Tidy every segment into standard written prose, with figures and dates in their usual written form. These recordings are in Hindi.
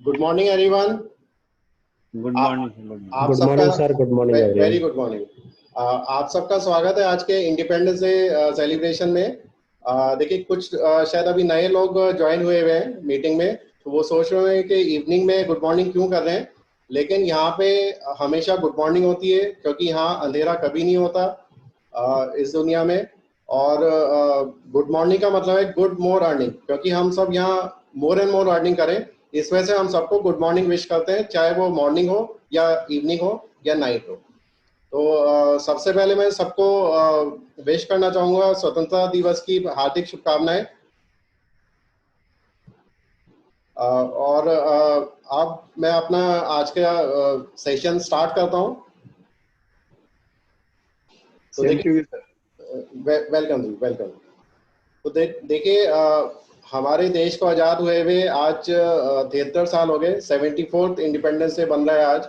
Good morning everyone. Good morning. आप गुड सबका morning sir, good morning very everyone. Good morning. आप सबका स्वागत है आज के इंडिपेंडेंस डे सेलिब्रेशन में। देखिए कुछ शायद अभी नए लोग ज्वाइन हुए हुए हैं मीटिंग में, तो वो सोच रहे हैं कि इवनिंग में गुड मॉर्निंग क्यों कर रहे हैं, लेकिन यहाँ पे हमेशा गुड मॉर्निंग होती है क्योंकि यहाँ अंधेरा कभी नहीं होता इस दुनिया में। और गुड मॉर्निंग का मतलब है गुड मोर अर्निंग, क्योंकि हम सब यहाँ मोर एंड मोर अर्निंग करें, इस वजह से हम सबको गुड मॉर्निंग विश करते हैं, चाहे वो मॉर्निंग हो या इवनिंग हो या नाइट हो। तो सबसे पहले मैं सबको विश करना चाहूँगा स्वतंत्रता दिवस की हार्दिक शुभकामनाएं। और अब मैं अपना आज का सेशन स्टार्ट करता हूँ। तो देखिए, वेलकम जी, वेलकम। तो देखिए हमारे देश को आज़ाद हुए हुए आज 73 साल हो गए, 74th इंडिपेंडेंस डे बन रहा है आज।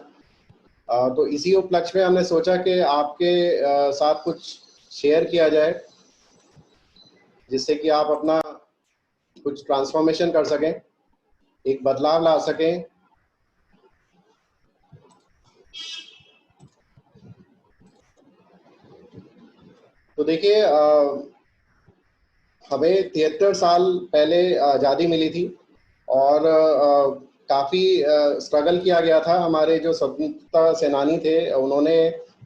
तो इसी उपलक्ष्य में हमने सोचा कि आपके साथ कुछ शेयर किया जाए, जिससे कि आप अपना कुछ ट्रांसफॉर्मेशन कर सकें, एक बदलाव ला सकें। तो देखिए हमें 73 साल पहले आज़ादी मिली थी और काफ़ी स्ट्रगल किया गया था। हमारे जो स्वतंत्रता सेनानी थे उन्होंने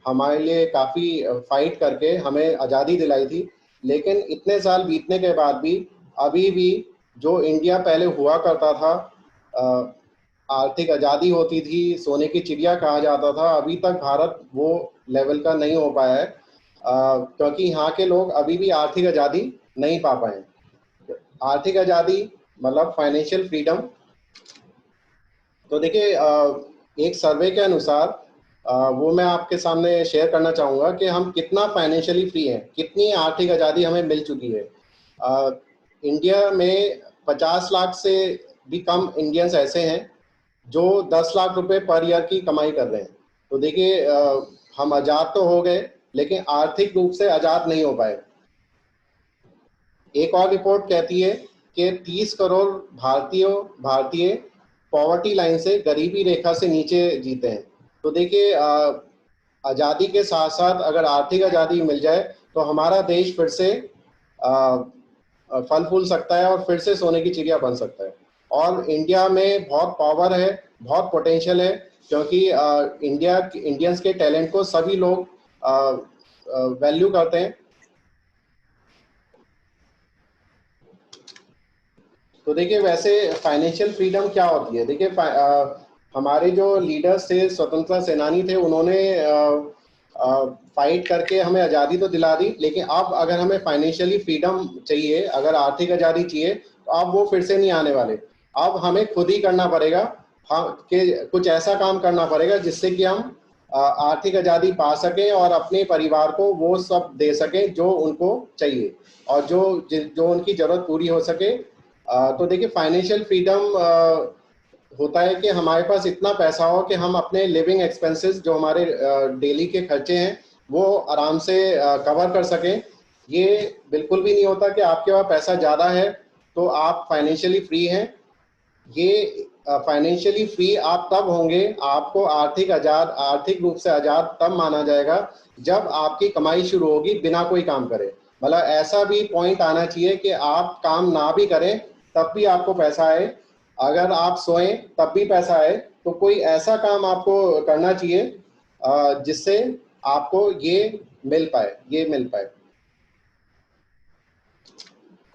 हमारे लिए काफ़ी फाइट करके हमें आज़ादी दिलाई थी, लेकिन इतने साल बीतने के बाद भी अभी भी जो इंडिया पहले हुआ करता था, आर्थिक आज़ादी होती थी, सोने की चिड़िया कहा जाता था, अभी तक भारत वो लेवल का नहीं हो पाया है, क्योंकि यहाँ के लोग अभी भी आर्थिक आज़ादी नहीं पा पाए। आर्थिक आज़ादी मतलब फाइनेंशियल फ्रीडम। तो देखिए एक सर्वे के अनुसार वो मैं आपके सामने शेयर करना चाहूँगा कि हम कितना फाइनेंशियली फ्री हैं, कितनी आर्थिक आज़ादी हमें मिल चुकी है। इंडिया में 50 लाख से भी कम इंडियंस ऐसे हैं जो 10 लाख रुपए पर ईयर की कमाई कर रहे हैं। तो देखिए हम आज़ाद तो हो गए, लेकिन आर्थिक रूप से आज़ाद नहीं हो पाए। एक और रिपोर्ट कहती है कि 30 करोड़ भारतीय पॉवर्टी लाइन से, गरीबी रेखा से नीचे जीते हैं। तो देखिए आज़ादी के साथ साथ अगर आर्थिक आज़ादी मिल जाए तो हमारा देश फिर से फल फूल सकता है और फिर से सोने की चिड़िया बन सकता है। और इंडिया में बहुत पावर है, बहुत पोटेंशियल है, क्योंकि इंडियंस के टैलेंट को सभी लोग वैल्यू करते हैं। तो देखिए वैसे फाइनेंशियल फ्रीडम क्या होती है। देखिए हमारे जो लीडर्स थे, स्वतंत्रता सेनानी थे, उन्होंने फाइट करके हमें आज़ादी तो दिला दी, लेकिन अब अगर हमें फाइनेंशियली फ्रीडम चाहिए, अगर आर्थिक आज़ादी चाहिए, तो अब वो फिर से नहीं आने वाले। अब हमें खुद ही करना पड़ेगा, कि कुछ ऐसा काम करना पड़ेगा जिससे कि हम आर्थिक आज़ादी पा सकें और अपने परिवार को वो सब दे सकें जो उनको चाहिए और जो उनकी ज़रूरत पूरी हो सके। तो देखिए फाइनेंशियल फ्रीडम होता है कि हमारे पास इतना पैसा हो कि हम अपने लिविंग एक्सपेंसेस, जो हमारे डेली के खर्चे हैं, वो आराम से कवर कर सकें। ये बिल्कुल भी नहीं होता कि आपके पास पैसा ज़्यादा है तो आप फाइनेंशियली फ्री हैं। ये फाइनेंशियली फ्री आप तब होंगे, आपको आर्थिक रूप से आज़ाद तब माना जाएगा जब आपकी कमाई शुरू होगी बिना कोई काम करे। मतलब ऐसा भी पॉइंट आना चाहिए कि आप काम ना भी करें तब भी आपको पैसा आए, अगर आप सोएं तब भी पैसा आए। तो कोई ऐसा काम आपको करना चाहिए जिससे आपको ये मिल पाए।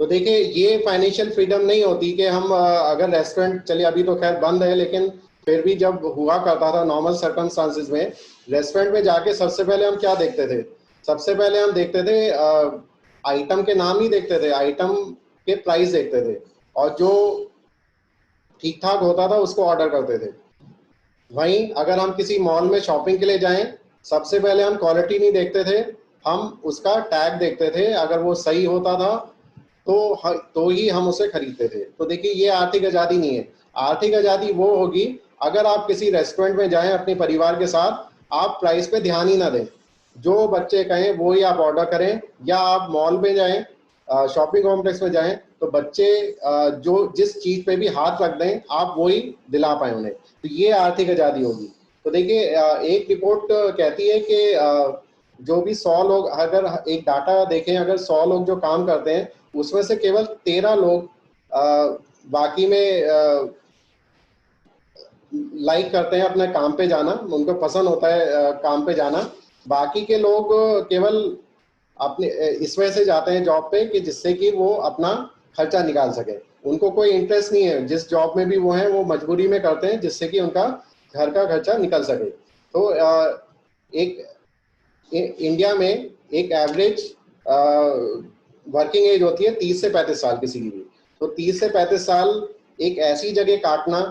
तो देखिए ये फाइनेंशियल फ्रीडम नहीं होती कि हम अगर रेस्टोरेंट, चलिए अभी तो खैर बंद है, लेकिन फिर भी जब हुआ करता था नॉर्मल सर्कमस्टांसिस में, रेस्टोरेंट में जाके सबसे पहले हम क्या देखते थे? सबसे पहले हम देखते थे आइटम के नाम नहीं देखते थे, आइटम के प्राइस देखते थे, और जो ठीक ठाक होता था उसको ऑर्डर करते थे। वहीं अगर हम किसी मॉल में शॉपिंग के लिए जाएं, सबसे पहले हम क्वालिटी नहीं देखते थे, हम उसका टैग देखते थे, अगर वो सही होता था तो ही हम उसे खरीदते थे। तो देखिए ये आर्थिक आज़ादी नहीं है। आर्थिक आज़ादी वो होगी अगर आप किसी रेस्टोरेंट में जाएं अपने परिवार के साथ, आप प्राइस पे ध्यान ही ना दें, जो बच्चे कहें वो ही आप ऑर्डर करें, या आप मॉल में जाएं, शॉपिंग कॉम्प्लेक्स में जाएं, तो बच्चे जो जिस चीज पे भी हाथ रख दें आप वही दिला पाए उन्हें, तो ये आर्थिक आजादी होगी। तो देखिए एक रिपोर्ट कहती है कि जो भी 100 लोग, अगर एक डाटा देखें, अगर 100 लोग जो काम करते हैं उसमें से केवल 13 लोग बाकी में लाइक करते हैं अपने काम पे जाना, उनको पसंद होता है काम पे जाना। बाकी के लोग केवल अपने इस वजह से जाते हैं जॉब पे कि जिससे कि वो अपना खर्चा निकाल सके। उनको कोई इंटरेस्ट नहीं है, जिस जॉब में भी वो हैं वो मजबूरी में करते हैं जिससे कि उनका घर का खर्चा निकल सके। तो एक इंडिया में एक एवरेज वर्किंग एज होती है 30 से 35 साल किसी की भी। तो 30 से 35 साल एक ऐसी जगह काटना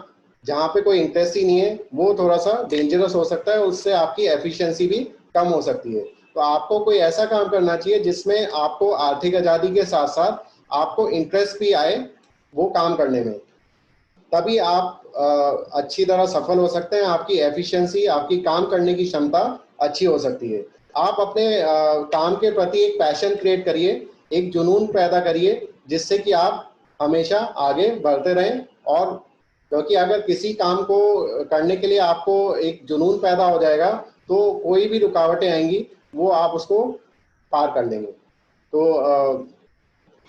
जहाँ पे कोई इंटरेस्ट ही नहीं है, वो थोड़ा सा डेंजरस हो सकता है, उससे आपकी एफिशिएंसी भी कम हो सकती है। तो आपको कोई ऐसा काम करना चाहिए जिसमें आपको आर्थिक आज़ादी के साथ साथ आपको इंटरेस्ट भी आए वो काम करने में, तभी आप अच्छी तरह सफल हो सकते हैं। आपकी एफिशिएंसी, आपकी काम करने की क्षमता अच्छी हो सकती है। आप अपने काम के प्रति एक पैशन क्रिएट करिए, एक जुनून पैदा करिए, जिससे कि आप हमेशा आगे बढ़ते रहें। और क्योंकि अगर किसी काम को करने के लिए आपको एक जुनून पैदा हो जाएगा तो कोई भी रुकावटें आएंगी वो आप उसको पार कर लेंगे। तो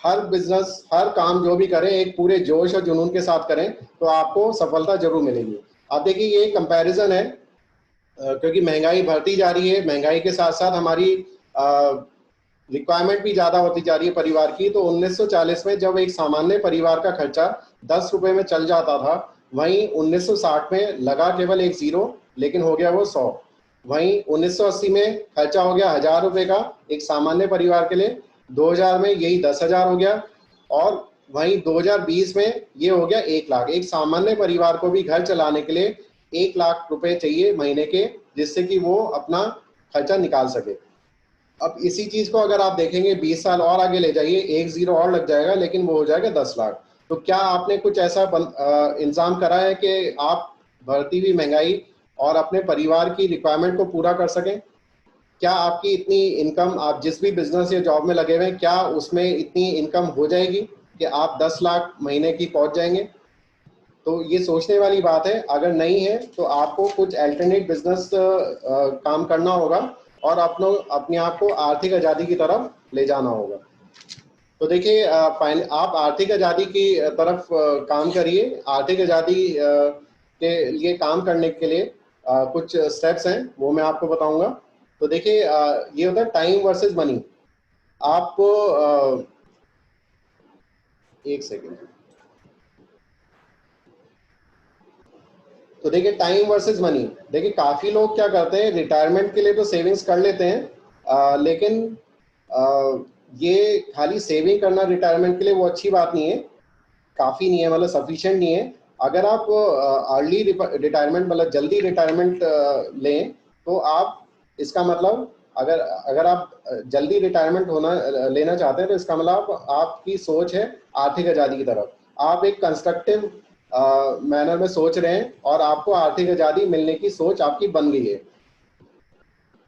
हर बिजनेस, हर काम जो भी करें एक पूरे जोश और जुनून के साथ करें तो आपको सफलता जरूर मिलेगी। आप देखिए ये कंपैरिजन है क्योंकि महंगाई बढ़ती जा रही है, महंगाई के साथ साथ हमारी रिक्वायरमेंट भी ज़्यादा होती जा रही है परिवार की। तो 1940 में जब एक सामान्य परिवार का खर्चा 10 रुपए में चल जाता था, वहीं 1960 में लगा केवल एक जीरो, लेकिन हो गया वो 100। वहीं 1980 में खर्चा हो गया 1000 रुपए का एक सामान्य परिवार के लिए, 2000 में यही 10,000 हो गया, और वहीं 2020 में ये हो गया 1 लाख। एक सामान्य परिवार को भी घर चलाने के लिए 1 लाख रुपए चाहिए महीने के, जिससे कि वो अपना खर्चा निकाल सके। अब इसी चीज को अगर आप देखेंगे 20 साल और आगे ले जाइए, एक जीरो और लग जाएगा, लेकिन वो हो जाएगा 10 लाख। तो क्या आपने कुछ ऐसा इंतजाम करा है कि आप बढ़ती हुई महंगाई और अपने परिवार की रिक्वायरमेंट को पूरा कर सकें? क्या आपकी इतनी इनकम, आप जिस भी बिजनेस या जॉब में लगे हुए हैं, क्या उसमें इतनी इनकम हो जाएगी कि आप 10 लाख महीने की पहुंच जाएंगे? तो ये सोचने वाली बात है। अगर नहीं है तो आपको कुछ अल्टरनेट बिजनेस काम करना होगा और अपने आप को आर्थिक आज़ादी की तरफ ले जाना होगा। तो देखिए आप आर्थिक आज़ादी की तरफ काम करिए। आर्थिक आज़ादी के लिए काम करने के लिए कुछ स्टेप्स हैं, वो मैं आपको बताऊंगा। तो देखिए ये होता है टाइम वर्सेस मनी। आपको एक सेकेंड। तो देखिए टाइम वर्सेस मनी, देखिए काफी लोग क्या करते हैं, रिटायरमेंट के लिए तो सेविंग्स कर लेते हैं, लेकिन ये खाली सेविंग करना रिटायरमेंट के लिए वो अच्छी बात नहीं है, काफी नहीं है, मतलब सफिशिएंट नहीं है। अगर आप अर्ली रिटायरमेंट, मतलब जल्दी रिटायरमेंट लें, तो आप इसका मतलब अगर आप जल्दी रिटायरमेंट लेना चाहते हैं तो इसका मतलब आपकी सोच है आर्थिक आज़ादी की तरफ। आप एक कंस्ट्रक्टिव मैनर में सोच रहे हैं और आपको आर्थिक आज़ादी मिलने की सोच आपकी बन गई है।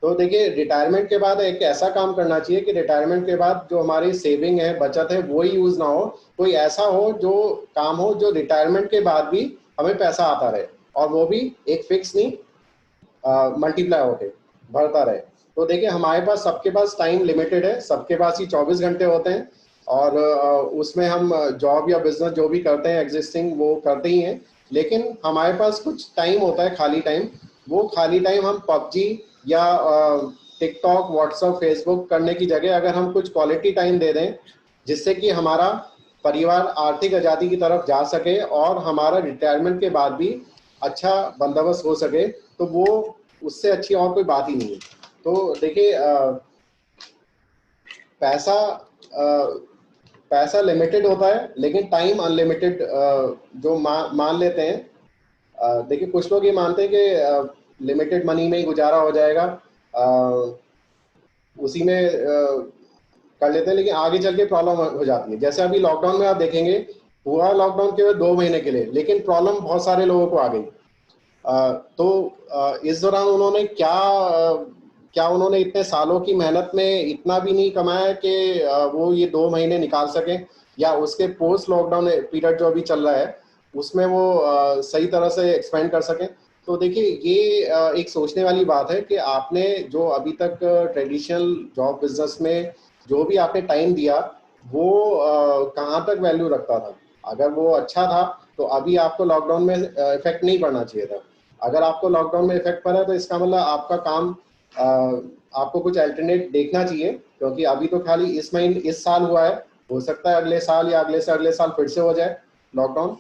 तो देखिए रिटायरमेंट के बाद एक ऐसा काम करना चाहिए कि रिटायरमेंट के बाद जो हमारी सेविंग है, बचत है, वो ही यूज ना हो, कोई ऐसा हो जो काम हो जो रिटायरमेंट के बाद भी हमें पैसा आता रहे, और वो भी एक फिक्स नहीं, मल्टीप्लाई होके बढ़ता रहे। तो देखिए हमारे पास, सबके पास टाइम लिमिटेड है, सबके पास ही 24 घंटे होते हैं, और उसमें हम जॉब या बिजनेस जो भी करते हैं एग्जिस्टिंग वो करते ही हैं, लेकिन हमारे पास कुछ टाइम होता है खाली टाइम। वो खाली टाइम हम पबजी या टिकटॉक, व्हाट्सएप, फेसबुक करने की जगह अगर हम कुछ क्वालिटी टाइम दे दें जिससे कि हमारा परिवार आर्थिक आज़ादी की तरफ जा सके और हमारा रिटायरमेंट के बाद भी अच्छा बंदोबस्त हो सके, तो वो उससे अच्छी और कोई बात ही नहीं है। तो देखिए पैसा लिमिटेड होता है, लेकिन टाइम अनलिमिटेड जो मान लेते हैं। देखिए कुछ लोग ये मानते हैं कि लिमिटेड मनी में ही गुजारा हो जाएगा, उसी में कर लेते हैं, लेकिन आगे चल के प्रॉब्लम हो जाती है। जैसे अभी लॉकडाउन में आप देखेंगे, हुआ लॉकडाउन केवल 2 महीने के लिए, लेकिन प्रॉब्लम बहुत सारे लोगों को आ गई। तो इस दौरान उन्होंने क्या उन्होंने इतने सालों की मेहनत में इतना भी नहीं कमाया कि वो ये 2 महीने निकाल सकें। या उसके पोस्ट लॉकडाउन पीरियड जो अभी चल रहा है उसमें वो सही तरह से एक्सपेंड कर सकें। तो देखिए ये एक सोचने वाली बात है कि आपने जो अभी तक ट्रेडिशनल जॉब बिजनेस में जो भी आपने टाइम दिया वो कहाँ तक वैल्यू रखता था। अगर वो अच्छा था तो अभी आपको लॉकडाउन में इफेक्ट नहीं पड़ना चाहिए था। अगर आपको लॉकडाउन में इफेक्ट पड़ा तो इसका मतलब आपका काम आपको कुछ अल्टरनेट देखना चाहिए, क्योंकि अभी तो खाली इस साल हुआ है, हो सकता है अगले साल या अगले से अगले साल फिर से हो जाए लॉकडाउन,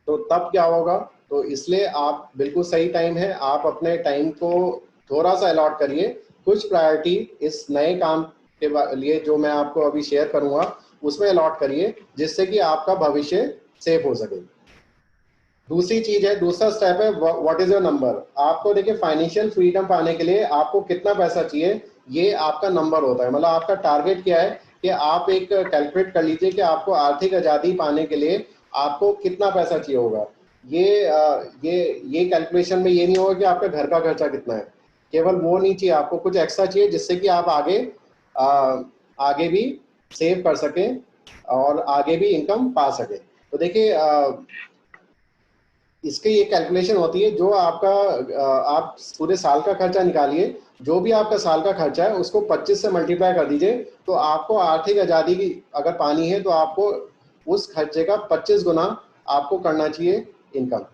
तो तब क्या होगा। तो इसलिए आप बिल्कुल सही टाइम है, आप अपने टाइम को थोड़ा सा अलॉट करिए, कुछ प्रायोरिटी इस नए काम के लिए जो मैं आपको अभी शेयर करूंगा उसमें अलॉट करिए, जिससे कि आपका भविष्य सेफ हो सके। दूसरी चीज है, दूसरा स्टेप है व्हाट इज योर नंबर। आपको देखिए फाइनेंशियल फ्रीडम पाने के लिए आपको कितना पैसा चाहिए ये आपका नंबर होता है। मतलब आपका टारगेट क्या है कि आप एक कैलकुलेट कर लीजिए कि आपको आर्थिक आज़ादी पाने के लिए आपको कितना पैसा चाहिए होगा। ये कैलकुलेशन में ये नहीं होगा कि आपका घर का खर्चा कितना है, केवल वो नहीं चाहिए, आपको कुछ एक्स्ट्रा चाहिए जिससे कि आप आगे भी सेव कर सकें और आगे भी इनकम पा सकें। तो देखिए इसकी ये कैलकुलेशन होती है, जो आपका आप पूरे साल का खर्चा निकालिए, जो भी आपका साल का खर्चा है उसको 25 से मल्टीप्लाई कर दीजिए, तो आपको आर्थिक आज़ादी की अगर पानी है तो आपको उस खर्चे का 25 गुना आपको करना चाहिए इनकम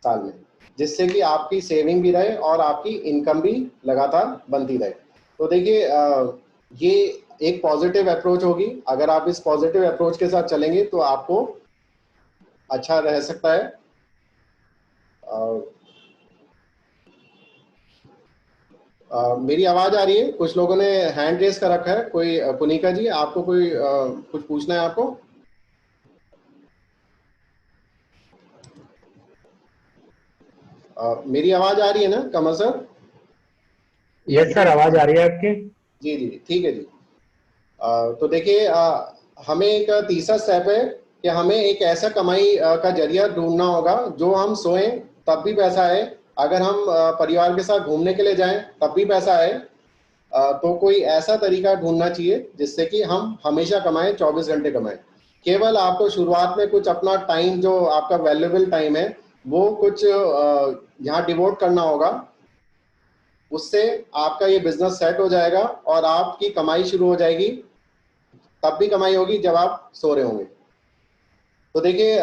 साल में, जिससे कि आपकी सेविंग भी रहे और आपकी इनकम भी लगातार बनती रहे। तो देखिए ये एक पॉजिटिव अप्रोच होगी। अगर आप इस पॉजिटिव अप्रोच के साथ चलेंगे तो आपको अच्छा रह सकता है। मेरी आवाज आ रही है? कुछ लोगों ने हैंड रेस कर रखा है। कोई पुनिका जी, आपको कोई कुछ पूछना है आपको? मेरी आवाज आ रही है ना कमल सर? यस सर, आवाज आ रही है आपकी। जी जी ठीक है जी। तो देखिए हमें एक तीसरा स्टेप है कि हमें एक ऐसा कमाई का जरिया ढूंढना होगा जो हम सोएं तब भी पैसा आए, अगर हम परिवार के साथ घूमने के लिए जाएं तब भी पैसा आए। तो कोई ऐसा तरीका ढूंढना चाहिए जिससे कि हम हमेशा कमाएं, 24 घंटे कमाएं। केवल आपको शुरुआत में कुछ अपना टाइम जो आपका वैल्यूएबल टाइम है वो कुछ यहाँ डिवोट करना होगा, उससे आपका ये बिजनेस सेट हो जाएगा और आपकी कमाई शुरू हो जाएगी। तब भी कमाई होगी जब आप सो रहे होंगे। तो देखिए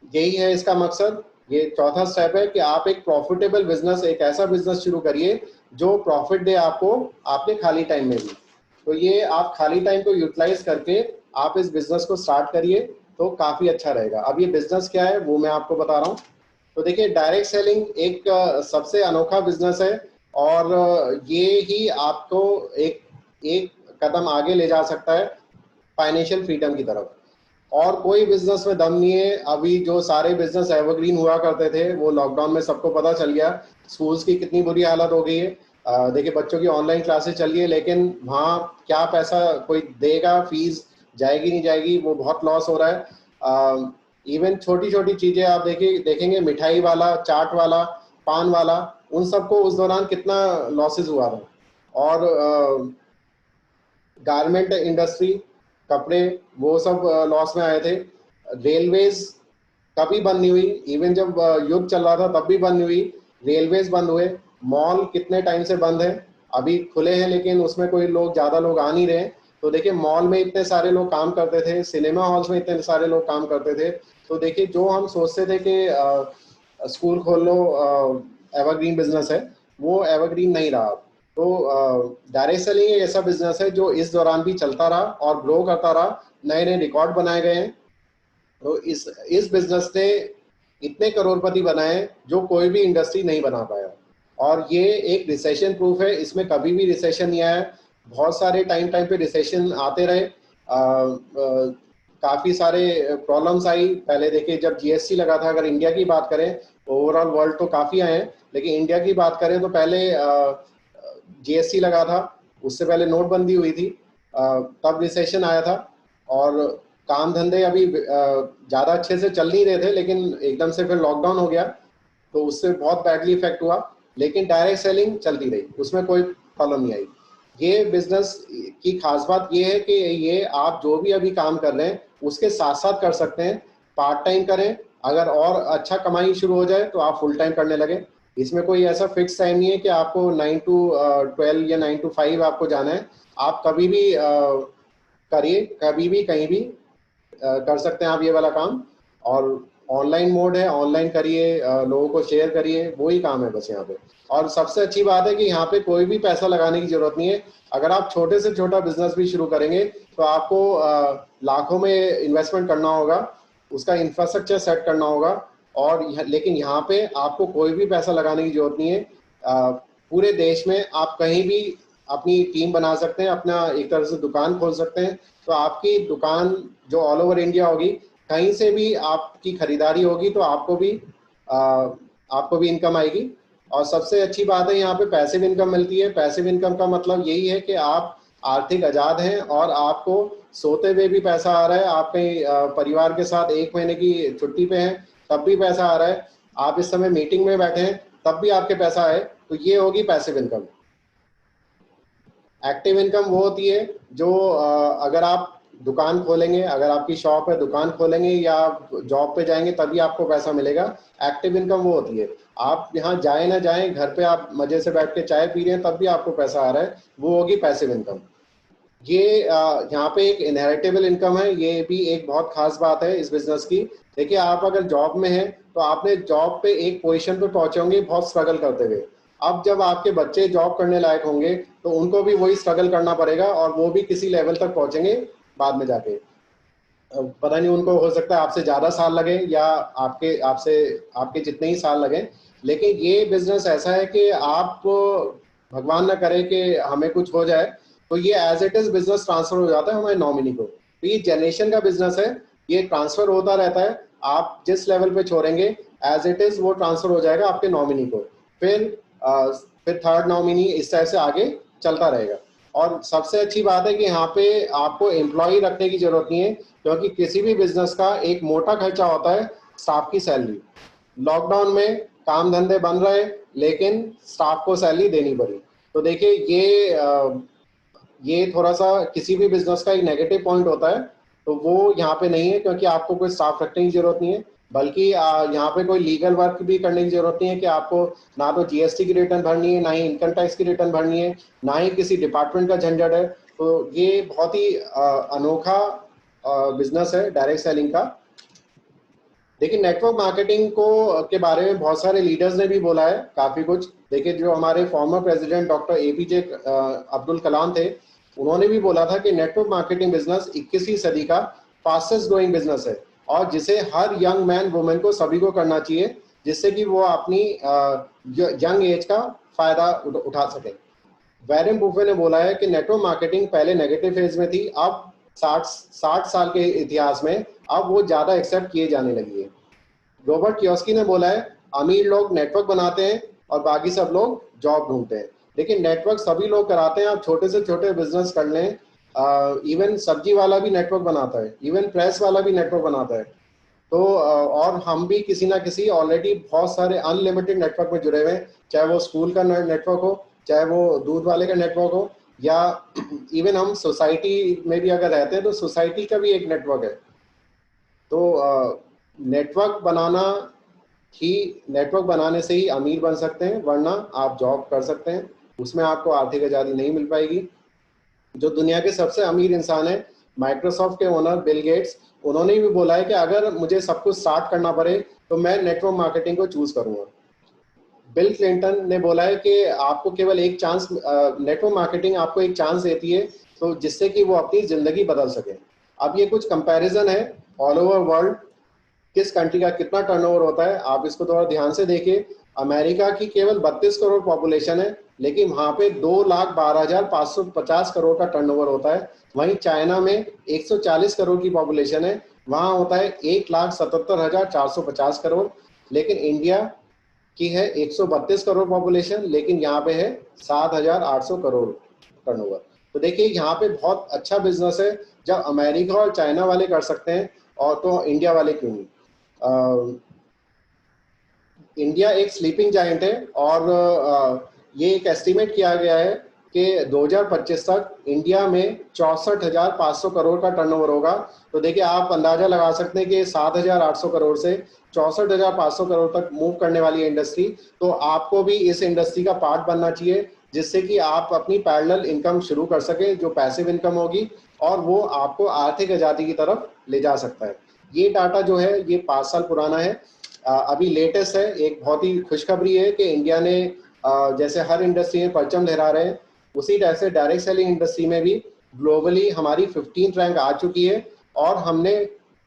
यही है इसका मकसद। ये चौथा स्टेप है कि आप एक प्रॉफिटेबल बिजनेस, एक ऐसा बिजनेस शुरू करिए जो प्रॉफिट दे आपको आपके खाली टाइम में भी। तो ये आप खाली टाइम को यूटिलाइज करके आप इस बिजनेस को स्टार्ट करिए तो काफ़ी अच्छा रहेगा। अब ये बिजनेस क्या है वो मैं आपको बता रहा हूँ। तो देखिए डायरेक्ट सेलिंग एक सबसे अनोखा बिजनेस है और ये ही आपको एक एक कदम आगे ले जा सकता है फाइनेंशियल फ्रीडम की तरफ। और कोई बिजनेस में दम नहीं है। अभी जो सारे बिजनेस एवरग्रीन हुआ करते थे वो लॉकडाउन में सबको पता चल गया। स्कूल्स की कितनी बुरी हालत हो गई है। देखिए बच्चों की ऑनलाइन क्लासेस चल रही है, लेकिन वहाँ क्या पैसा कोई देगा, फीस जाएगी नहीं जाएगी, वो बहुत लॉस हो रहा है। इवन छोटी छोटी चीज़ें आप देखेंगे, मिठाई वाला, चाट वाला, पान वाला, उन सबको उस दौरान कितना लॉसेस हुआ था। और गारमेंट इंडस्ट्री, कपड़े, वो सब लॉस में आए थे। रेलवेज कभी बंद नहीं हुई, इवन जब युद्ध चल रहा था तब भी बंद नहीं हुई। रेलवेज बंद हुए। मॉल कितने टाइम से बंद है, अभी खुले हैं लेकिन उसमें कोई लोग ज़्यादा लोग आ नहीं रहे। तो देखिए मॉल में इतने सारे लोग काम करते थे, सिनेमा हॉल्स में इतने सारे लोग काम करते थे। तो देखिए जो हम सोचते थे कि स्कूल खोल लो एवरग्रीन बिजनेस है, वो एवरग्रीन नहीं रहा। तो डायरेक्ट सेलिंग एक ऐसा बिजनेस है जो इस दौरान भी चलता रहा और ग्रो करता रहा, नए नए रिकॉर्ड बनाए गए हैं। तो इस बिजनेस ने इतने करोड़पति बनाए जो कोई भी इंडस्ट्री नहीं बना पाया। और ये एक रिसेशन प्रूफ है, इसमें कभी भी रिसेशन नहीं आया। बहुत सारे टाइम पे रिसेशन आते रहे, काफ़ी सारे प्रॉब्लम्स आई। पहले देखिए जब जीएसटी लगा था, अगर इंडिया की बात करें, ओवरऑल वर्ल्ड तो काफ़ी आए हैं, लेकिन इंडिया की बात करें तो पहले जीएसटी लगा था, उससे पहले नोटबंदी हुई थी, तब रिसेशन आया था। और काम धंधे अभी ज़्यादा अच्छे से चल नहीं रहे थे, लेकिन एकदम से फिर लॉकडाउन हो गया तो उससे बहुत बैडली इफेक्ट हुआ। लेकिन डायरेक्ट सेलिंग चलती रही, उसमें कोई प्रॉब्लम नहीं आई। ये बिजनेस की खास बात ये है कि ये आप जो भी अभी काम कर रहे हैं उसके साथ साथ कर सकते हैं, पार्ट टाइम करें, अगर और अच्छा कमाई शुरू हो जाए तो आप फुल टाइम करने लगे। इसमें कोई ऐसा फिक्स टाइम नहीं है कि आपको 9 to 12 या 9 to 5 आपको जाना है। आप कभी भी करिए, कभी भी कहीं भी कर सकते हैं आप ये वाला काम। और ऑनलाइन मोड है, ऑनलाइन करिए, लोगों को शेयर करिए, वही काम है बस यहाँ पे। और सबसे अच्छी बात है कि यहाँ पे कोई भी पैसा लगाने की जरूरत नहीं है। अगर आप छोटे से छोटा बिजनेस भी शुरू करेंगे तो आपको लाखों में इन्वेस्टमेंट करना होगा, उसका इंफ्रास्ट्रक्चर सेट करना होगा। और लेकिन यहाँ पे आपको कोई भी पैसा लगाने की जरूरत नहीं है। पूरे देश में आप कहीं भी अपनी टीम बना सकते हैं, अपना एक तरह से दुकान खोल सकते हैं। तो आपकी दुकान जो ऑल ओवर इंडिया होगी, कहीं से भी आपकी खरीदारी होगी तो आपको भी इनकम आएगी। और सबसे अच्छी बात है यहाँ पे पैसिव इनकम मिलती है। पैसिव इनकम का मतलब यही है कि आप आर्थिक आजाद हैं और आपको सोते हुए भी पैसा आ रहा है। आप कहीं परिवार के साथ 1 महीने की छुट्टी पे हैं तब भी पैसा आ रहा है। आप इस समय मीटिंग में बैठे हैं तब भी आपके पैसा आए, तो ये होगी पैसिव इनकम। एक्टिव इनकम वो होती है जो अगर आप दुकान खोलेंगे, अगर आपकी शॉप है, दुकान खोलेंगे या जॉब पे जाएंगे तभी आपको पैसा मिलेगा। एक्टिव इनकम वो होती है आप यहाँ जाए ना जाए, घर पे आप मजे से बैठ के चाय पी रहे हैं तब भी आपको पैसा आ रहा है, वो होगी पैसिव इनकम। ये यहाँ पे एक इनहेरिटेबल इनकम है, ये भी एक बहुत खास बात है इस बिजनेस की। देखिए आप अगर जॉब में हैं तो आपने जॉब पे एक पोजीशन पे पहुंचे होंगे बहुत स्ट्रगल करते हुए। अब जब आपके बच्चे जॉब करने लायक होंगे तो उनको भी वही स्ट्रगल करना पड़ेगा और वो भी किसी लेवल तक पहुंचेंगे बाद में जाके। पता नहीं उनको हो सकता है आपसे ज्यादा साल लगे या आपके जितने ही साल लगे। लेकिन ये बिजनेस ऐसा है कि आप, भगवान ना करे कि हमें कुछ हो जाए, तो ये as it is business transfer हो जाता है हमारे नॉमिनी को। तो ये जनरेशन का बिजनेस है, ये ट्रांसफर होता रहता है। आप जिस लेवल पे छोड़ेंगे एज इट इज वो ट्रांसफर हो जाएगा आपके नॉमिनी को। फिर थर्ड नॉमिनी, इस तरह से आगे चलता रहेगा। और सबसे अच्छी बात है कि यहाँ पे आपको एम्प्लॉय रखने की जरूरत नहीं है, क्योंकि किसी भी बिजनेस का एक मोटा खर्चा होता है स्टाफ की सैलरी। लॉकडाउन में काम धंधे बंद रहे लेकिन स्टाफ को सैलरी देनी पड़ी। तो देखिए ये थोड़ा सा किसी भी बिजनेस का एक नेगेटिव पॉइंट होता है, तो वो यहाँ पे नहीं है, क्योंकि आपको कोई स्टाफ रखने की जरूरत नहीं है। बल्कि यहाँ पे कोई लीगल वर्क भी करने की जरूरत नहीं है कि आपको ना तो जीएसटी की रिटर्न भरनी है, ना ही इनकम टैक्स की रिटर्न भरनी है, ना ही किसी डिपार्टमेंट का झंझट है। तो ये बहुत ही अनोखा बिजनेस है डायरेक्ट सेलिंग का। देखिए नेटवर्क मार्केटिंग के बारे में बहुत सारे लीडर्स ने भी बोला है काफी कुछ। देखिए जो हमारे former president doctor APJ Abdul Kalam थे, उन्होंने भी बोला था कि नेटवर्क मार्केटिंग बिजनेस 21वीं सदी का फास्टेस्ट ग्रोइंग बिजनेस है और जिसे हर यंग मैन वुमेन को सभी को करना चाहिए, जिससे कि वो अपनी यंग एज का फायदा उठा सके। वैरेन बुफे ने बोला है कि नेटवर्क मार्केटिंग पहले नेगेटिव फेज में थी, अब 60 साल के इतिहास में अब वो ज्यादा एक्सेप्ट किए जाने लगी है। रॉबर्ट कियोस्की ने बोला है अमीर लोग नेटवर्क बनाते हैं और बाकी सब लोग जॉब ढूंढते हैं, लेकिन नेटवर्क सभी लोग कराते हैं। आप छोटे से छोटे बिजनेस कर लें, इवन सब्जी वाला भी नेटवर्क बनाता है, इवन प्रेस वाला भी नेटवर्क बनाता है। तो और हम भी किसी ना किसी ऑलरेडी बहुत सारे अनलिमिटेड नेटवर्क में जुड़े हुए हैं, चाहे वो स्कूल का नेटवर्क हो, चाहे वो दूध वाले का नेटवर्क हो, या इवन हम सोसाइटी में भी अगर रहते हैं तो सोसाइटी का भी एक नेटवर्क है। तो नेटवर्क बनाने से ही अमीर बन सकते हैं, वरना आप जॉब कर सकते हैं, उसमें आपको आर्थिक आज़ादी नहीं मिल पाएगी। जो दुनिया के सबसे अमीर इंसान है, माइक्रोसॉफ्ट के ओनर बिल गेट्स, उन्होंने भी बोला है कि अगर मुझे सब कुछ स्टार्ट करना पड़े तो मैं नेटवर्क मार्केटिंग को चूज करूंगा। बिल क्लिंटन ने बोला है कि आपको केवल एक चांस, नेटवर्क मार्केटिंग आपको एक चांस देती है तो जिससे कि वो अपनी जिंदगी बदल सके। अब ये कुछ कंपैरिजन है ऑल ओवर वर्ल्ड, किस कंट्री का कितना टर्नओवर होता है, आप इसको थोड़ा ध्यान से देखिए। अमेरिका की केवल 32 करोड़ पॉपुलेशन है, लेकिन वहां पे 2,12,550 करोड़ का टर्नओवर होता है। वहीं चाइना में 140 करोड़ की पॉपुलेशन है, वहां होता है 1,77,450 करोड़। लेकिन इंडिया की है 132 करोड़ पॉपुलेशन, लेकिन यहाँ पे है 7,800 करोड़ टर्नओवर। तो देखिए यहाँ पे बहुत अच्छा बिजनेस है, जब अमेरिका और चाइना वाले कर सकते हैं और तो इंडिया वाले क्यों नहीं। इंडिया एक स्लीपिंग जायंट है और ये एक एस्टिमेट किया गया है कि 2025 तक इंडिया में 64,500 करोड़ का टर्नओवर होगा। तो देखिए आप अंदाजा लगा सकते हैं कि 7,800 करोड़ से 64,500 करोड़ तक मूव करने वाली है इंडस्ट्री। तो आपको भी इस इंडस्ट्री का पार्ट बनना चाहिए, जिससे कि आप अपनी पैरेलल इनकम शुरू कर सके, जो पैसिव इनकम होगी, और वो आपको आर्थिक आज़ादी की तरफ ले जा सकता है। ये डाटा जो है ये 5 साल पुराना है, अभी लेटेस्ट है। एक बहुत ही खुशखबरी है कि इंडिया ने जैसे हर इंडस्ट्री में परचम लहरा रहे हैं, उसी तरह से डायरेक्ट सेलिंग इंडस्ट्री में भी ग्लोबली हमारी 15th रैंक आ चुकी है, और हमने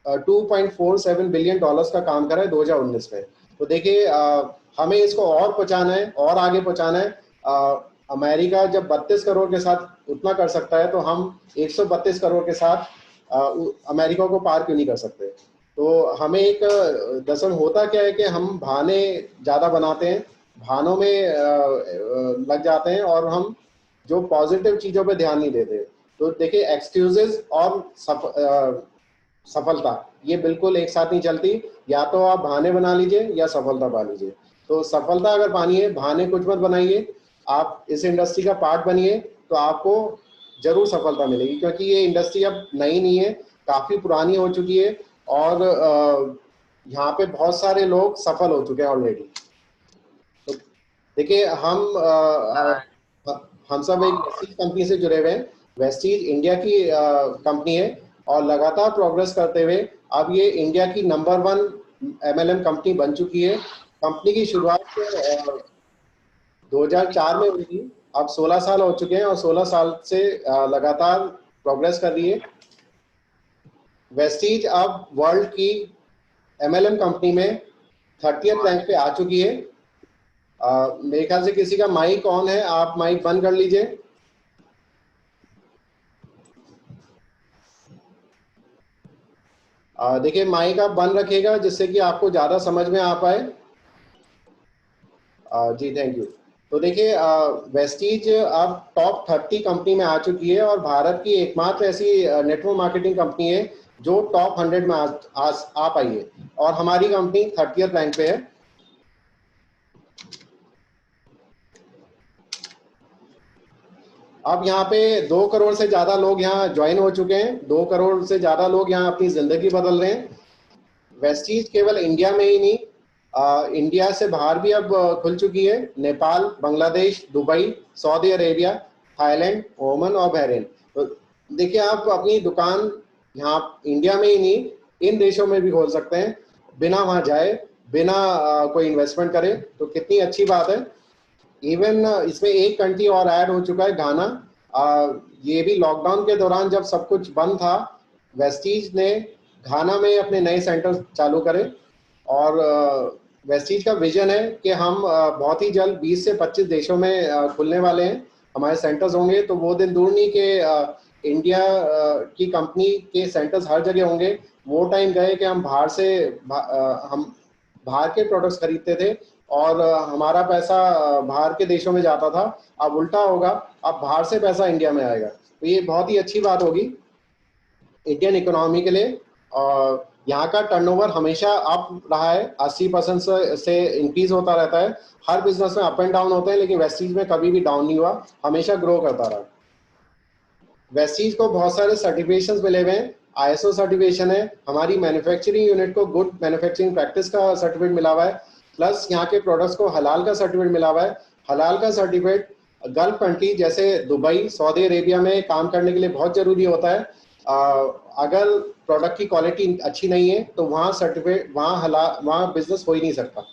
$2.47 बिलियन का काम करा है 2019 में। तो देखिए हमें इसको और पहुंचाना है और आगे पहुंचाना है। अमेरिका जब 32 करोड़ के साथ उतना कर सकता है, तो हम 132 करोड़ के साथ अमेरिका को पार क्यों नहीं कर सकते। तो हमें एक दरअसल होता क्या है कि हम बहाने ज़्यादा बनाते हैं, बहानों में लग जाते हैं, और हम जो पॉजिटिव चीज़ों पे ध्यान नहीं देते। तो देखिए एक्सक्यूजेज और सफलता ये बिल्कुल एक साथ नहीं चलती, या तो आप बहाने बना लीजिए या सफलता पा लीजिए। तो सफलता अगर पानी है, बहाने कुछ मत बनाइए, आप इस इंडस्ट्री का पार्ट बनिए, तो आपको जरूर सफलता मिलेगी, क्योंकि ये इंडस्ट्री अब नई नहीं है, काफ़ी पुरानी हो चुकी है, और यहाँ पे बहुत सारे लोग सफल हो चुके हैं ऑलरेडी। तो देखिए हम सब एक वेस्टीज कंपनी से जुड़े हुए हैं। वेस्टीज इंडिया की कंपनी है, और लगातार प्रोग्रेस करते हुए अब ये इंडिया की नंबर 1 MLM कंपनी बन चुकी है। कंपनी की शुरुआत 2004 में हुई थी, अब 16 साल हो चुके हैं, और 16 साल से लगातार प्रोग्रेस कर रही है। वेस्टीज अब वर्ल्ड की MLM कंपनी में 30th रैंक पे आ चुकी है। मेरे ख्याल से किसी का माइक ऑन है, आप माइक बंद कर लीजिए। देखिए माइक आप बंद रखिएगा, जिससे कि आपको ज़्यादा समझ में आ पाए। जी थैंक यू। तो देखिए वेस्टीज अब टॉप 30 कंपनी में आ चुकी है, और भारत की एकमात्र ऐसी नेटवर्क मार्केटिंग कंपनी है जो टॉप 100 में आ पाई है, और हमारी कंपनी 30th रैंक पे है। अब यहाँ पे 2 करोड़ से ज़्यादा लोग यहाँ ज्वाइन हो चुके हैं, 2 करोड़ से ज़्यादा लोग यहाँ अपनी ज़िंदगी बदल रहे हैं। वेस्टीज केवल इंडिया में ही नहीं, इंडिया से बाहर भी अब खुल चुकी है। Nepal, Bangladesh, Dubai, Saudi Arabia, Thailand, Oman और बहरीन। तो देखिए आप अपनी दुकान यहाँ इंडिया में ही नहीं, इन देशों में भी खोल सकते हैं, बिना वहाँ जाए, बिना कोई इन्वेस्टमेंट करे। तो कितनी अच्छी बात है। इवन इसमें एक कंट्री और ऐड हो चुका है, घाना। ये भी लॉकडाउन के दौरान जब सब कुछ बंद था, वेस्टीज ने घाना में अपने नए सेंटर चालू करे, और वेस्टीज का विजन है कि हम बहुत ही जल्द 20 से 25 देशों में खुलने वाले हैं, हमारे सेंटर्स होंगे। तो वो दिन दूर नहीं कि इंडिया की कंपनी के सेंटर्स हर जगह होंगे। वो टाइम गए कि हम हम बाहर के प्रोडक्ट्स खरीदते थे, और हमारा पैसा बाहर के देशों में जाता था। अब उल्टा होगा, अब बाहर से पैसा इंडिया में आएगा। तो ये बहुत ही अच्छी बात होगी इंडियन इकोनॉमी के लिए। और यहाँ का टर्नओवर हमेशा अप रहा है, 80% से इंक्रीज होता रहता है। हर बिजनेस में अप एंड डाउन होते हैं, लेकिन वेस्टीज में कभी भी डाउन नहीं हुआ, हमेशा ग्रो करता रहा। वेस्टीज को बहुत सारे सर्टिफिकेशंस मिले हुए हैं। ISO सर्टिफिकेशन है, हमारी मैन्युफैक्चरिंग यूनिट को गुड मैन्युफैक्चरिंग प्रैक्टिस का सर्टिफिकेट मिला हुआ है, प्लस यहाँ के प्रोडक्ट्स को हलाल का सर्टिफिकेट मिला हुआ है। हलाल का सर्टिफिकेट गल्फ कंट्री जैसे दुबई, सऊदी अरेबिया में काम करने के लिए बहुत ज़रूरी होता है। अगर प्रोडक्ट की क्वालिटी अच्छी नहीं है, तो वहाँ सर्टिफिकेट वहाँ बिजनेस हो ही नहीं सकता।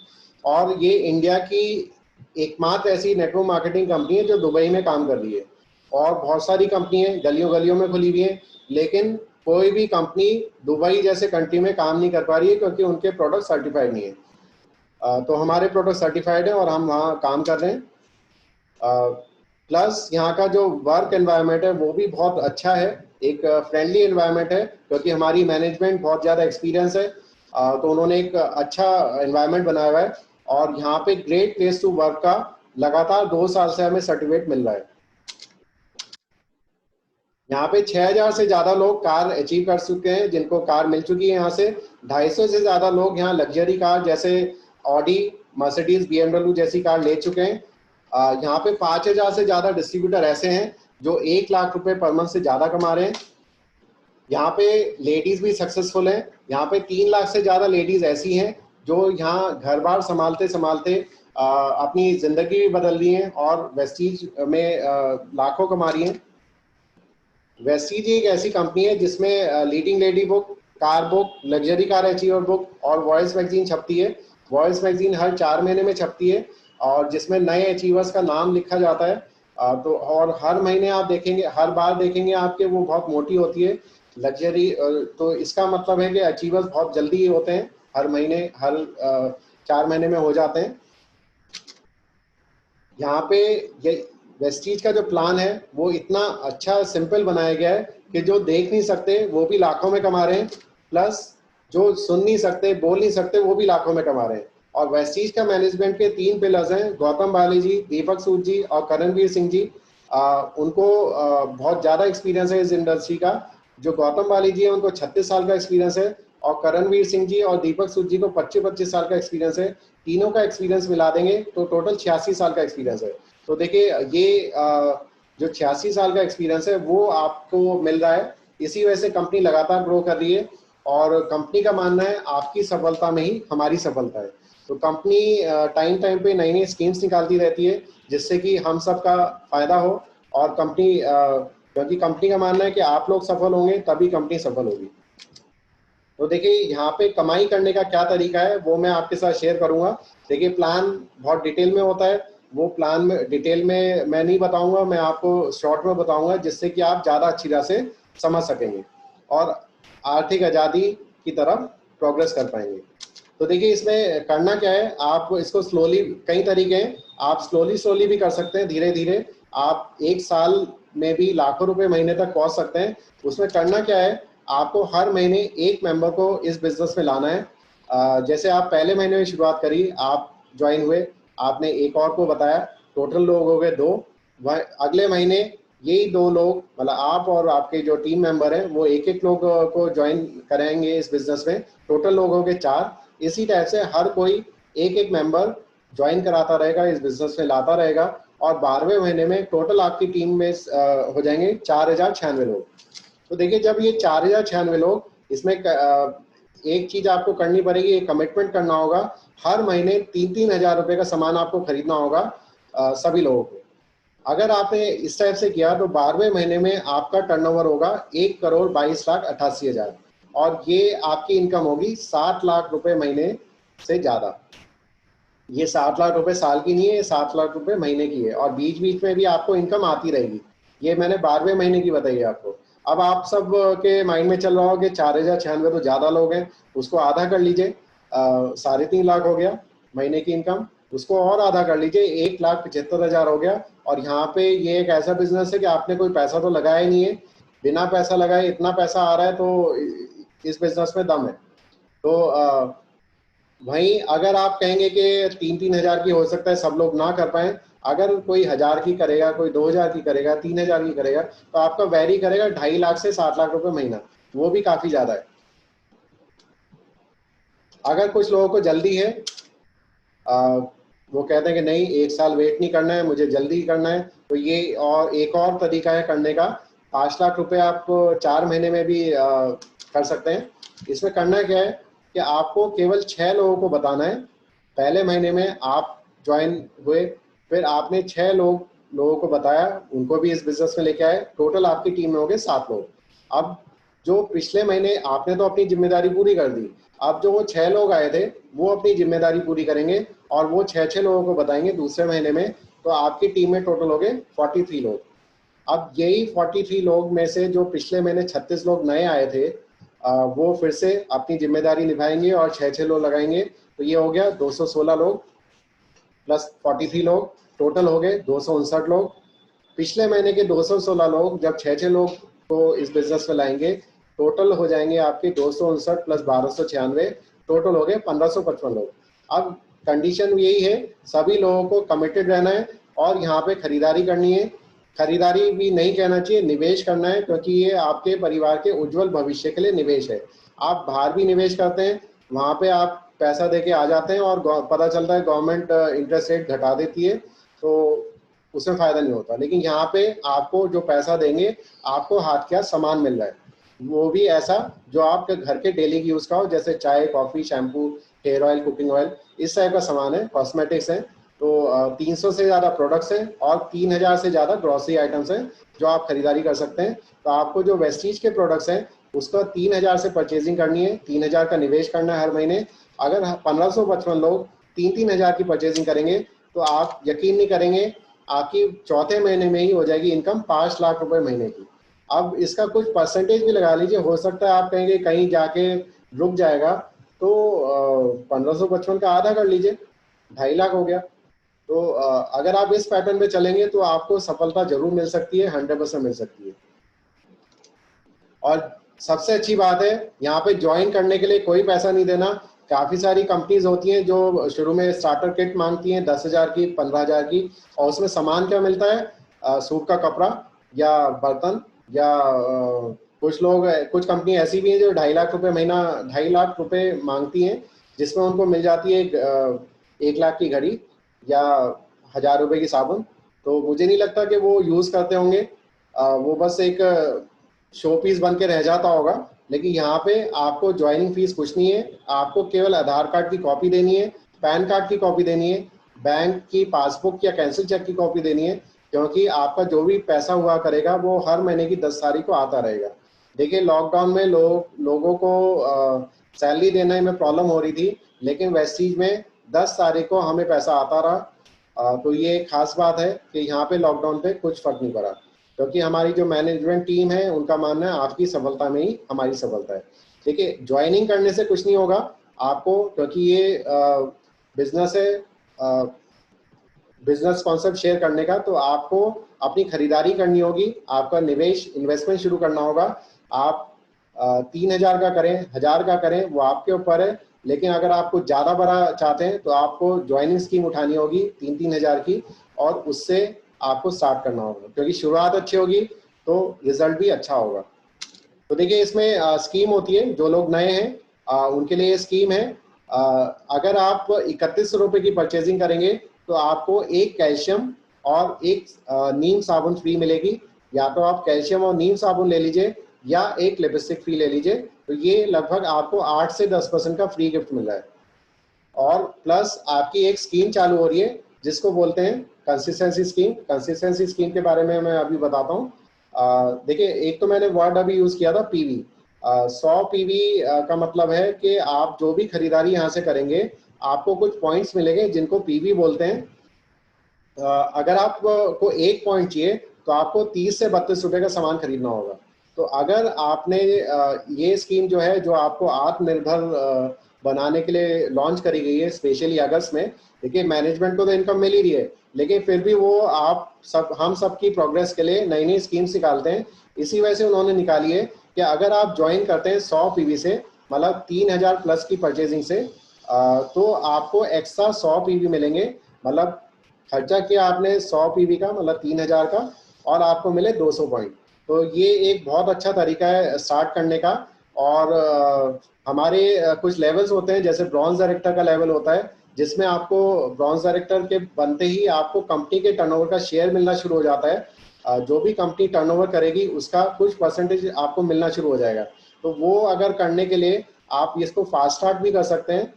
और ये इंडिया की एकमात्र ऐसी नेटवर्क मार्केटिंग कंपनी है जो दुबई में काम कर रही है, और बहुत सारी कंपनी है गलियों गलियों में खुली हुई है, लेकिन कोई भी कंपनी दुबई जैसे कंट्री में काम नहीं कर पा रही है, क्योंकि उनके प्रोडक्ट सर्टिफाइड नहीं है। तो हमारे प्रोडक्ट सर्टिफाइड है, और हम वहाँ काम कर रहे हैं। प्लस यहाँ का जो वर्क एनवायरनमेंट है वो भी बहुत अच्छा है, एक फ्रेंडली एनवायरनमेंट है, क्योंकि हमारी मैनेजमेंट बहुत ज़्यादा एक्सपीरियंस है। तो उन्होंने एक अच्छा एनवायरनमेंट बनाया हुआ है, और यहाँ पे ग्रेट प्लेस टू वर्क का लगातार 2 साल से हमें सर्टिफिकेट मिल रहा है। यहाँ पे 6000 से ज़्यादा लोग कार अचीव कर चुके हैं, जिनको कार मिल चुकी है। यहाँ से 250 से ज़्यादा लोग यहाँ लग्जरी कार जैसे ऑडी, मर्सिडीज, BMW जैसी कार ले चुके हैं। यहाँ पे 5,000 से ज्यादा डिस्ट्रीब्यूटर ऐसे हैं जो 1 लाख रुपए पर मंथ से ज्यादा कमा रहे हैं। यहाँ पे लेडीज भी सक्सेसफुल हैं। यहाँ पे 3 लाख से ज्यादा लेडीज ऐसी हैं जो यहाँ घर बार संभालते संभालते अपनी जिंदगी भी बदल ली है और वेस्टीज में लाखों कमा रही हैं। वेस्टीज एक ऐसी कंपनी है जिसमें leading lady book, car book, luxury car achiever book और वॉइस मैगजीन छपती है। वॉइस मैगजीन हर 4 महीने में छपती है और जिसमें नए अचीवर्स का नाम लिखा जाता है। तो और हर महीने आप देखेंगे, हर बार देखेंगे आपके वो बहुत मोटी होती है लग्जरी। तो इसका मतलब है कि अचीवर्स बहुत जल्दी होते हैं, हर महीने, हर 4 महीने में हो जाते हैं। यहाँ पे ये वेस्टीज का जो प्लान है वो इतना अच्छा सिंपल बनाया गया है कि जो देख नहीं सकते वो भी लाखों में कमा रहे हैं, प्लस जो सुन नहीं सकते, बोल नहीं सकते, वो भी लाखों में कमा रहे हैं। और वेस्टीज का मैनेजमेंट के 3 पिलर्स हैं, गौतम बाली जी, दीपक सूद जी और करणवीर सिंह जी। उनको बहुत ज़्यादा एक्सपीरियंस है इस इंडस्ट्री का। जो गौतम बाली जी है उनको 36 साल का एक्सपीरियंस है और करणवीर सिंह जी और दीपक सूद जी को 25-25 साल का एक्सपीरियंस है। तीनों का एक्सपीरियंस मिला देंगे तो टोटल 86 साल का एक्सपीरियंस है। तो देखिए ये जो 86 साल का एक्सपीरियंस है वो आपको मिल रहा है। इसी वजह से कंपनी लगातार ग्रो कर रही है और कंपनी का मानना है आपकी सफलता में ही हमारी सफलता है। तो कंपनी टाइम टाइम पे नई नई स्कीम्स निकालती रहती है जिससे कि हम सबका फायदा हो और कंपनी क्योंकि कंपनी का मानना है कि आप लोग सफल होंगे तभी कंपनी सफल होगी। तो देखिए यहाँ पे कमाई करने का क्या तरीका है वो मैं आपके साथ शेयर करूंगा। देखिए प्लान बहुत डिटेल में होता है, वो प्लान में डिटेल में मैं नहीं बताऊंगा, मैं आपको शॉर्ट में बताऊंगा जिससे कि आप ज़्यादा अच्छी तरह से समझ सकेंगे और आर्थिक आज़ादी की तरफ प्रोग्रेस कर पाएंगे। तो देखिए इसमें करना क्या है, आप इसको स्लोली, कई तरीके हैं, आप स्लोली भी कर सकते हैं, धीरे धीरे आप 1 साल में भी लाखों रुपए महीने तक पहुंच सकते हैं। उसमें करना क्या है, आपको हर महीने एक मेंबर को इस बिजनेस में लाना है। जैसे आप पहले महीने में शुरुआत करी, आप ज्वाइन हुए, आपने एक और को बताया, टोटल लोग हो गए 2। अगले महीने यही 2 लोग, मतलब आप और आपके जो टीम मेंबर हैं वो एक लोग को ज्वाइन कराएंगे इस बिजनेस में, टोटल लोग हो गए 4। इसी टाइप से हर कोई एक मेंबर ज्वाइन कराता रहेगा, इस बिजनेस में लाता रहेगा और 12वें महीने में टोटल आपकी टीम में हो जाएंगे 4096 लोग। तो देखिए जब ये 4096 लोग, इसमें एक चीज आपको करनी पड़ेगी, एक कमिटमेंट करना होगा, हर महीने 3-3 हजार रुपए का सामान आपको खरीदना होगा सभी लोगों को। अगर आपने इस टाइप से किया तो 12वें महीने में आपका टर्नओवर होगा 1,22,88,000 और ये आपकी इनकम होगी 7 लाख रुपए महीने से ज्यादा। ये 7 लाख रुपए साल की नहीं है, ये 7 लाख रुपए महीने की है और बीच बीच में भी आपको इनकम आती रहेगी। ये मैंने 12वें महीने की बताई है आपको। अब आप सब के माइंड में चल रहा हो कि 4096 तो ज्यादा लोग हैं, उसको आधा कर लीजिए, 3.5 लाख हो गया महीने की इनकम, उसको और आधा कर लीजिए, 1,75,000 हो गया। और यहाँ पे ये एक ऐसा बिजनेस है कि आपने कोई पैसा तो लगाया ही नहीं है, बिना पैसा लगाए इतना पैसा आ रहा है, तो इस बिजनेस में दम है। तो वहीं अगर आप कहेंगे कि 3-3 हजार की हो सकता है सब लोग ना कर पाए, अगर कोई 1000 की करेगा, कोई 2000 की करेगा, 3000 की करेगा, तो आपका वैरी करेगा 2.5 लाख से 7 लाख रुपए महीना, वो भी काफी ज्यादा है। अगर कुछ लोगों को जल्दी है, वो कहते हैं कि नहीं 1 साल वेट नहीं करना है, मुझे जल्दी करना है, तो ये और एक और तरीका है करने का। 5 लाख रुपए आप 4 महीने में भी कर सकते हैं। इसमें करना क्या है कि आपको केवल 6 लोगों को बताना है। पहले महीने में आप ज्वाइन हुए, फिर आपने 6 लोगों को बताया, उनको भी इस बिजनेस में लेके आए, टोटल आपकी टीम में हो गए 7 लोग। अब जो पिछले महीने आपने तो अपनी जिम्मेदारी पूरी कर दी, अब जो वो 6 लोग आए थे वो अपनी जिम्मेदारी पूरी करेंगे और वो 6 लोगों को बताएंगे दूसरे महीने में, तो आपकी टीम में टोटल हो गए 43 लोग। अब यही 43 लोग में से जो पिछले महीने 36 लोग नए आए थे, वो फिर से अपनी जिम्मेदारी निभाएंगे और 6 लोग लगाएंगे, तो ये हो गया 216 लोग प्लस 43 लोग, टोटल हो गए 259 लोग। पिछले महीने के 216 लोग जब 6 लोग को इस बिजनेस में लाएंगे, टोटल हो जाएंगे आपके 259 प्लस 1296, टोटल हो गए 1555 लोग। अब कंडीशन यही है, सभी लोगों को कमिटेड रहना है और यहाँ पे खरीदारी करनी है। खरीदारी भी नहीं कहना चाहिए, निवेश करना है, क्योंकि ये आपके परिवार के उज्जवल भविष्य के लिए निवेश है। आप बाहर भी निवेश करते हैं, वहाँ पे आप पैसा देके आ जाते हैं और पता चलता है गवर्नमेंट इंटरेस्ट रेट घटा देती है, तो उसमें फ़ायदा नहीं होता। लेकिन यहाँ पे आपको जो पैसा देंगे, आपको हाथ क्या सामान मिल रहा है, वो भी ऐसा जो आपके घर के डेली यूज़ का हो, जैसे चाय, coffee, shampoo, hair oil, cooking oil, इस टाइप का सामान है, कॉस्मेटिक्स है। तो 300 से ज़्यादा प्रोडक्ट्स हैं और 3000 से ज़्यादा ग्रॉसरी आइटम्स हैं जो आप खरीदारी कर सकते हैं। तो आपको जो वेस्टीज के प्रोडक्ट्स हैं उसका 3000 से परचेजिंग करनी है, 3000 का निवेश करना है हर महीने। अगर 1555 लोग 3-3000 की परचेजिंग करेंगे तो आप यकीन नहीं करेंगे, आपकी चौथे महीने में ही हो जाएगी इनकम 5 लाख रुपए महीने की। अब इसका कुछ परसेंटेज भी लगा लीजिए, हो सकता है आप कहेंगे कहीं जाके रुक जाएगा, तो 1555 का आधा कर लीजिए, 2.5 लाख हो गया। तो अगर आप इस पैटर्न पे चलेंगे तो आपको सफलता जरूर मिल सकती है, 100% मिल सकती है। और सबसे अच्छी बात है, यहाँ पे ज्वाइन करने के लिए कोई पैसा नहीं देना। काफ़ी सारी कंपनीज होती हैं जो शुरू में स्टार्टर किट मांगती हैं 10,000 की, 15,000 की, और उसमें सामान क्या मिलता है, सूट का कपड़ा या बर्तन, या कुछ लोग, कुछ कंपनी ऐसी भी हैं जो 2.5 लाख रुपए महीना, 2.5 लाख रुपए मांगती हैं, जिसमें उनको मिल जाती है 1 लाख की घड़ी या 1000 रुपए की साबुन। तो मुझे नहीं लगता कि वो यूज़ करते होंगे, वो बस एक शो पीस बन के रह जाता होगा। लेकिन यहाँ पे आपको ज्वाइनिंग फीस कुछ नहीं है, आपको केवल आधार कार्ड की कॉपी देनी है, पैन कार्ड की कॉपी देनी है, बैंक की पासबुक या कैंसिल चेक की कॉपी देनी है, क्योंकि आपका जो भी पैसा हुआ करेगा वो हर महीने की 10 तारीख को आता रहेगा। देखिए लॉकडाउन में लोगों को सैलरी देने में प्रॉब्लम हो रही थी, लेकिन वेस्टीज में 10 तारीख को हमें पैसा आता रहा। तो ये खास बात है कि यहाँ पे लॉकडाउन पे कुछ फर्क नहीं पड़ा, क्योंकि हमारी जो मैनेजमेंट टीम है उनका मानना है आपकी सफलता में ही हमारी सफलता है। देखिए ज्वाइनिंग करने से कुछ नहीं होगा आपको, क्योंकि ये बिजनेस है, बिजनेस कॉन्सेप्ट शेयर करने का, तो आपको अपनी खरीदारी करनी होगी, आपका निवेश इन्वेस्टमेंट शुरू करना होगा। आप 3000 का करें, 1000 का करें, वो आपके ऊपर है। लेकिन अगर आप कुछ ज़्यादा बड़ा चाहते हैं तो आपको ज्वाइनिंग स्कीम उठानी होगी 3-3 हज़ार की, और उससे आपको स्टार्ट करना होगा, क्योंकि शुरुआत अच्छी होगी तो रिजल्ट भी अच्छा होगा। तो देखिए इसमें स्कीम होती है, जो लोग नए हैं उनके लिए ये स्कीम है। अगर आप 31 रुपए की परचेजिंग करेंगे तो आपको एक कैल्शियम और एक नीम साबुन फ्री मिलेगी। या तो आप कैल्शियम और नीम साबुन ले लीजिए या एक लिपस्टिक फ्री ले लीजिए। तो ये लगभग आपको 8 से 10% का फ्री गिफ्ट मिल रहा है। और प्लस आपकी एक स्कीम चालू हो रही है जिसको बोलते हैं कंसिस्टेंसी स्कीम। कंसिस्टेंसी स्कीम के बारे में मैं अभी बताता हूँ। देखिए एक तो मैंने वर्ड अभी यूज़ किया था पीवी। 100 पीवी का मतलब है कि आप जो भी खरीदारी यहाँ से करेंगे आपको कुछ पॉइंट्स मिलेंगे जिनको पीवी बोलते हैं। अगर आपको 1 पॉइंट चाहिए तो आपको 30 से 32 रुपए का सामान खरीदना होगा। तो अगर आपने ये स्कीम जो है, जो आपको आत्मनिर्भर बनाने के लिए लॉन्च करी गई है स्पेशली अगस्त में। देखिए मैनेजमेंट को तो इनकम मिल ही रही है, लेकिन फिर भी वो हम सब की प्रोग्रेस के लिए नई नई स्कीम्स निकालते हैं। इसी वजह से उन्होंने निकाली है कि अगर आप ज्वाइन करते हैं 100 पीवी से, मतलब 3000 प्लस की परचेजिंग से, तो आपको एक्स्ट्रा 100 पीवी मिलेंगे। मतलब खर्चा किया आपने 100 पीवी का, मतलब 3000 का, और आपको मिले 200 पॉइंट। तो ये एक बहुत अच्छा तरीका है स्टार्ट करने का। और हमारे कुछ लेवल्स होते हैं, जैसे ब्रॉन्ज डायरेक्टर का लेवल होता है, जिसमें आपको ब्रॉन्ज डायरेक्टर के बनते ही आपको कंपनी के टर्नओवर का शेयर मिलना शुरू हो जाता है। जो भी कंपनी टर्नओवर करेगी उसका कुछ परसेंटेज आपको मिलना शुरू हो जाएगा। तो वो अगर करने के लिए आप इसको फास्ट स्टार्ट भी कर सकते हैं।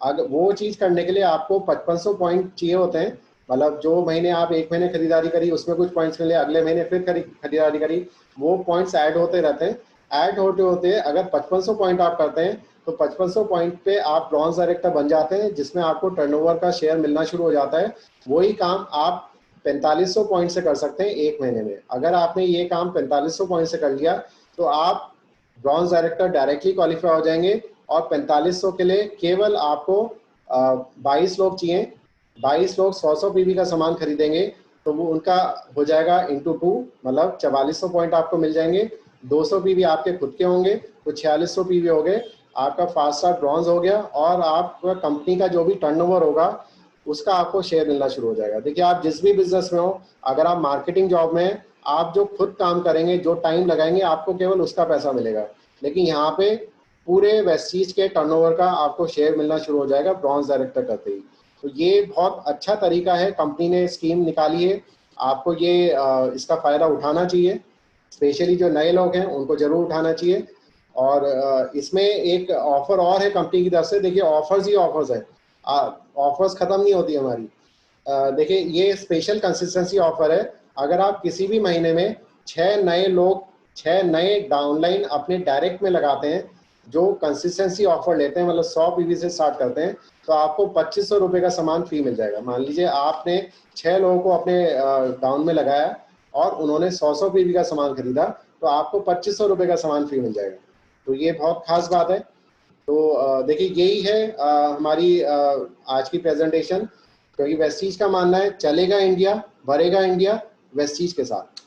अगर वो चीज़ करने के लिए आपको 5500 पॉइंट चाहिए होते हैं। मतलब जो महीने आप एक महीने खरीदारी करी उसमें कुछ पॉइंट्स मिले, अगले महीने फिर खरीदारी करी, वो पॉइंट्स ऐड होते रहते हैं। ऐड होते होते अगर 5500 पॉइंट आप करते हैं तो 5500 पॉइंट पे आप ब्रॉन्ज डायरेक्टर बन जाते हैं, जिसमें आपको टर्नओवर का शेयर मिलना शुरू हो जाता है। वही काम आप 4500 पॉइंट से कर सकते हैं एक महीने में। अगर आपने ये काम 4500 पॉइंट से कर लिया तो आप ब्रॉन्ज डायरेक्टर डायरेक्टली क्वालिफाई हो जाएंगे। और 4500 के लिए केवल आपको 22 लोग चाहिए। 22 लोग 100 पीवी का सामान खरीदेंगे तो वो उनका हो जाएगा इंटू 2, मतलब 4400 पॉइंट आपको मिल जाएंगे। 200 पीवी आपके खुद के होंगे तो 4600 पीवी हो गए, आपका फास्ट स्टार्ट ब्रॉन्ज हो गया। और आपका कंपनी का जो भी टर्नओवर होगा उसका आपको शेयर मिलना शुरू हो जाएगा। देखिए आप जिस भी बिजनेस में हो, अगर आप मार्केटिंग जॉब में हैं, आप जो खुद काम करेंगे, जो टाइम लगाएंगे, आपको केवल उसका पैसा मिलेगा। लेकिन यहाँ पे पूरे वेस्टीज के टर्नओवर का आपको शेयर मिलना शुरू हो जाएगा ब्रॉन्ज डायरेक्टर करते ही। तो ये बहुत अच्छा तरीका है, कंपनी ने स्कीम निकाली है, आपको ये इसका फ़ायदा उठाना चाहिए। स्पेशली जो नए लोग हैं उनको ज़रूर उठाना चाहिए। और इसमें एक ऑफ़र और है कंपनी की तरफ से। देखिए ऑफ़र्स ही ऑफ़र्स है, ऑफ़र्स ख़त्म नहीं होती हमारी। देखिए ये स्पेशल कंसिस्टेंसी ऑफ़र है। अगर आप किसी भी महीने में 6 नए डाउनलाइन अपने डायरेक्ट में लगाते हैं, जो कंसिस्टेंसी ऑफ़र लेते हैं, मतलब 100 पीवी से स्टार्ट करते हैं, तो आपको 2500 रुपये का सामान फ्री मिल जाएगा। मान लीजिए आपने 6 लोगों को अपने डाउन में लगाया और उन्होंने 100 पीवी का सामान खरीदा, तो आपको 2500 रुपये का सामान फ्री मिल जाएगा। तो ये बहुत खास बात है। तो देखिए यही है हमारी आज की प्रेजेंटेशन, क्योंकि वेस्टीज का मानना है चलेगा इंडिया, बढ़ेगा इंडिया वेस्टीज के साथ।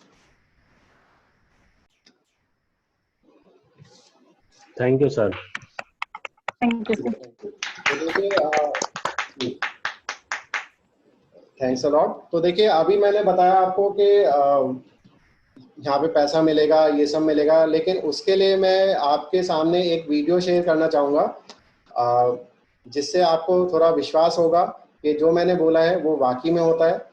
Thank you sir. Thank you sir. तो देखिए थैंक्स अ लॉट। तो देखिए अभी मैंने बताया आपको कि यहाँ पे पैसा मिलेगा, ये सब मिलेगा, लेकिन उसके लिए मैं आपके सामने एक वीडियो शेयर करना चाहूँगा, जिससे आपको थोड़ा विश्वास होगा कि जो मैंने बोला है वो वाकई में होता है।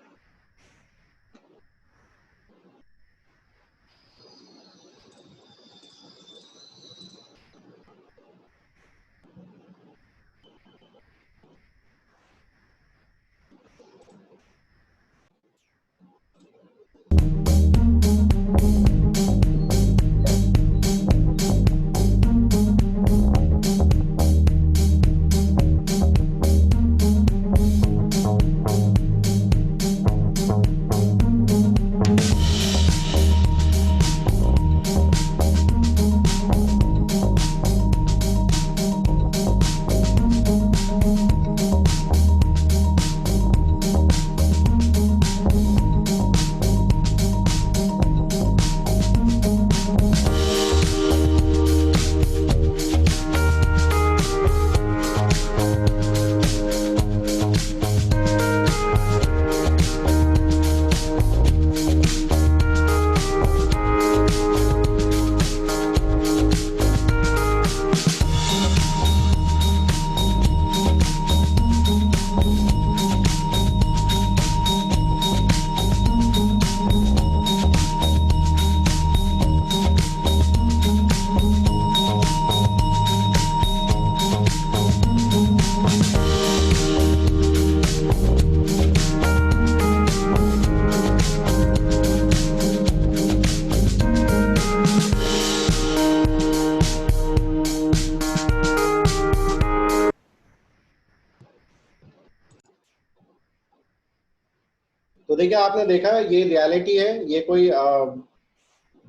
तो देखिए आपने देखा ये रियलिटी है, ये कोई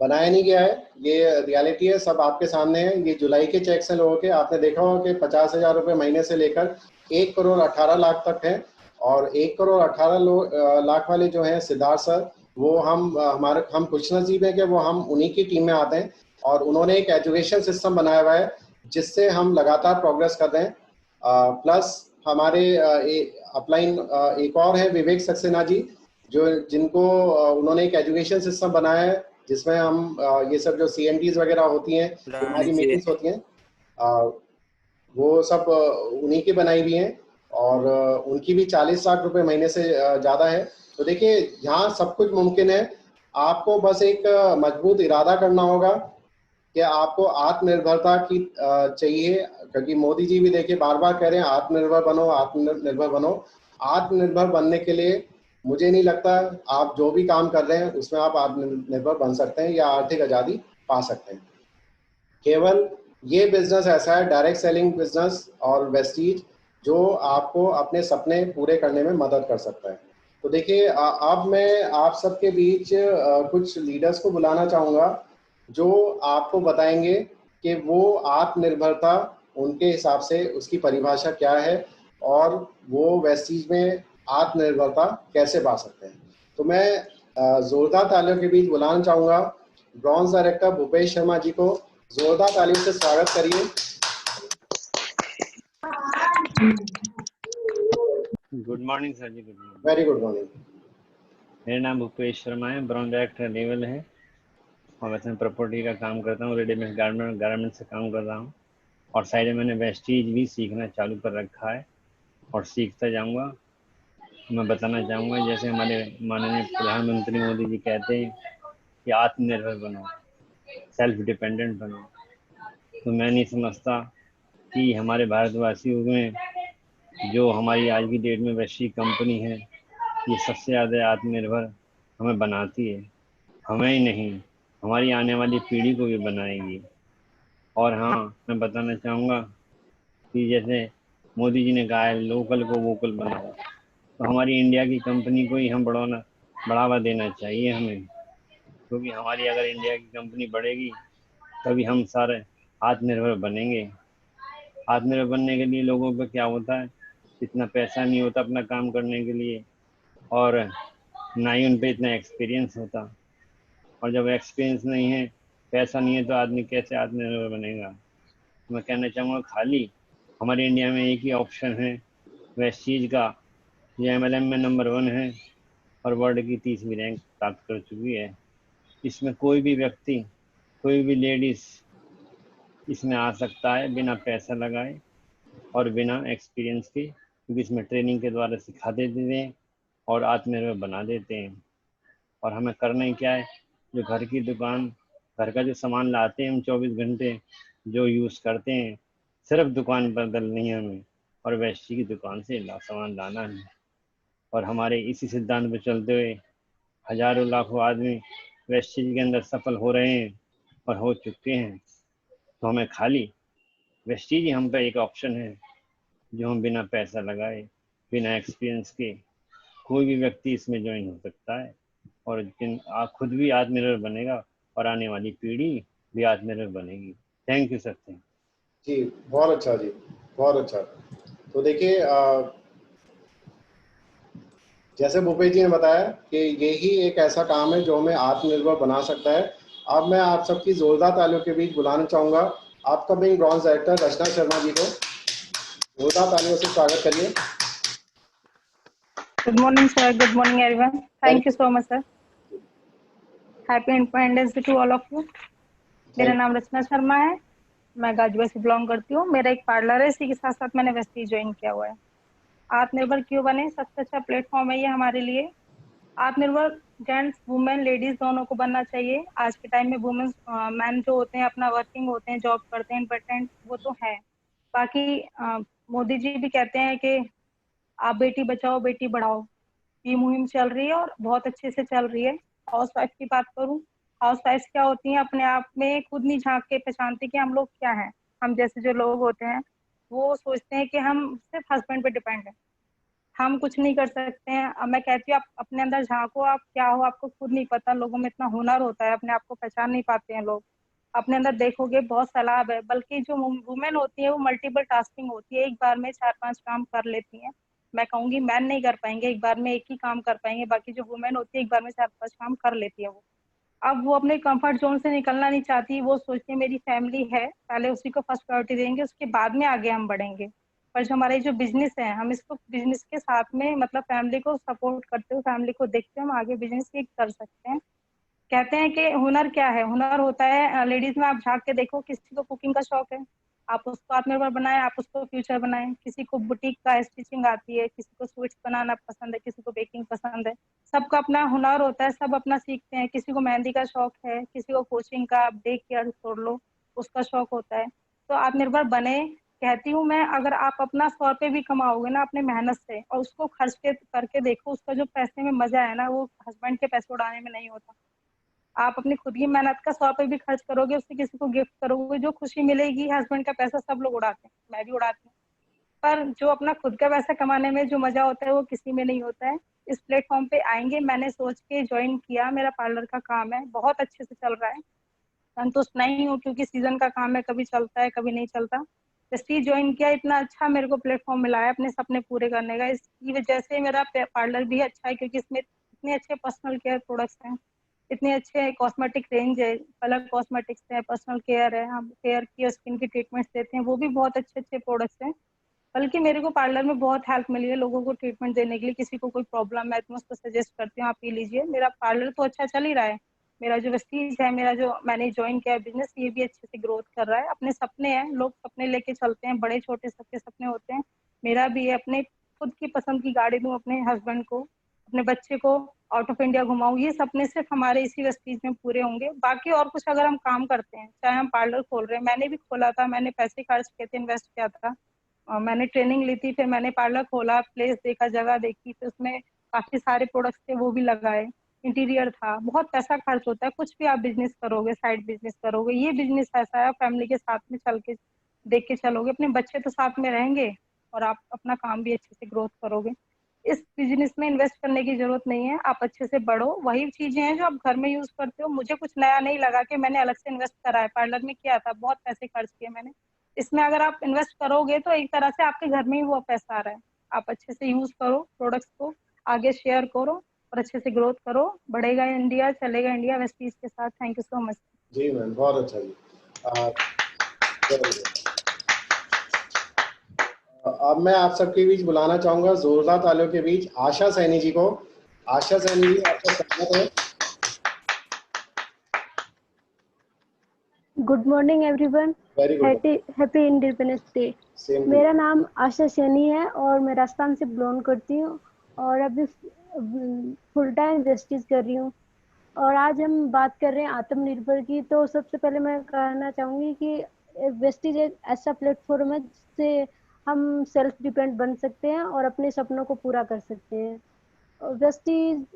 बनाया नहीं गया है, ये रियलिटी है, सब आपके सामने है। ये जुलाई के चेक्स हैं लोगों के। आपने देखा होगा कि 50,000 रुपये महीने से लेकर 1,18,00,000 तक है। और 1,18,00,000 वाले जो हैं सिद्धार्थ सर, वो हम खुश नसीब हैं कि वो हम उन्हीं की टीम में आते हैं। और उन्होंने एक एजुकेशन सिस्टम बनाया हुआ है जिससे हम लगातार प्रोग्रेस कर रहे हैं। प्लस हमारे अपलाइन एक और है विवेक सक्सेना जी, जिनको उन्होंने एक एजुकेशन सिस्टम बनाया है जिसमें हम ये सब जो CNTs वगैरह होती हैं, हमारी मीटिंग्स होती हैं, वो सब उन्हीं की बनाई हुई हैं। और उनकी भी 40 लाख रुपए महीने से ज़्यादा है। तो देखिए यहाँ सब कुछ मुमकिन है। आपको बस एक मजबूत इरादा करना होगा कि आपको आत्मनिर्भरता की चाहिए, क्योंकि मोदी जी भी देखिए बार बार कह रहे हैं आत्मनिर्भर बनो, आत्मनिर्भर बनो। आत्मनिर्भर बनने के लिए मुझे नहीं लगता आप जो भी काम कर रहे हैं उसमें आप आत्मनिर्भर बन सकते हैं या आर्थिक आज़ादी पा सकते हैं। केवल ये बिजनेस ऐसा है, डायरेक्ट सेलिंग बिजनेस और वेस्टीज, जो आपको अपने सपने पूरे करने में मदद कर सकता है। तो देखिए अब मैं आप सबके बीच कुछ लीडर्स को बुलाना चाहूँगा जो आपको बताएंगे कि वो आत्मनिर्भरता उनके हिसाब से उसकी परिभाषा क्या है और वो वेस्टीज में आत्मनिर्भरता कैसे पा सकते हैं। तो मैं जोरदार तालियों के बीच बुलाना चाहूँगा ब्रॉन्ज डायरेक्टर भूपेश शर्मा जी को। जोरदार तालियों से स्वागत करिए। Good morning sir ji. Good morning. Very good morning. मेरा नाम भूपेश शर्मा है, ब्राउन डायरेक्टर लेवल है और वैसे मैं प्रॉपर्टी का काम करता हूँ, रेडीमेड गारमेंट से काम कर रहा हूँ और साइड में मैंने वेस्टीज भी सीखना चालू कर रखा है। और सीखता जाऊंगा। मैं बताना चाहूँगा, जैसे हमारे माननीय प्रधानमंत्री मोदी जी कहते हैं कि आत्मनिर्भर बनो, सेल्फ डिपेंडेंट बनो, तो मैं नहीं समझता कि हमारे भारतवासियों में जो हमारी आज की डेट में वैश्विक कंपनी है, ये सबसे ज़्यादा आत्मनिर्भर हमें बनाती है। हमें ही नहीं, हमारी आने वाली पीढ़ी को भी बनाएगी। और हाँ, मैं बताना चाहूँगा कि जैसे मोदी जी ने कहा है लोकल को वोकल बनाओ, तो हमारी इंडिया की कंपनी को ही हम बढ़ावा देना चाहिए हमें, क्योंकि हमारी अगर इंडिया की कंपनी बढ़ेगी तभी हम सारे आत्मनिर्भर बनेंगे। आत्मनिर्भर बनने के लिए लोगों को क्या होता है, इतना पैसा नहीं होता अपना काम करने के लिए, और ना ही उन पर इतना एक्सपीरियंस होता। और जब एक्सपीरियंस नहीं है, पैसा नहीं है, तो आदमी कैसे आत्मनिर्भर बनेगा। मैं कहना चाहूँगा खाली हमारे इंडिया में एक ही ऑप्शन है वेस्ट चीज का, ये MLM में नंबर 1 है और वर्ल्ड की 30वीं रैंक प्राप्त कर चुकी है। इसमें कोई भी व्यक्ति, कोई भी लेडीज इसमें आ सकता है बिना पैसा लगाए और बिना एक्सपीरियंस के, क्योंकि इसमें ट्रेनिंग के द्वारा सिखा देते हैं और आत्मनिर्भर बना देते हैं। और हमें करना ही क्या है, जो घर की दुकान, घर का जो सामान लाते हैं हम 24 घंटे जो यूज़ करते हैं, सिर्फ दुकान बदलनी है हमें और वैश्य की दुकान से सामान लाना है। और हमारे इसी सिद्धांत पर चलते हुए हजारों लाखों आदमी वैश्य के अंदर सफल हो रहे हैं और हो चुके हैं। तो हमें खाली वेस्टीज ही हम पे एक ऑप्शन है, जो हम बिना पैसा लगाए, बिना एक्सपीरियंस के कोई भी व्यक्ति इसमें ज्वाइन हो सकता है और खुद भी आत्मनिर्भर बनेगा और आने वाली पीढ़ी भी आत्मनिर्भर बनेगी। Thank you sir. जी बहुत अच्छा जी, बहुत अच्छा। तो देखिए जैसे भूपेश जी ने बताया कि यही एक ऐसा काम है जो हमें आत्मनिर्भर बना सकता है। अब मैं आप सबकी जोरदार तालियों के बीच बुलाना चाहूँगा अपकमिंग ब्रॉन्ज डायरेक्टर रचना शर्मा जी को। जोरदार तालियों से स्वागत करिए। Good morning, sir. Good morning, everyone. Thank you so much, sir. Happy Independence Day to all of you. मेरा नाम रचना शर्मा है, मैं गाजीपुर से बिलोंग करती हूँ। मेरा एक पार्लर है, इसी के साथ साथ मैंने वेस्टी ज्वाइन किया हुआ है। आत्मनिर्भर क्यों बने, सबसे अच्छा प्लेटफॉर्म है ये हमारे लिए। आत्मनिर्भर जेंट्स, वुमेन, लेडीज दोनों को बनना चाहिए। आज के टाइम में वुमेन, मैन जो होते हैं अपना वर्किंग होते हैं, जॉब करते हैं, इंडिपेंडेंट वो तो है। बाकी मोदी जी भी कहते हैं कि आप बेटी बचाओ बेटी बढ़ाओ, ये मुहिम चल रही है और बहुत अच्छे से चल रही है। हाउस वाइफ की बात करूं, हाउस वाइफ क्या होती हैं, अपने आप में खुद नहीं झांक के पहचानती कि हम लोग क्या हैं। हम जैसे जो लोग होते हैं वो सोचते हैं कि हम सिर्फ हस्बैंड पे डिपेंड है, हम कुछ नहीं कर सकते हैं। अब मैं कहती हूँ आप अपने अंदर झांको, आप क्या हो आपको खुद नहीं पता। लोगों में इतना हुनर होता है, अपने आप को पहचान नहीं पाते हैं लोग। अपने अंदर देखोगे बहुत सलाब है, बल्कि जो वुमेन होती है वो मल्टीपल टास्किंग होती है, एक बार में 4-5 काम कर लेती हैं। मैं कहूंगी मैन नहीं कर पाएंगे, एक बार में एक ही काम कर पाएंगे, बाकी जो वुमेन होती है एक बार में 4-5 काम कर लेती है वो। अब वो अपने कंफर्ट जोन से निकलना नहीं चाहती, वो सोचती है मेरी फैमिली है, पहले उसी को फर्स्ट प्रायोरिटी देंगे, उसके बाद में आगे हम बढ़ेंगे। पर जो हमारे जो बिजनेस है, हम इसको बिजनेस के साथ में मतलब फैमिली को सपोर्ट करते हुए, फैमिली को देखते हुए हम आगे बिजनेस ही कर सकते हैं। कहते हैं कि हुनर क्या है, हुनर होता है लेडीज में, आप झांक के देखो, किसी को कुकिंग का शौक है, आप उसको आत्मनिर्भर बनाएं, आप उसको फ्यूचर बनाएं। किसी को बुटीक का स्टिचिंग आती है, किसी को स्वीट्स बनाना पसंद है, किसी को बेकिंग पसंद है, सबका अपना हुनर होता है, सब अपना सीखते हैं। किसी को मेहंदी का शौक है, किसी को कोचिंग का, आप डे केयर छोड़ लो, उसका शौक होता है। तो आत्मनिर्भर बने, कहती हूँ मैं। अगर आप अपना 100 रुपये भी कमाओगे ना अपने मेहनत से और उसको खर्च के करके देखो, उसका जो पैसे में मजा है ना वो हस्बैंड के पैसे उड़ाने में नहीं होता। आप अपनी खुद की मेहनत का 100 रुपये भी खर्च करोगे, उससे किसी को गिफ्ट करोगे, जो खुशी मिलेगी। हस्बैंड का पैसा सब लोग उड़ाते हैं, मैं भी उड़ाती हूँ, पर जो अपना खुद का पैसा कमाने में जो मजा होता है वो किसी में नहीं होता है। इस प्लेटफॉर्म पे आएंगे, मैंने सोच के ज्वाइन किया, मेरा पार्लर का काम है, बहुत अच्छे से चल रहा है। संतुष्ट नहीं हूँ क्योंकि सीजन का काम है, कभी चलता है कभी नहीं चलता। जैसे ज्वाइन किया, इतना अच्छा मेरे को प्लेटफॉर्म मिला है अपने सपने पूरे करने का। इसकी वजह से मेरा पार्लर भी अच्छा है, क्योंकि इसमें इतने अच्छे पर्सनल केयर प्रोडक्ट्स हैं, इतने अच्छे कॉस्मेटिक रेंज है, कलर कॉस्मेटिक्स है, पर्सनल केयर है, हम हेयर की और स्किन की ट्रीटमेंट्स देते हैं, वो भी बहुत अच्छे अच्छे प्रोडक्ट्स हैं। बल्कि मेरे को पार्लर में बहुत हेल्प मिली है लोगों को ट्रीटमेंट देने के लिए। किसी को कोई प्रॉब्लम है तो मैं उसको सजेस्ट करती हूँ, आप पी लीजिए। मेरा पार्लर तो अच्छा चल ही रहा है, मेरा जो वेस्टीज है, मेरा जो मैंने ज्वाइन किया बिजनेस, ये भी अच्छे से ग्रोथ कर रहा है। अपने सपने हैं, लोग सपने लेके चलते हैं, बड़े छोटे सबके सपने होते हैं, मेरा भी है अपने खुद की पसंद की गाड़ी दूं अपने हस्बैंड को, अपने बच्चे को आउट ऑफ इंडिया घुमाऊं, ये सपने सिर्फ हमारे इसी वेस्टीज में पूरे होंगे। बाकी और कुछ अगर हम काम करते हैं, चाहे हम पार्लर खोल रहे हैं, मैंने भी खोला था, मैंने पैसे खर्च किए थे, इन्वेस्ट किया था, मैंने ट्रेनिंग ली थी, फिर मैंने पार्लर खोला, प्लेस देखा, जगह देखी, फिर उसमें काफी सारे प्रोडक्ट्स थे वो भी लगाए, इंटीरियर था, बहुत पैसा खर्च होता है। कुछ भी आप बिजनेस करोगे, साइड बिजनेस करोगे, ये बिजनेस ऐसा है फैमिली के साथ में चल के देख के चलोगे, अपने बच्चे तो साथ में रहेंगे और आप अपना काम भी अच्छे से ग्रोथ करोगे। इस बिजनेस में इन्वेस्ट करने की जरूरत नहीं है, आप अच्छे से बढ़ो, वही चीजें हैं जो आप घर में यूज करते हो। मुझे कुछ नया नहीं लगा कि मैंने अलग से इन्वेस्ट करा है, पार्लर में किया था, बहुत पैसे खर्च किए मैंने। इसमें अगर आप इन्वेस्ट करोगे तो एक तरह से आपके घर में ही वो पैसा आ रहा है। आप अच्छे से यूज करो प्रोडक्ट्स को, आगे शेयर करो और अच्छे से ग्रोथ करो, बढ़ेगा इंडिया, चलेगा इंडिया वेस्टीज के साथ। Thank you so much. जी मैम, बहुत अच्छा जी। अब मैं आप सबके बीच बुलाना चाहूंगा जोरदार तालियों के बीच आशा सैनी जी को। आशा सैनी जी, आपका स्वागत है। Good morning everyone, very good. Happy independence day. Same. मेरा नाम आशा सैनी है और मैं राजस्थान से बिलोंग करती हूँ और अभी फुल टाइम वेस्टीज कर रही हूँ। और आज हम बात कर रहे हैं आत्मनिर्भर की। तो सबसे पहले मैं कहना चाहूँगी कि वेस्टीज एक ऐसा प्लेटफॉर्म है जिससे हम सेल्फ डिपेंड बन सकते हैं और अपने सपनों को पूरा कर सकते हैं। वेस्टीज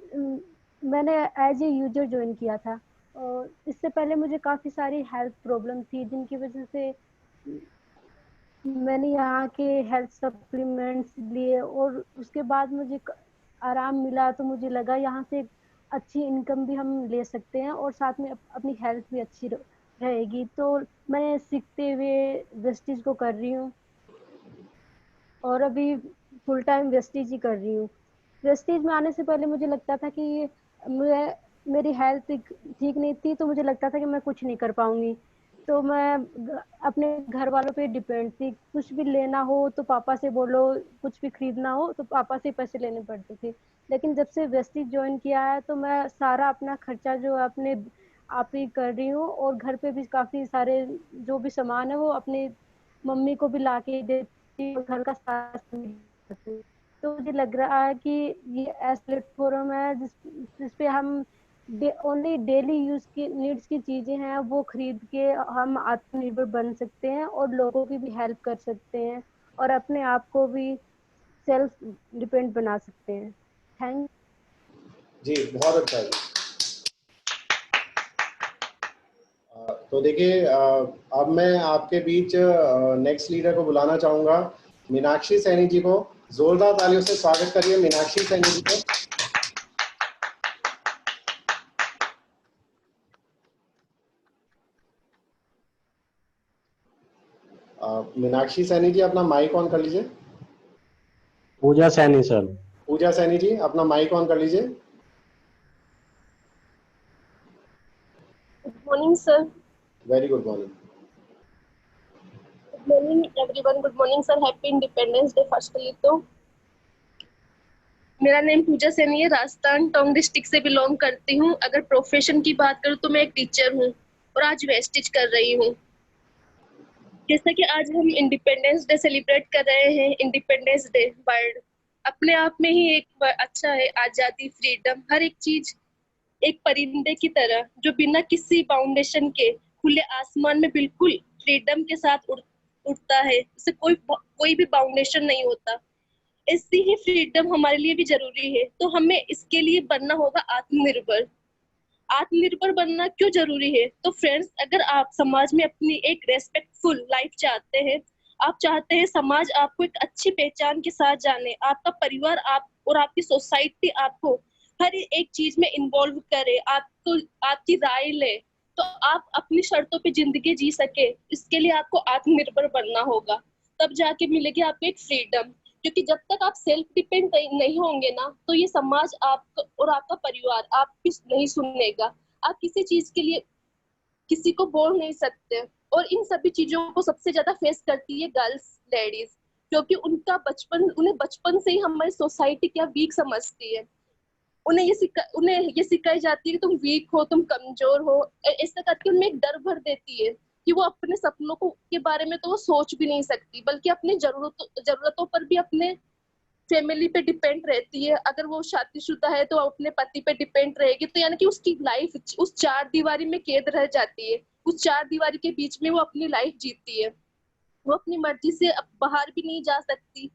मैंने एज ए यूजर ज्वाइन किया था और इससे पहले मुझे काफ़ी सारी हेल्थ प्रॉब्लम थी जिनकी वजह से मैंने यहाँ के हेल्थ सप्लीमेंट्स लिए और उसके बाद मुझे आराम मिला। तो मुझे लगा यहाँ से अच्छी इनकम भी हम ले सकते हैं और साथ में अपनी हेल्थ भी अच्छी रहेगी। तो मैं सीखते हुए वेस्टीज को कर रही हूँ और अभी फुल टाइम वेस्टीज ही कर रही हूँ। वेस्टीज में आने से पहले मुझे लगता था कि मेरी हेल्थ ठीक नहीं थी, तो मुझे लगता था कि मैं कुछ नहीं कर पाऊंगी। तो मैं अपने घर वालों पे डिपेंड थी, कुछ भी लेना हो तो पापा से बोलो, कुछ भी खरीदना हो तो पापा से पैसे लेने पड़ते थे। लेकिन जब से वेस्टीज ज्वाइन किया है तो मैं सारा अपना खर्चा जो अपने आप ही कर रही हूँ और घर पे भी काफ़ी सारे जो भी सामान है वो अपनी मम्मी को भी ला के देती हूँ, घर का सारा करती हूँ। तो मुझे लग रहा है कि ये ऐसा प्लेटफॉर्म है जिस पे हम ओनली डेली यूज की नीड्स की चीजें हैं वो खरीद के हम आत्मनिर्भर बन सकते हैं और लोगों की भी हेल्प कर सकते हैं और अपने आप को भी सेल्फ डिपेंड बना सकते हैं। थैंक जी, बहुत अच्छा है। तो देखिए, अब मैं आपके बीच नेक्स्ट लीडर को बुलाना चाहूंगा, मीनाक्षी सैनी जी को। जोरदार तालियों से स्वागत करिए मीनाक्षी सैनी जी को। मीनाक्षी सैनी जी, अपना माइक ऑन कर लीजिए। पूजा सैनी सर। पूजा सैनी जी, अपना माइक ऑन कर लीजिए। Good morning sir. Very good morning. Good morning everyone. Good morning sir. Happy independence day firstly. तो मेरा नेम पूजा सैनी है, राजस्थान टोंक डिस्ट्रिक्ट से बिलोंग करती हूँ। अगर प्रोफेशन की बात करूँ तो मैं एक टीचर हूँ और आज वेस्टिज कर रही हूँ। जैसा कि आज हम इंडिपेंडेंस डे सेलिब्रेट कर रहे हैं, इंडिपेंडेंस डे वर्ड अपने आप में ही एक अच्छा है। आज़ादी, फ्रीडम, हर एक चीज एक परिंदे की तरह जो बिना किसी बाउंडेशन के खुले आसमान में बिल्कुल फ्रीडम के साथ उड़ता है, उसे कोई भी बाउंडेशन नहीं होता। ऐसी ही फ्रीडम हमारे लिए भी जरूरी है। तो हमें इसके लिए बनना होगा आत्मनिर्भर। आत्मनिर्भर बनना क्यों जरूरी है? तो फ्रेंड्स, अगर आप समाज में अपनी एक रेस्पेक्टफुल लाइफ चाहते हैं, आप चाहते हैं समाज आपको एक अच्छी पहचान के साथ जाने, आपका परिवार आप और आपकी सोसाइटी आपको हर एक चीज में इन्वॉल्व करे, आपको आपकी राय ले, तो आप अपनी शर्तों पे जिंदगी जी सके, इसके लिए आपको आत्मनिर्भर बनना होगा। तब जाके मिलेगी आपको एक फ्रीडम। क्योंकि जब तक आप सेल्फ डिपेंड नहीं होंगे ना, तो ये समाज आप और आपका परिवार आपकी नहीं सुनेगा। आप किसी चीज के लिए किसी को बोल नहीं सकते। और इन सभी चीजों को सबसे ज्यादा फेस करती है गर्ल्स, लेडीज, क्योंकि उन्हें बचपन से ही हमारी सोसाइटी क्या वीक समझती है। उन्हें ये सिखाई जाती है कि तुम वीक हो, तुम कमजोर हो। ऐसा करके उनमें एक डर भर देती है कि वो अपने सपनों को के बारे में तो वो सोच भी नहीं सकती, बल्कि अपनी जरूरतों पर भी अपने फैमिली पे डिपेंड रहती है, अगर वो शादीशुदा है तो अपने पति पे डिपेंड रहेगी, तो यानी कि उसकी लाइफ उस चार दीवारी में कैद रह जाती है। उस चार दीवारी के बीच में वो अपनी लाइफ जीती है, वो अपनी मर्जी से अब बाहर भी नहीं जा सकती।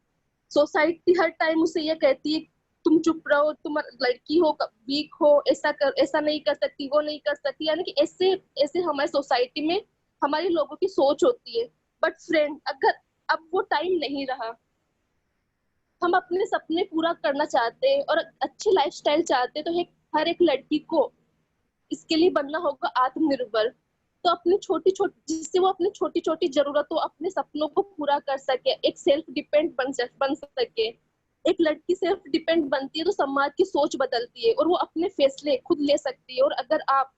सोसाइटी हर टाइम उसे ये कहती है तुम चुप रहो, तुम लड़की हो, वीक हो, ऐसा नहीं कर सकती, वो नहीं कर सकती, यानी कि ऐसे ऐसे हमारी सोसाइटी में हमारे लोगों की सोच होती है। बट फ्रेंड, अगर अब वो टाइम नहीं रहा, हम अपने सपने पूरा करना चाहते हैं और अच्छी लाइफस्टाइल चाहते हैं, तो हर एक लड़की को इसके लिए बनना होगा आत्मनिर्भर। तो अपनी छोटी छोटी, जिससे वो अपनी छोटी छोटी जरूरतों, अपने सपनों को पूरा कर सके, एक सेल्फ डिपेंड बन सके। एक लड़की सेल्फ डिपेंड बनती है तो समाज की सोच बदलती है और वो अपने फैसले खुद ले सकती है। और अगर आप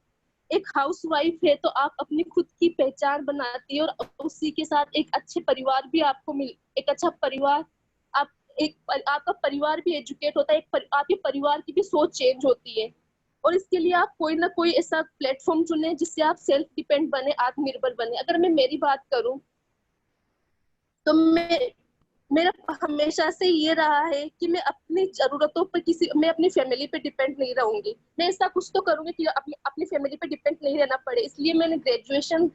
एक हाउसवाइफ है तो आप अपनी खुद की पहचान बनाती है और उसी के साथ एक अच्छे परिवार भी आपको एक अच्छा परिवार, आपका परिवार भी एजुकेट होता है, आपके परिवार की भी सोच चेंज होती है। और इसके लिए आप कोई ना कोई ऐसा प्लेटफॉर्म चुने जिससे आप सेल्फ डिपेंड बने, आत्मनिर्भर बने। अगर मैं मेरी बात करूं तो मेरा हमेशा से ये रहा है कि मैं अपनी जरूरतों पर मैं अपनी फैमिली पे डिपेंड नहीं रहूंगी। मैं ऐसा कुछ तो करूंगी कि अपनी फैमिली पे डिपेंड नहीं रहना पड़े। इसलिए मैंने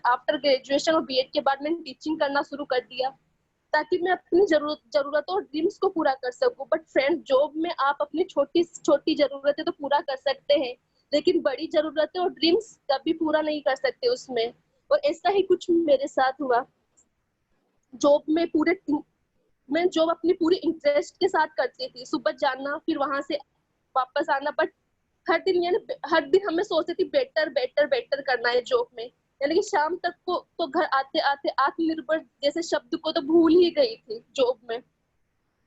आफ्टर ग्रेजुएशन और बीएड के बाद मैंने टीचिंग करना शुरू कर दिया, ताकि मैं अपनी जरूरतों और ड्रीम्स को पूरा कर सकूं। बट फ्रेंड, जॉब में आप अपनी छोटी छोटी जरूरतें तो पूरा कर सकते हैं, लेकिन बड़ी जरूरतें और ड्रीम्स कभी पूरा नहीं कर सकते उसमें। और ऐसा ही कुछ मेरे साथ हुआ। जॉब में मैं जॉब अपनी पूरी इंटरेस्ट के साथ करती थी, सुबह जाना फिर वहां से वापस आना। बट हर दिन हमें सोचती थी बेटर बेटर बेटर करना है जॉब में, यानी कि शाम तक को तो घर आते आते आत्मनिर्भर जैसे शब्द को तो भूल ही गई थी जॉब में।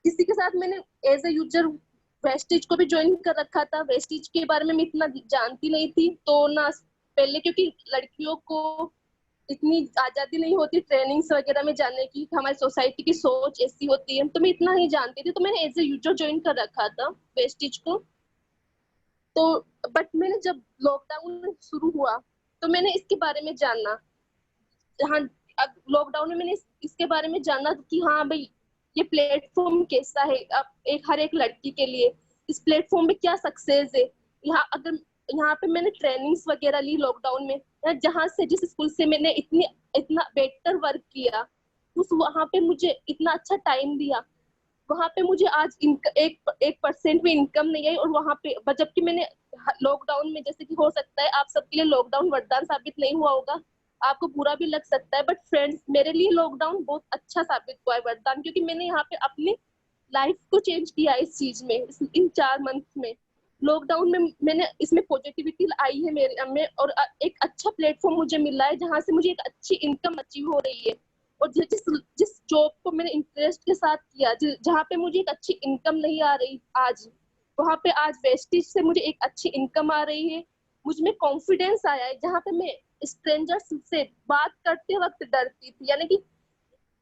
इसी के साथ मैंने एज ए यूजर वेस्टिज को भी ज्वाइन कर रखा था। वेस्टिज के बारे में मैं इतना जानती नहीं थी, तो ना पहले, क्योंकि लड़कियों को इतनी आजादी नहीं होती ट्रेनिंग्स वगैरह में जाने की, हमारी सोसाइटी की सोच ऐसी होती है, तो मैं इतना नहीं जानती थी। तो मैंने एज ए यूजर ज्वाइन कर रखा था वेस्टिज को। तो बट मैंने जब लॉकडाउन शुरू हुआ तो मैंने इसके बारे में जाना। हाँ, लॉकडाउन में मैंने इसके बारे में जाना कि हाँ भाई, ये प्लेटफॉर्म कैसा है अब हर एक लड़की के लिए, इस प्लेटफॉर्म में क्या सक्सेस है। यहाँ पे मैंने ट्रेनिंग्स वगैरह ली लॉकडाउन में, जहाँ से जिस स्कूल से मैंने इतना बेटर वर्क किया, वहाँ पे मुझे इतना अच्छा टाइम दिया, वहाँ पे मुझे आज 1% भी इनकम नहीं आई। और वहाँ पे जबकि मैंने लॉकडाउन में, जैसे कि हो सकता है आप सबके लिए लॉकडाउन वरदान साबित नहीं हुआ होगा, आपको बुरा भी लग सकता है, बट फ्रेंड्स, मेरे लिए लॉकडाउन बहुत अच्छा साबित हुआ है वरदान, क्योंकि मैंने यहाँ पे अपनी लाइफ को चेंज किया इस चीज में, इन 4 मंथ में। लॉकडाउन में मैंने इसमें पॉजिटिविटी आई है मेरे में, और एक अच्छा प्लेटफॉर्म मुझे मिला है जहाँ से मुझे एक अच्छी इनकम अचीव हो रही है। और जिस जॉब को मैंने इंटरेस्ट के साथ किया, जहाँ पे मुझे एक अच्छी इनकम नहीं आ रही आज, वहाँ पे आज वेस्टिज से मुझे एक अच्छी इनकम आ रही है। मुझ में कॉन्फिडेंस आया है, जहाँ पे मैं स्ट्रेंजर्स से बात करते वक्त डरती थी, यानी कि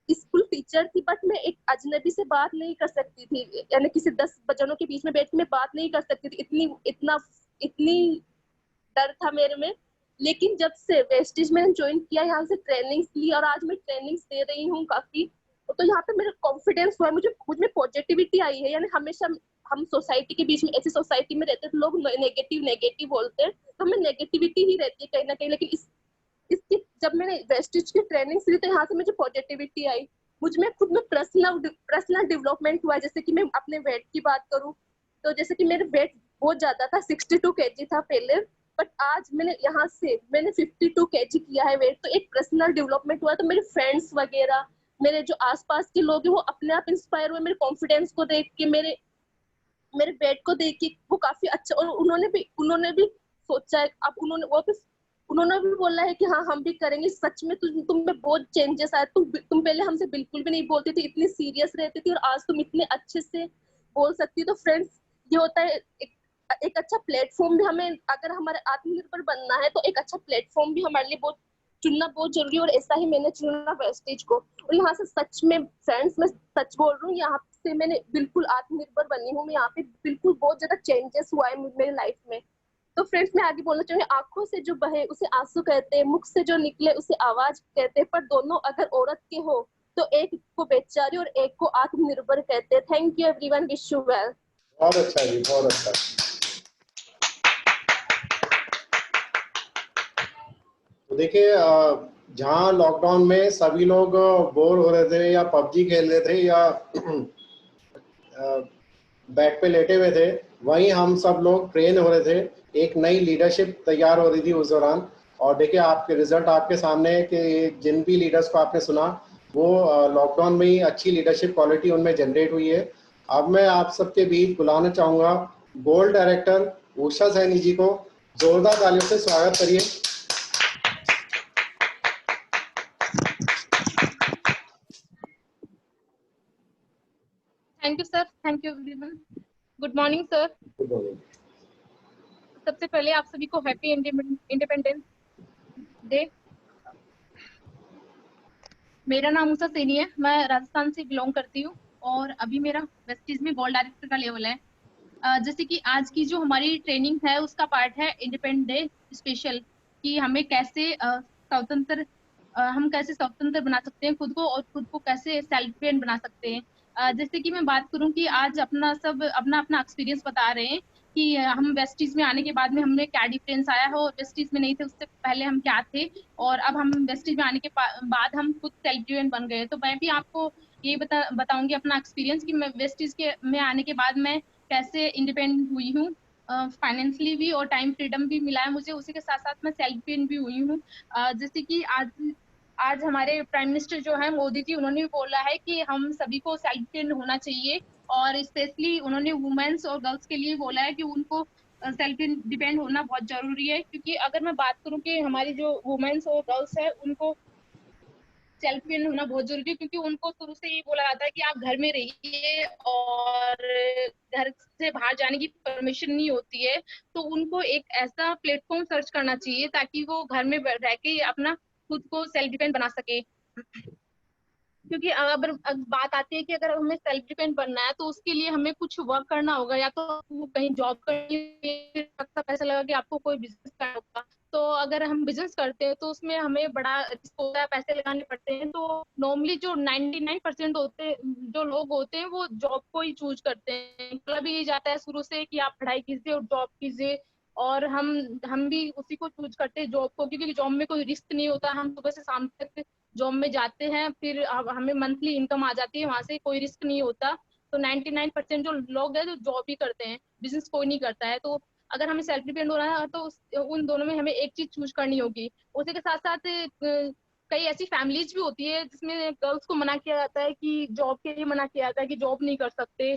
स्कूल टीचर थी बट मैं एक अजनबी से बात नहीं कर सकती थी, यानी किसी 10 जनों के बीच में बैठ के मैं बात नहीं कर सकती थी, इतनी डर था मेरे में। लेकिन जब से वेस्टिज मैंने ज्वाइन किया, यहाँ से ट्रेनिंग्स ली और आज मैं ट्रेनिंग्स दे रही हूँ काफी, तो यहाँ पे मेरा कॉन्फिडेंस हुआ, मुझ में पॉजिटिविटी आई है। यानी हमेशा हम सोसाइटी के बीच में, ऐसी सोसाइटी में रहते हैं तो लोग नेगेटिव बोलते हैं, तो हमें नेगेटिविटी ही रहती है कहीं ना कहीं। लेकिन इसकी जब मैंने वेस्टिज की ट्रेनिंग ली तो यहाँ से मुझे पॉजिटिविटी आई, मुझ में खुद में पर्सनल डेवलपमेंट हुआ। जैसे कि मैं अपने वेट की बात करूँ तो जैसे कि मेरे वेट बहुत ज्यादा था, 62 kg था पहले, बट आज मैंने 52 kg किया है वेट, तो एक पर्सनल डेवलपमेंट हुआ। तो मेरे फ्रेंड्स वगैरह, मेरे जो आसपास के लोग हैं, वो अपने आप इंस्पायर हुए मेरे कॉन्फिडेंस को देख के, मेरे वेट को देख के, वो काफी अच्छा। और उन्होंने भी सोचा है, अब उन्होंने भी बोला है कि हाँ हम भी करेंगे। सच में तुम में बहुत चेंजेस आए। तुम पहले हमसे बिल्कुल भी नहीं बोलती थी, इतनी सीरियस रहती थी, और आज तुम इतने अच्छे से बोल सकती। तो फ्रेंड्स, ये होता है एक अच्छा प्लेटफॉर्म भी हमें, अगर हमारे आत्मनिर्भर बनना है तो एक अच्छा प्लेटफॉर्म भी हमारे लिए चुनना बहुत जरूरी है। और ऐसा ही मैंने चुना वेस्टिज को, और यहाँ से सच में फ्रेंड्स, मैं सच बोल रही हूँ, यहाँ से मैंने बिल्कुल आत्मनिर्भर बनी हूँ। मैं यहाँ पे बिल्कुल बहुत ज्यादा चेंजेस हुआ है मेरी लाइफ में। तो फ्रेंड्स, मैं आगे बोलना चाहूंगी, आंखों से जो बहे उसे आंसू कहते हैं, मुख से जो निकले उसे आवाज कहते हैं, पर दोनों अगर औरत के हो तो एक को बेचारी और एक को आत्मनिर्भर कहते हैं। Thank you everyone, wish you well. बहुत अच्छा जी, बहुत अच्छा। तो देखिए, जहाँ लॉकडाउन में सभी लोग बोर हो रहे थे या पबजी खेल रहे थे या बेड पे लेटे हुए थे, वहीं हम सब लोग ट्रेन हो रहे थे, एक नई लीडरशिप तैयार हो रही थी उस दौरान। और देखिए, आपके रिजल्ट आपके सामने है कि जिन भी लीडर्स को आपने सुना वो लॉकडाउन में ही अच्छी लीडरशिप क्वालिटी उनमें जनरेट हुई है। अब मैं आप सबके बीच बुलाना चाहूँगा गोल्ड डायरेक्टर उषा सैनी जी को। जोरदार तालियों से स्वागत करिए। Thank you sir, thank you everyone. Good morning sir. Good morning. सबसे पहले आप सभी को हैप्पी इंडिपेंडेंस डे। मेरा नाम उषा सैनी है, मैं राजस्थान से बिलोंग करती हूँ और अभी मेरा वेस्टीज में गोल्ड डायरेक्टर का लेवल है। जैसे कि आज की जो हमारी ट्रेनिंग है उसका पार्ट है इंडिपेंडेंस डे स्पेशल, कि हमें कैसे स्वतंत्र हम कैसे स्वतंत्र बना सकते हैं खुद को और खुद को कैसे सेल्फ डिपेंडेंट बना सकते हैं। जैसे कि मैं बात करूं कि आज अपना अपना एक्सपीरियंस बता रहे हैं कि हम वेस्टीज में आने के बाद में हमें क्या डिफरेंस आया है और वेस्टीज में नहीं थे उससे पहले हम क्या थे, और अब हम वेस्टीज में आने के बाद हम खुद सेल्फ डिपेंडेंट बन गए। तो मैं भी आपको ये बताऊंगी अपना एक्सपीरियंस कि मैं वेस्टीज के में आने के बाद मैं कैसे इंडिपेंडेंट हुई हूँ, फाइनेंशियली भी और टाइम फ्रीडम भी मिला है मुझे। उसी के साथ साथ मैं सेल्फ डिपेंडेंट भी हुई हूँ। जैसे कि आज हमारे प्राइम मिनिस्टर जो है मोदी जी, उन्होंने भी बोला है कि हम सभी को सेल्फ डिपेंडेंट होना चाहिए, और स्पेशली उन्होंने वुमेन्स और गर्ल्स के लिए बोला है कि उनको सेल्फ डिपेंड होना बहुत जरूरी है। क्योंकि अगर मैं बात करूं कि हमारी जो वुमेन्स और गर्ल्स है उनको सेल्फ डिपेंड होना बहुत जरूरी है, क्योंकि उनको शुरू से ये बोला जाता है कि आप घर में रहिए और घर से बाहर जाने की परमिशन नहीं होती है। तो उनको एक ऐसा प्लेटफॉर्म सर्च करना चाहिए ताकि वो घर में रह के अपना खुद को सेल्फ डिपेंड बना सके। क्योंकि अगर बात आती है कि अगर हमें सेल्फ डिपेंड बनना है तो उसके लिए हमें कुछ वर्क करना होगा, या तो कहीं जॉब करनी, पैसा लगा कि आपको कोई बिजनेस करना होगा। तो अगर हम बिजनेस करते हैं तो उसमें हमें बड़ा रिस्क होता है, पैसे लगाने पड़ते हैं। तो नॉर्मली जो 99% होते जो लोग होते हैं वो जॉब को ही चूज करते हैं। मतलब ये जाता है शुरू से कि आप पढ़ाई कीजिए और जॉब कीजिए, और हम भी उसी को चूज करते हैं जॉब को, क्योंकि जॉब में कोई रिस्क नहीं होता। हम सुबह से शाम तक जॉब में जाते हैं, फिर हमें मंथली इनकम आ जाती है, वहां से कोई रिस्क नहीं होता। तो 99% जो लोग हैं जो जॉब ही करते हैं, बिजनेस कोई नहीं करता है। तो अगर हमें सेल्फ डिपेंड होना है तो उन दोनों में हमें एक चीज चूज करनी होगी। उसी के साथ साथ कई ऐसी फैमिलीज भी होती है जिसमें गर्ल्स को मना किया जाता है कि जॉब के लिए मना किया जाता है कि जॉब नहीं कर सकते।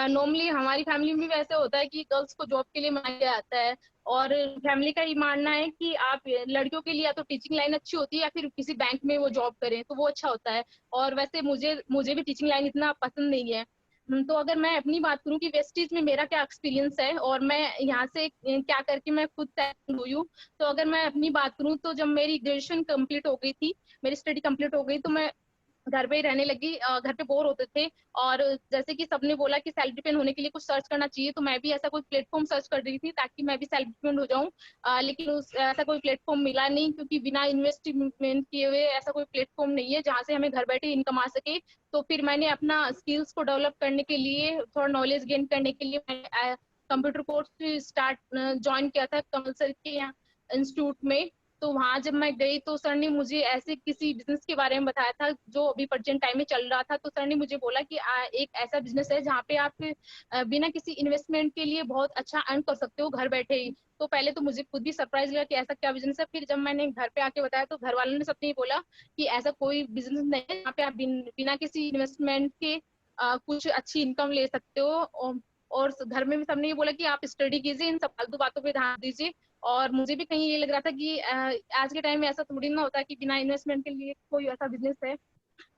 नॉर्मली हमारी फैमिली में भी वैसे होता है कि गर्ल्स को जॉब के लिए मना किया जाता है, और फैमिली का ये मानना है कि आप लड़कियों के लिए या तो टीचिंग लाइन अच्छी होती है या फिर किसी बैंक में वो जॉब करें तो वो अच्छा होता है। और वैसे मुझे भी टीचिंग लाइन इतना पसंद नहीं है। तो अगर मैं अपनी बात करूं कि वेस्टीज में मेरा क्या एक्सपीरियंस है और मैं यहाँ से क्या करके मैं खुद सेटल हुई हूँ, तो अगर मैं अपनी बात करूं तो जब मेरी ग्रेजुएशन कंप्लीट हो गई थी, मेरी स्टडी कंप्लीट हो गई, तो मैं घर पे ही रहने लगी। घर पे बोर होते थे, और जैसे कि सबने बोला कि सेल्फ डिपेंड होने के लिए कुछ सर्च करना चाहिए, तो मैं भी ऐसा कोई प्लेटफॉर्म सर्च कर रही थी ताकि मैं भी सेल्फ डिपेंड हो जाऊं। लेकिन ऐसा कोई प्लेटफॉर्म मिला नहीं, क्योंकि बिना इन्वेस्टमेंट किए हुए ऐसा कोई प्लेटफॉर्म नहीं है जहाँ से हमें घर बैठे इनकम आ सके। तो फिर मैंने अपना स्किल्स को डेवलप करने के लिए, थोड़ा नॉलेज गेन करने के लिए मैं कंप्यूटर कोर्स ज्वाइन किया था कमल सर के यहाँ इंस्टीट्यूट में। तो वहां जब मैं गई तो सर ने मुझे ऐसे किसी बिजनेस के बारे में बताया था जो अभी प्रेजेंट टाइम में चल रहा था। तो सर ने मुझे बोला कि एक ऐसा बिजनेस है जहाँ पे आप बिना किसी इन्वेस्टमेंट के लिए बहुत अच्छा अर्न कर सकते हो घर बैठे ही। तो पहले तो मुझे खुद भी सरप्राइज लगा कि ऐसा क्या बिजनेस है। फिर जब मैंने घर पे आके बताया तो घर वालों ने सबने बोला कि ऐसा कोई बिजनेस नहीं है जहाँ पे आप बिना किसी इन्वेस्टमेंट के कुछ अच्छी इनकम ले सकते हो। और घर में भी सबने ये बोला कि आप स्टडी कीजिए, इन सब फालतू बातों पे ध्यान दीजिए। और मुझे भी कहीं ये लग रहा था कि आज के टाइम में ऐसा थोड़ी ना होता कि बिना इन्वेस्टमेंट के लिए कोई ऐसा बिजनेस है।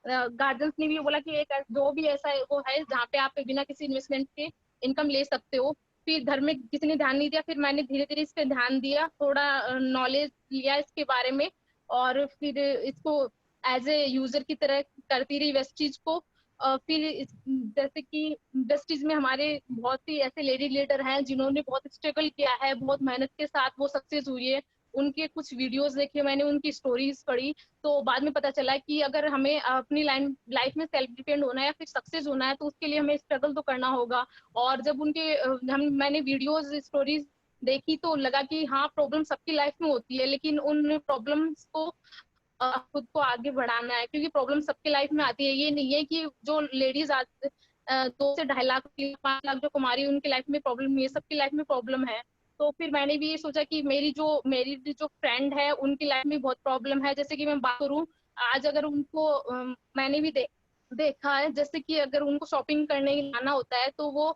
गार्जियंस ने भी बोला कि एक जो भी ऐसा वो है जहाँ पे आप बिना किसी इन्वेस्टमेंट के इनकम ले सकते हो। फिर घर में किसी ने ध्यान नहीं दिया, फिर मैंने धीरे धीरे इस पे ध्यान दिया, थोड़ा नॉलेज लिया इसके बारे में, और फिर इसको एज ए यूजर की तरह करती रही वेस्टीज को। फिर जैसे कि वेस्टीज में हमारे बहुत ही ऐसे लेडी लीडर हैं जिन्होंने बहुत स्ट्रगल किया है, बहुत मेहनत के साथ वो सक्सेस हुई है। उनके कुछ वीडियोस देखे मैंने, उनकी स्टोरीज पढ़ी, तो बाद में पता चला कि अगर हमें अपनी लाइफ में सेल्फ डिपेंड होना है या फिर सक्सेस होना है तो उसके लिए हमें स्ट्रगल तो करना होगा। और जब मैंने वीडियोस स्टोरीज देखी तो लगा कि हाँ, प्रॉब्लम सबकी लाइफ में होती है, लेकिन उन प्रॉब्लम्स को खुद को आगे बढ़ाना है, क्योंकि प्रॉब्लम सबके लाइफ में आती है। ये नहीं है कि जो लेडीज 2 से 2.5 लाख 5 लाख जो कमा रही है उनकी लाइफ में प्रॉब्लम नहीं है, सबकी लाइफ में प्रॉब्लम है। तो फिर मैंने भी ये सोचा कि मेरी जो फ्रेंड है उनकी लाइफ में बहुत प्रॉब्लम है। जैसे कि मैं बात करूं, आज अगर उनको मैंने भी देखा है, जैसे कि अगर उनको शॉपिंग करने जाना होता है तो वो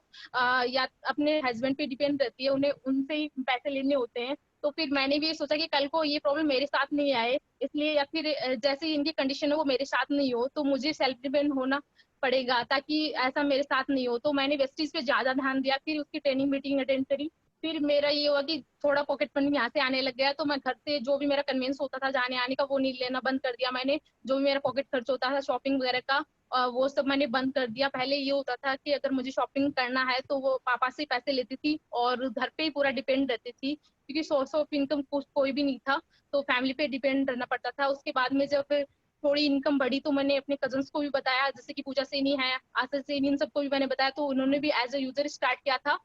या अपने हस्बैंड पे डिपेंड रहती है, उन्हें उनसे ही पैसे लेने होते हैं। तो फिर मैंने भी ये सोचा कि कल को ये प्रॉब्लम मेरे साथ नहीं आए, इसलिए या फिर जैसे इनकी कंडीशन है वो मेरे साथ नहीं हो, तो मुझे सेल्फ डिपेंड होना पड़ेगा ताकि ऐसा मेरे साथ नहीं हो। तो मैंने वेस्टीज पे ज्यादा ध्यान दिया, फिर उसकी ट्रेनिंग मीटिंग अटेंड करी। फिर मेरा ये हुआ कि थोड़ा पॉकेट मनी यहाँ से आने लग गया, तो मैं घर से जो भी मेरा कन्वेंस होता था जाने आने का वो नहीं लेना बंद कर दिया मैंने। जो भी मेरा पॉकेट खर्च होता था शॉपिंग वगैरह का वो सब मैंने बंद कर दिया। पहले ये होता था कि अगर मुझे शॉपिंग करना है तो वो पापा से पैसे लेती थी और घर पे ही पूरा डिपेंड रहती थी, क्योंकि सोर्स ऑफ इनकम कोई भी नहीं था, तो फैमिली पे डिपेंड रहना पड़ता था। उसके बाद में जब थोड़ी इनकम बढ़ी तो मैंने अपने कजन्स को भी बताया, जैसे कि पूजा सैनी है, आशा सैनी, इन सबको भी मैंने बताया, तो उन्होंने भी एज ए यूजर स्टार्ट किया था।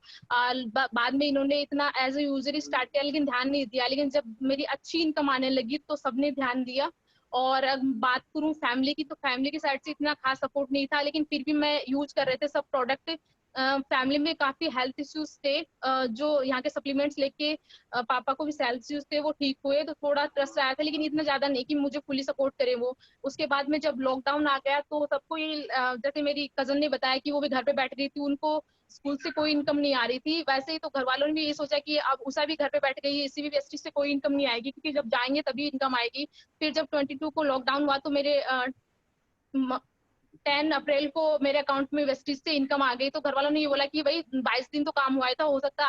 बाद में इन्होंने इतना एज ए यूजर स्टार्ट किया लेकिन ध्यान नहीं दिया, लेकिन जब मेरी अच्छी इनकम आने लगी तो सबने ध्यान दिया। और बात करूं फैमिली की, तो फैमिली की साइड से इतना खास सपोर्ट नहीं था, लेकिन फिर भी मैं यूज कर रहे थे सब प्रोडक्ट। फैमिली में काफी हेल्थ इश्यूज थे, जो यहाँ के सप्लीमेंट्स लेके पापा को भी हेल्थ इश्यूज थे, वो ठीक हुए, तो थोड़ा ट्रस्ट आया था, लेकिन इतना ज्यादा नहीं कि मुझे फुली सपोर्ट करे वो। उसके बाद में जब लॉकडाउन आ गया तो सबको ये जैसे मेरी कजन ने बताया कि वो भी घर पे बैठ रही थी, उनको स्कूल से कोई इनकम नहीं आ रही थी, वैसे ही तो घर वालों ने भी ये सोचा कि अब उषा भी घर पे बैठ गई है, इसी भी वेस्टिज से कोई इनकम नहीं आएगी, क्योंकि जब जाएंगे तभी इनकम आएगी। फिर जब 22 को लॉकडाउन हुआ तो मेरे 10 अप्रैल को मेरे अकाउंट में वेस्टिज से इनकम आ गई, तो घर वालों ने ये बोला कि भाई 22 दिन तो काम हुआ था, हो सकता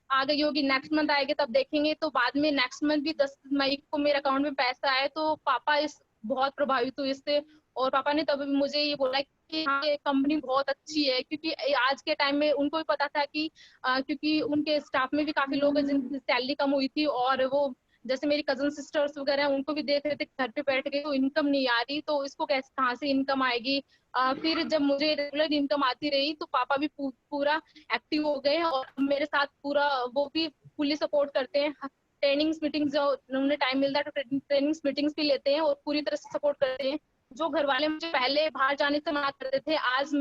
आ गई होगी, नेक्स्ट मंथ आएगी तब देखेंगे। तो बाद में नेक्स्ट मंथ भी 10 मई को मेरे अकाउंट में पैसा आया, तो पापा इस बहुत प्रभावित हुए इससे, और पापा ने तब मुझे ये बोला कि हाँ, ये कंपनी बहुत अच्छी है, क्योंकि आज के टाइम में उनको भी पता था कि क्योंकि उनके स्टाफ में भी काफी लोग हैं जिनकी सैलरी कम हुई थी, और वो जैसे मेरी कजन सिस्टर्स वगैरह उनको भी देख रहे थे घर पे बैठ गए तो इनकम नहीं आ रही, तो इसको कैसे कहाँ से इनकम आएगी। फिर जब मुझे रेगुलर इनकम आती रही तो पापा भी पूरा एक्टिव हो गए, और मेरे साथ पूरा वो भी फुली सपोर्ट करते हैं। ट्रेनिंग्स मीटिंग्स जो उन्हें टाइम मिलता है तो ट्रेनिंग्स मीटिंग्स भी लेते हैं और पूरी तरह से सपोर्ट करते हैं। जो घर वाले मुझे पहले बाहर जाने से मना करते थे, आज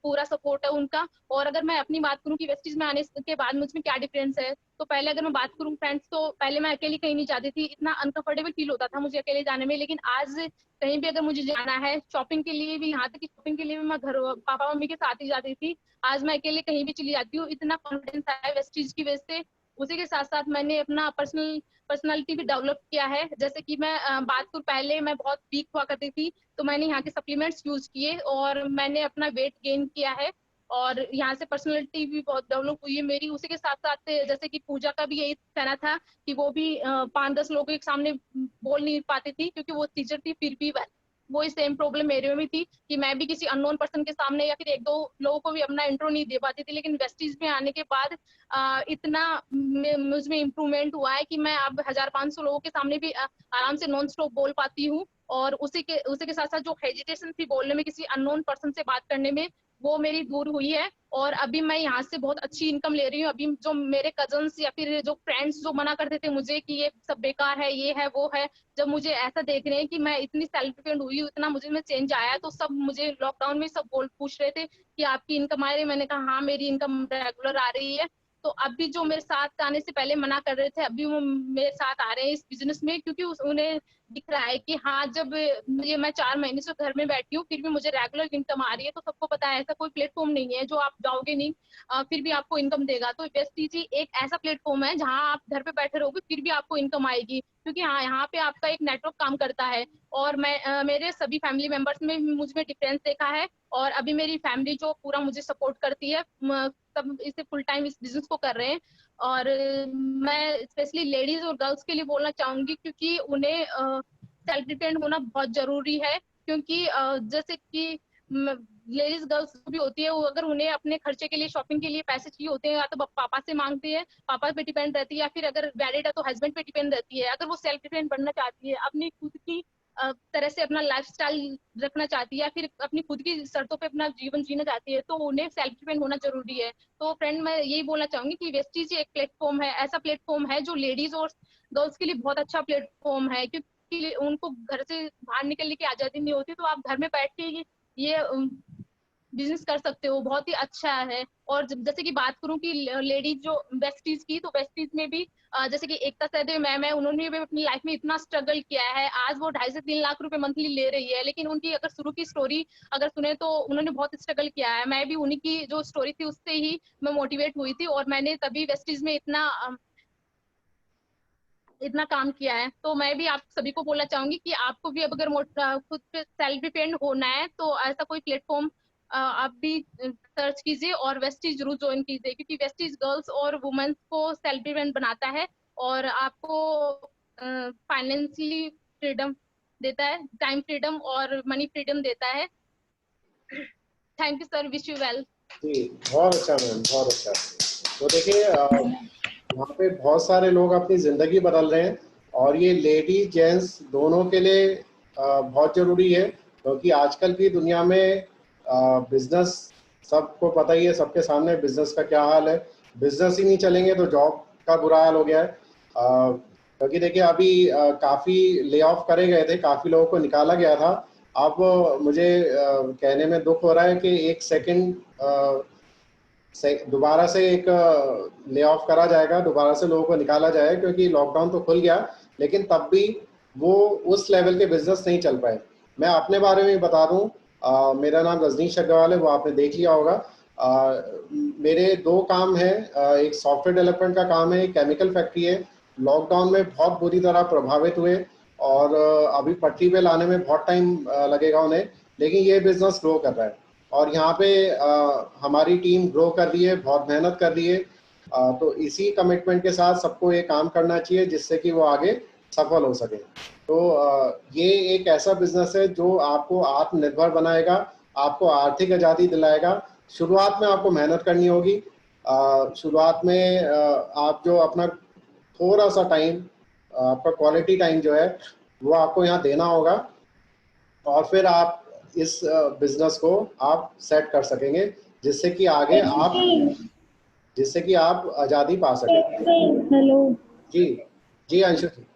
पूरा सपोर्ट है उनका। और अगर मैं अपनी बात करूं कि वेस्टीज में आने के बाद मुझ में क्या डिफरेंस है, तो पहले अगर मैं बात करूं फ्रेंड्स, तो पहले मैं अकेली कहीं नहीं जाती थी, इतना अनकंफर्टेबल फील होता था मुझे अकेले जाने में। लेकिन आज कहीं भी अगर मुझे जाना है शॉपिंग के लिए भी, यहाँ तक कि शॉपिंग के लिए भी मैं घर पापा मम्मी के साथ ही जाती थी, आज मैं अकेले कहीं भी चली जाती हूँ। इतना कॉन्फिडेंस आया वेस्टीज की वजह से। उसी के साथ साथ मैंने अपना पर्सनालिटी भी डेवलप किया है। जैसे कि मैं बात करूं, पहले मैं बहुत वीक हुआ करती थी, तो मैंने यहाँ के सप्लीमेंट्स यूज किए और मैंने अपना वेट गेन किया है, और यहाँ से पर्सनालिटी भी बहुत डेवलप हुई है मेरी। उसी के साथ साथ जैसे कि पूजा का भी यही कहना था कि वो भी 5-10 लोगों के सामने बोल नहीं पाती थी, क्योंकि वो टीचर थी, फिर भी वही सेम प्रॉब्लम मेरे में भी थी कि मैं भी किसी अननोन पर्सन के सामने या फिर 1-2 लोगों को भी अपना इंट्रो नहीं दे पाती थी। लेकिन वेस्टीज में आने के बाद इतना मुझ में इम्प्रूवमेंट हुआ है कि मैं अब 1500 लोगों के सामने भी आराम से नॉन स्टॉप बोल पाती हूँ। और उसी के साथ साथ जो हेजिटेशन थी बोलने में, किसी अननोन पर्सन से बात करने में, वो मेरी दूर हुई है। और अभी मैं यहाँ से बहुत अच्छी इनकम ले रही हूँ। अभी जो मेरे कजन्स या फिर जो फ्रेंड्स जो मना करते थे मुझे कि ये सब बेकार है, ये है वो है, जब मुझे ऐसा देख रहे हैं कि मैं इतनी सेल्फ डिपेंड हुई हूँ, इतना मुझे में चेंज आया, तो सब मुझे लॉकडाउन में सब पूछ रहे थे कि आपकी इनकम आ रही है। मैंने कहा हाँ, मेरी इनकम रेगुलर आ रही है। तो अभी जो मेरे साथ आने से पहले मना कर रहे थे, अभी वो मेरे साथ आ रहे हैं इस बिजनेस में, क्योंकि उन्हें दिख रहा है कि हाँ, जब ये मैं 4 महीने से घर में बैठी हूँ फिर भी मुझे रेगुलर इनकम आ रही है। तो सबको पता है ऐसा कोई प्लेटफॉर्म नहीं है जो आप जाओगे नहीं फिर भी आपको इनकम देगा। तो वेस्टीज एक ऐसा प्लेटफॉर्म है जहाँ आप घर पे बैठे रहोगे फिर भी आपको इनकम आएगी, क्योंकि हाँ, यहाँ पे आपका एक नेटवर्क काम करता है। और मैं मेरे सभी फैमिली मेंबर्स में मुझ में डिफरेंस देखा है, और अभी मेरी फैमिली जो पूरा मुझे सपोर्ट करती है, सब इसे फुल टाइम इस बिजनेस को कर रहे हैं। और मैं स्पेशली लेडीज और गर्ल्स के लिए बोलना चाहूंगी, क्योंकि उन्हें सेल्फ डिपेंड होना बहुत जरूरी है। क्योंकि जैसे कि लेडीज गर्ल्स भी होती है, वो अगर उन्हें अपने खर्चे के लिए, शॉपिंग के लिए पैसे चाहिए होते हैं, या तो पापा से मांगती है, पापा पे डिपेंड रहती है, या फिर अगर मैरिड है तो हस्बैंड पे डिपेंड रहती है। अगर वो सेल्फ डिपेंड बनना चाहती है, अपनी खुद की तरह से अपना लाइफस्टाइल रखना चाहती है, या फिर अपनी खुद की शर्तों पे अपना जीवन जीना चाहती है, तो उन्हें सेल्फ डिपेंड होना जरूरी है। तो फ्रेंड, मैं यही बोलना चाहूंगी कि वेस्टीज एक प्लेटफॉर्म है, ऐसा प्लेटफॉर्म है जो लेडीज और गर्ल्स के लिए बहुत अच्छा प्लेटफॉर्म है, क्योंकि उनको घर से बाहर निकलने की आजादी नहीं होती, तो आप घर में बैठ के ये बिजनेस कर सकते हो, बहुत ही अच्छा है। और जैसे कि बात करूं कि लेडीज जो वेस्टीज की, तो वेस्टीज में भी जैसे कि एकता सहदेव मैम है, उन्होंने भी अपनी लाइफ में इतना स्ट्रगल किया है। आज वो 2.5 से 3 लाख रुपए मंथली ले रही है, लेकिन उनकी अगर शुरू की स्टोरी अगर सुने तो उन्होंने बहुत स्ट्रगल किया है। मैं भी उन्हीं की जो स्टोरी थी उससे ही मैं मोटिवेट हुई थी, और मैंने तभी वेस्टीज में इतना काम किया है। तो मैं भी आप सभी को बोलना चाहूंगी कि आपको भी अब अगर खुद पे सेल्फ डिपेंड होना है, तो ऐसा कोई प्लेटफॉर्म आप भी सर्च कीजिए और वेस्टीज जरूर ज्वाइन कीजिए, क्योंकि वेस्टीज गर्ल्स और वुमेन्स को सेल्फ डिपेंड बनाता है और आपको फाइनेंशियली फ्रीडम देता है, टाइम फ्रीडम और मनी फ्रीडम देता है। Thank you sir, wish you well. जी, बहुत अच्छा मैम, बहुत अच्छा। तो देखिए यहाँ पे बहुत सारे लोग अपनी ज़िंदगी बदल रहे हैं, और ये लेडी जेंट्स दोनों के लिए बहुत ज़रूरी है, क्योंकि आजकल की दुनिया में बिजनेस, सबको पता ही है, सबके सामने बिजनेस का क्या हाल है। बिजनेस ही नहीं चलेंगे तो जॉब का बुरा हाल हो गया है। क्योंकि देखिए अभी काफ़ी ले ऑफ करे गए थे, काफ़ी लोगों को निकाला गया था। अब मुझे कहने में दुख हो रहा है कि एक सेकंड दोबारा से एक ले ऑफ करा जाएगा, दोबारा से लोगों को निकाला जाएगा, क्योंकि लॉकडाउन तो खुल गया, लेकिन तब भी वो उस लेवल के बिजनेस नहीं चल पाए। मैं अपने बारे में बता दूं, मेरा नाम रजनीश अग्रवाल है, वो आपने देख लिया होगा। मेरे 2 काम हैं, एक सॉफ्टवेयर डेवलपमेंट का काम है, एक केमिकल फैक्ट्री है। लॉकडाउन में बहुत बुरी तरह प्रभावित हुए, और अभी पटरी पे लाने में बहुत टाइम लगेगा उन्हें, लेकिन ये बिजनेस ग्रो कर रहा है। और यहाँ पे हमारी टीम ग्रो कर रही है, बहुत मेहनत कर रही है। तो इसी कमिटमेंट के साथ सबको ये काम करना चाहिए, जिससे कि वो आगे सफल हो सके। तो ये एक ऐसा बिजनेस है जो आपको आत्मनिर्भर बनाएगा, आपको आर्थिक आज़ादी दिलाएगा। शुरुआत में आपको मेहनत करनी होगी। शुरुआत में आप जो अपना थोड़ा सा टाइम, आपका क्वालिटी टाइम जो है वो आपको यहाँ देना होगा, और फिर आप इस बिजनेस को आप सेट कर सकेंगे, जिससे कि आगे आप आज़ादी पा सकें। हेलो जी जी, अंशु जी,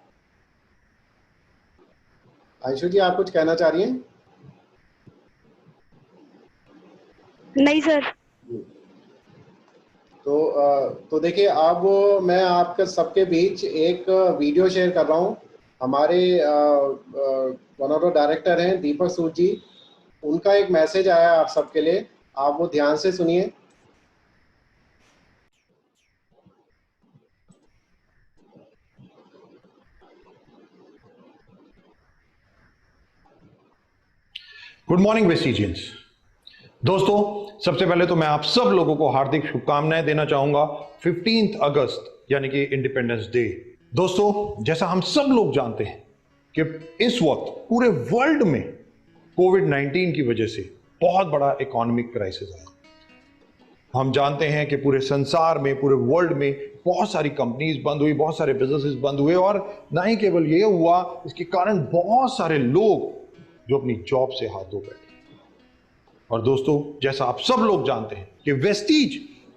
अंशु जी आप कुछ कहना चाह रही हैं? नहीं सर। तो देखिए, अब मैं आपके सबके बीच एक वीडियो शेयर कर रहा हूँ। हमारे वन ऑफ द डायरेक्टर हैं दीपक सूद जी, उनका एक मैसेज आया आप सबके लिए, आप वो ध्यान से सुनिए। Good morning Vestigians. दोस्तों, सबसे पहले तो मैं आप सब लोगों को हार्दिक शुभकामनाएं देना चाहूंगा 15 अगस्त यानी कि इंडिपेंडेंस डे। दोस्तों, जैसा हम सब लोग जानते हैं कि इस वक्त पूरे वर्ल्ड में कोविड-19 की वजह से बहुत बड़ा इकोनॉमिक क्राइसिस है। हम जानते हैं कि पूरे संसार में, पूरे वर्ल्ड में बहुत सारी कंपनीज बंद हुई, बहुत सारे बिजनेसेस बंद हुए, और ना ही केवल ये हुआ, इसके कारण बहुत सारे लोग जो अपनी जॉब से हाथ धो बैठे। और दोस्तों, जैसा आप सब लोग जानते हैं कि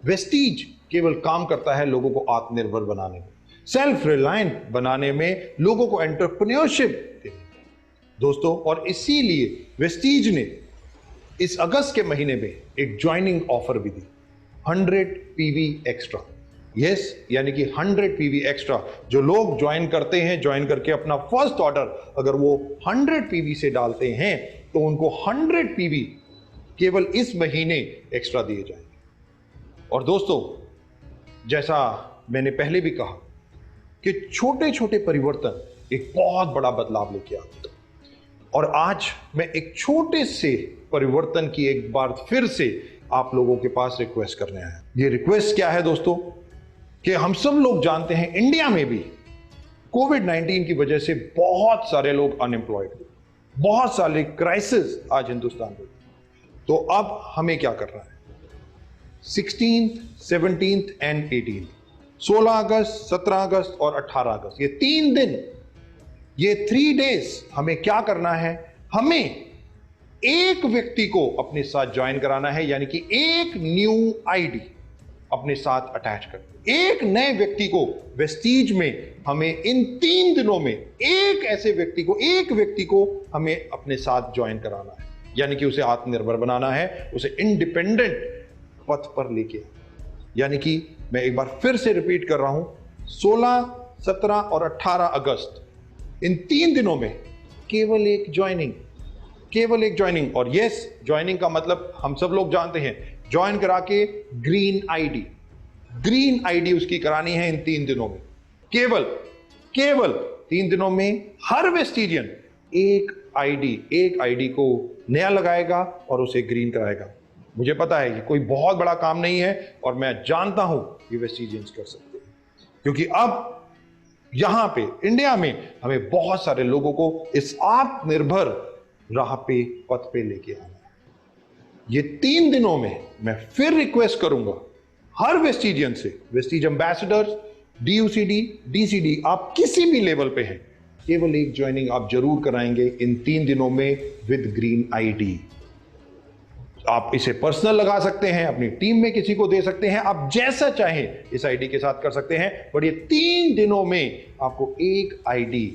वेस्टीज केवल काम करता है लोगों को आत्मनिर्भर बनाने में, सेल्फ रिलायंट बनाने में, लोगों को एंटरप्रेन्योरशिप देने में। दोस्तों, और इसीलिए वेस्टीज ने इस अगस्त के महीने में एक ज्वाइनिंग ऑफर भी दी, 100 PV एक्स्ट्रा। यस, यानी कि 100 PV एक्स्ट्रा जो लोग ज्वाइन करते हैं, ज्वाइन करके अपना फर्स्ट ऑर्डर अगर वो 100 PV से डालते हैं तो उनको 100 PV केवल इस महीने एक्स्ट्रा दिए जाएंगे। और दोस्तों, जैसा मैंने पहले भी कहा कि छोटे छोटे परिवर्तन एक बहुत बड़ा बदलाव लेके आते हैं, और आज मैं एक छोटे से परिवर्तन की एक बार फिर से आप लोगों के पास रिक्वेस्ट करने आया। ये रिक्वेस्ट क्या है दोस्तों, कि हम सब लोग जानते हैं इंडिया में भी कोविड-19 की वजह से बहुत सारे लोग अनएम्प्लॉयड, बहुत सारे क्राइसिस आज हिंदुस्तान में। तो अब हमें क्या करना है? 16th, 17th एंड 18th, 16 अगस्त, 17 अगस्त और 18 अगस्त, ये 3 दिन, ये 3 डेज हमें क्या करना है? हमें एक व्यक्ति को अपने साथ ज्वाइन कराना है, यानी कि एक न्यू आईडी अपने साथ अटैच कर, एक नए व्यक्ति को वेस्टीज में हमें इन 3 दिनों में एक ऐसे व्यक्ति को, एक व्यक्ति को हमें अपने साथ ज्वाइन कराना है, यानी कि उसे आत्मनिर्भर बनाना है, उसे इंडिपेंडेंट पथ पर लेके। यानी कि मैं एक बार फिर से रिपीट कर रहा हूं, 16, 17 और 18 अगस्त, इन 3 दिनों में केवल एक ज्वाइनिंग, केवल एक ज्वाइनिंग। और यस, ज्वाइनिंग का मतलब हम सब लोग जानते हैं, ज्वाइन करा के ग्रीन आईडी उसकी करानी है इन 3 दिनों में। केवल 3 दिनों में हर वेस्टिजियन एक आईडी को नया लगाएगा और उसे ग्रीन कराएगा। मुझे पता है कि कोई बहुत बड़ा काम नहीं है और मैं जानता हूं कि वेस्टिजियंस कर सकते हैं, क्योंकि अब यहां पे इंडिया में हमें बहुत सारे लोगों को इस आत्मनिर्भर राह पे, पथ पे लेके आना है। ये 3 दिनों में मैं फिर रिक्वेस्ट करूंगा हर वेस्टिजियन से, वेस्टिज एम्बेसडर्स, DUCD, DCD, आप किसी भी लेवल पे हैं, केवल एक ज्वाइनिंग आप जरूर कराएंगे इन 3 दिनों में विद ग्रीन आईडी। आप इसे पर्सनल लगा सकते हैं, अपनी टीम में किसी को दे सकते हैं, आप जैसा चाहें इस आईडी के साथ कर सकते हैं, बट ये 3 दिनों में आपको एक आईडी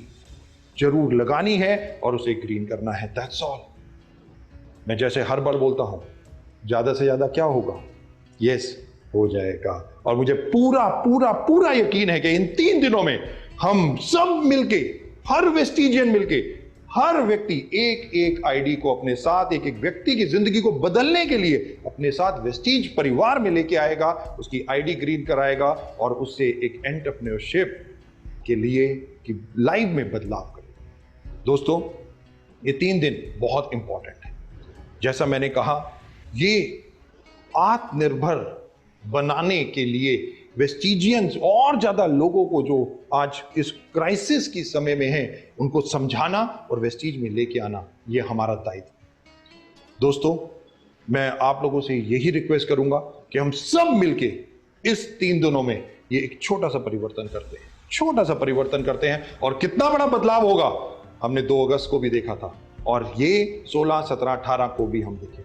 जरूर लगानी है और उसे ग्रीन करना है। That's all. मैं जैसे हर बार बोलता हूं, ज्यादा से ज्यादा क्या होगा? यस, हो जाएगा। और मुझे पूरा पूरा पूरा यकीन है कि इन 3 दिनों में हम सब मिलके, हर वेस्टिजियन मिलके, हर व्यक्ति एक एक आईडी को अपने साथ, एक एक व्यक्ति की जिंदगी को बदलने के लिए अपने साथ वेस्टीज परिवार में लेके आएगा, उसकी आईडी ग्रीन कराएगा और उससे एक एंटरप्रेन्योरशिप के लिए कि लाइफ में बदलाव करेगा। दोस्तों, ये 3 दिन बहुत इंपॉर्टेंट है। जैसा मैंने कहा, ये आत्मनिर्भर बनाने के लिए वेस्टिजियंस और ज्यादा लोगों को जो आज इस क्राइसिस की समय में हैं, उनको समझाना और वेस्टीज में लेके आना, ये हमारा दायित्व है। दोस्तों, मैं आप लोगों से यही रिक्वेस्ट करूंगा कि हम सब मिलके इस 3 दिनों में ये एक छोटा सा परिवर्तन करते हैं, छोटा सा परिवर्तन करते हैं। और कितना बड़ा बदलाव होगा हमने 2 अगस्त को भी देखा था, और ये 16, 17, 18 को भी हम देखें।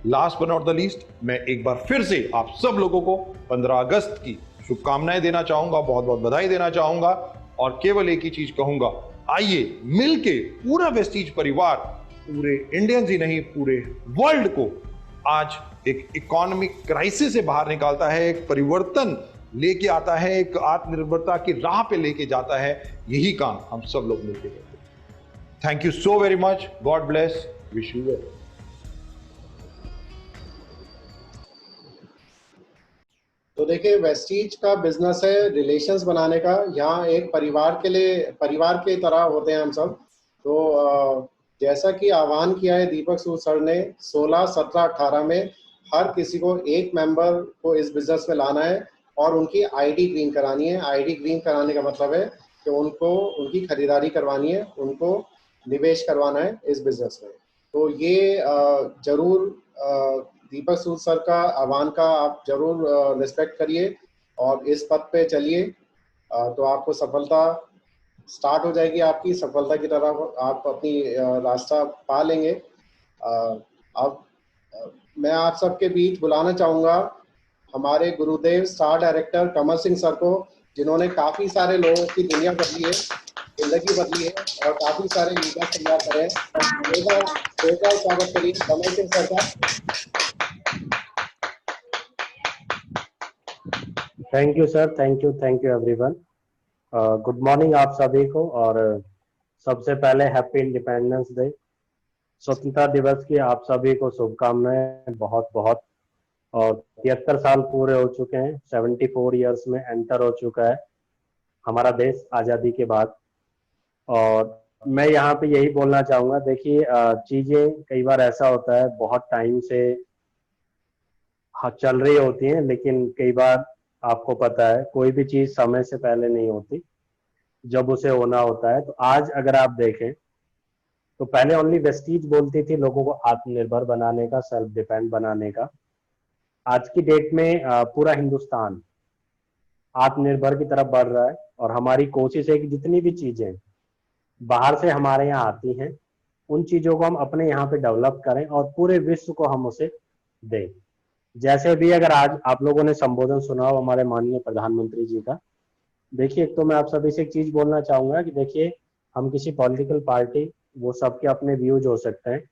Last but not the least, मैं एक बार फिर से आप सब लोगों को 15 अगस्त की शुभकामनाएं देना चाहूंगा, बहुत बहुत बधाई देना चाहूंगा, और केवल एक ही चीज कहूंगा, आइए मिलके पूरा वेस्टीज परिवार, पूरे इंडियंस ही नहीं, पूरे वर्ल्ड को आज एक इकोनॉमिक क्राइसिस से बाहर निकालता है, एक परिवर्तन लेके आता है, एक आत्मनिर्भरता की राह पे लेके जाता है। यही काम हम सब लोग मिलकर करते हैं। Thank you so very much. God bless. Wish you well. तो देखिए, वेस्टीज का बिजनेस है रिलेशंस बनाने का। यहाँ एक परिवार के लिए, परिवार की तरह होते हैं हम सब। तो जैसा कि आह्वान किया है दीपक सूद सर ने, 16, 17, 18 में हर किसी को एक मेंबर को इस बिजनेस में लाना है और उनकी आईडी ग्रीन करानी है। आईडी ग्रीन कराने का मतलब है कि उनको उनकी खरीदारी करवानी है, उनको निवेश करवाना है इस बिजनेस में। तो ये जरूर दीपक सूद सर का आह्वान का आप जरूर रिस्पेक्ट करिए और इस पथ पे चलिए, तो आपको सफलता स्टार्ट हो जाएगी। आपकी सफलता की तरफ आप अपनी रास्ता पा लेंगे। अब मैं आप सबके बीच बुलाना चाहूँगा हमारे गुरुदेव star director Kamal Singh sir को, जिन्होंने काफ़ी सारे लोगों की दुनिया बदली है, जिंदगी बदली है और काफ़ी सारे लीडर तैयार करे हैं। एक बार स्वागत करिए कमल सिंह सर का। Thank you sir, thank you everyone. Good morning आप सभी को, और सबसे पहले हैप्पी इंडिपेंडेंस डे, स्वतंत्रता दिवस की आप सभी को शुभकामनाएं बहुत बहुत। और 73 साल पूरे हो चुके हैं, 74 ईयर्स में एंटर हो चुका है हमारा देश आज़ादी के बाद। और मैं यहाँ पे यही बोलना चाहूँगा, देखिए चीज़ें कई बार ऐसा होता है, बहुत टाइम से चल रही होती हैं, लेकिन कई बार आपको पता है कोई भी चीज़ समय से पहले नहीं होती, जब उसे होना होता है। तो आज अगर आप देखें तो पहले ओनली वेस्टीज बोलती थी लोगों को आत्मनिर्भर बनाने का, सेल्फ डिपेंड बनाने का। आज की डेट में पूरा हिंदुस्तान आत्मनिर्भर की तरफ बढ़ रहा है और हमारी कोशिश है कि जितनी भी चीजें बाहर से हमारे यहाँ आती हैं उन चीजों को हम अपने यहाँ पे डेवलप करें और पूरे विश्व को हम उसे दें। जैसे भी अगर आज आप लोगों ने संबोधन सुना हो हमारे माननीय प्रधानमंत्री जी का, देखिए एक तो मैं आप सभी से एक चीज बोलना चाहूंगा कि देखिए हम किसी पॉलिटिकल पार्टी, वो सबके अपने व्यूज हो सकते हैं,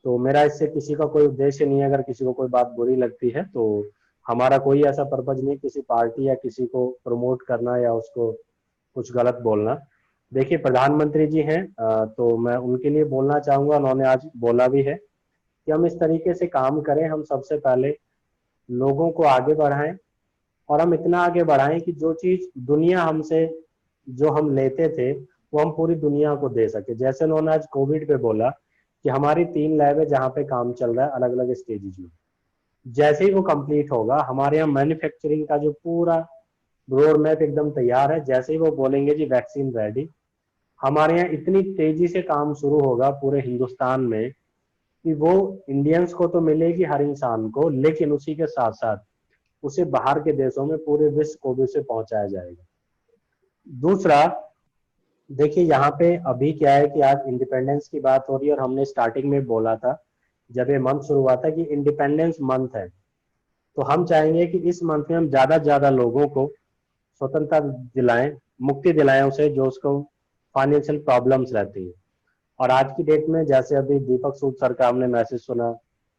तो मेरा इससे किसी का कोई उद्देश्य नहीं है। अगर किसी को कोई बात बुरी लगती है तो हमारा कोई ऐसा पर्पज नहीं किसी पार्टी या किसी को प्रमोट करना या उसको कुछ गलत बोलना। देखिए प्रधानमंत्री जी हैं तो मैं उनके लिए बोलना चाहूंगा, उन्होंने आज बोला भी है कि हम इस तरीके से काम करें, हम सबसे पहले लोगों को आगे बढ़ाएं और हम इतना आगे बढ़ाएं कि जो चीज दुनिया हमसे जो हम लेते थे वो हम पूरी दुनिया को दे सके। जैसे उन्होंने आज कोविड पे बोला कि हमारी 3 लैब है जहाँ पे काम चल रहा है अलग अलग स्टेजेस में, जैसे ही वो कंप्लीट होगा हमारे यहाँ मैन्युफैक्चरिंग का जो पूरा रोड मैप एकदम तैयार है। जैसे ही वो बोलेंगे जी वैक्सीन रेडी, हमारे यहाँ इतनी तेजी से काम शुरू होगा पूरे हिंदुस्तान में कि वो इंडियंस को तो मिलेगी हर इंसान को, लेकिन उसी के साथ साथ उसे बाहर के देशों में पूरे विश्व को भी उसे पहुंचाया जाएगा। दूसरा देखिए यहाँ पे अभी क्या है कि आज इंडिपेंडेंस की बात हो रही है और हमने स्टार्टिंग में बोला था जब ये मंथ शुरू हुआ था कि इंडिपेंडेंस मंथ है, तो हम चाहेंगे कि इस मंथ में हम ज्यादा से ज्यादा लोगों को स्वतंत्रता दिलाएं, मुक्ति दिलाएं उसे जो उसको फाइनेंशियल प्रॉब्लम्स रहती है। और आज की डेट में जैसे अभी दीपक सूद सर का हमने मैसेज सुना,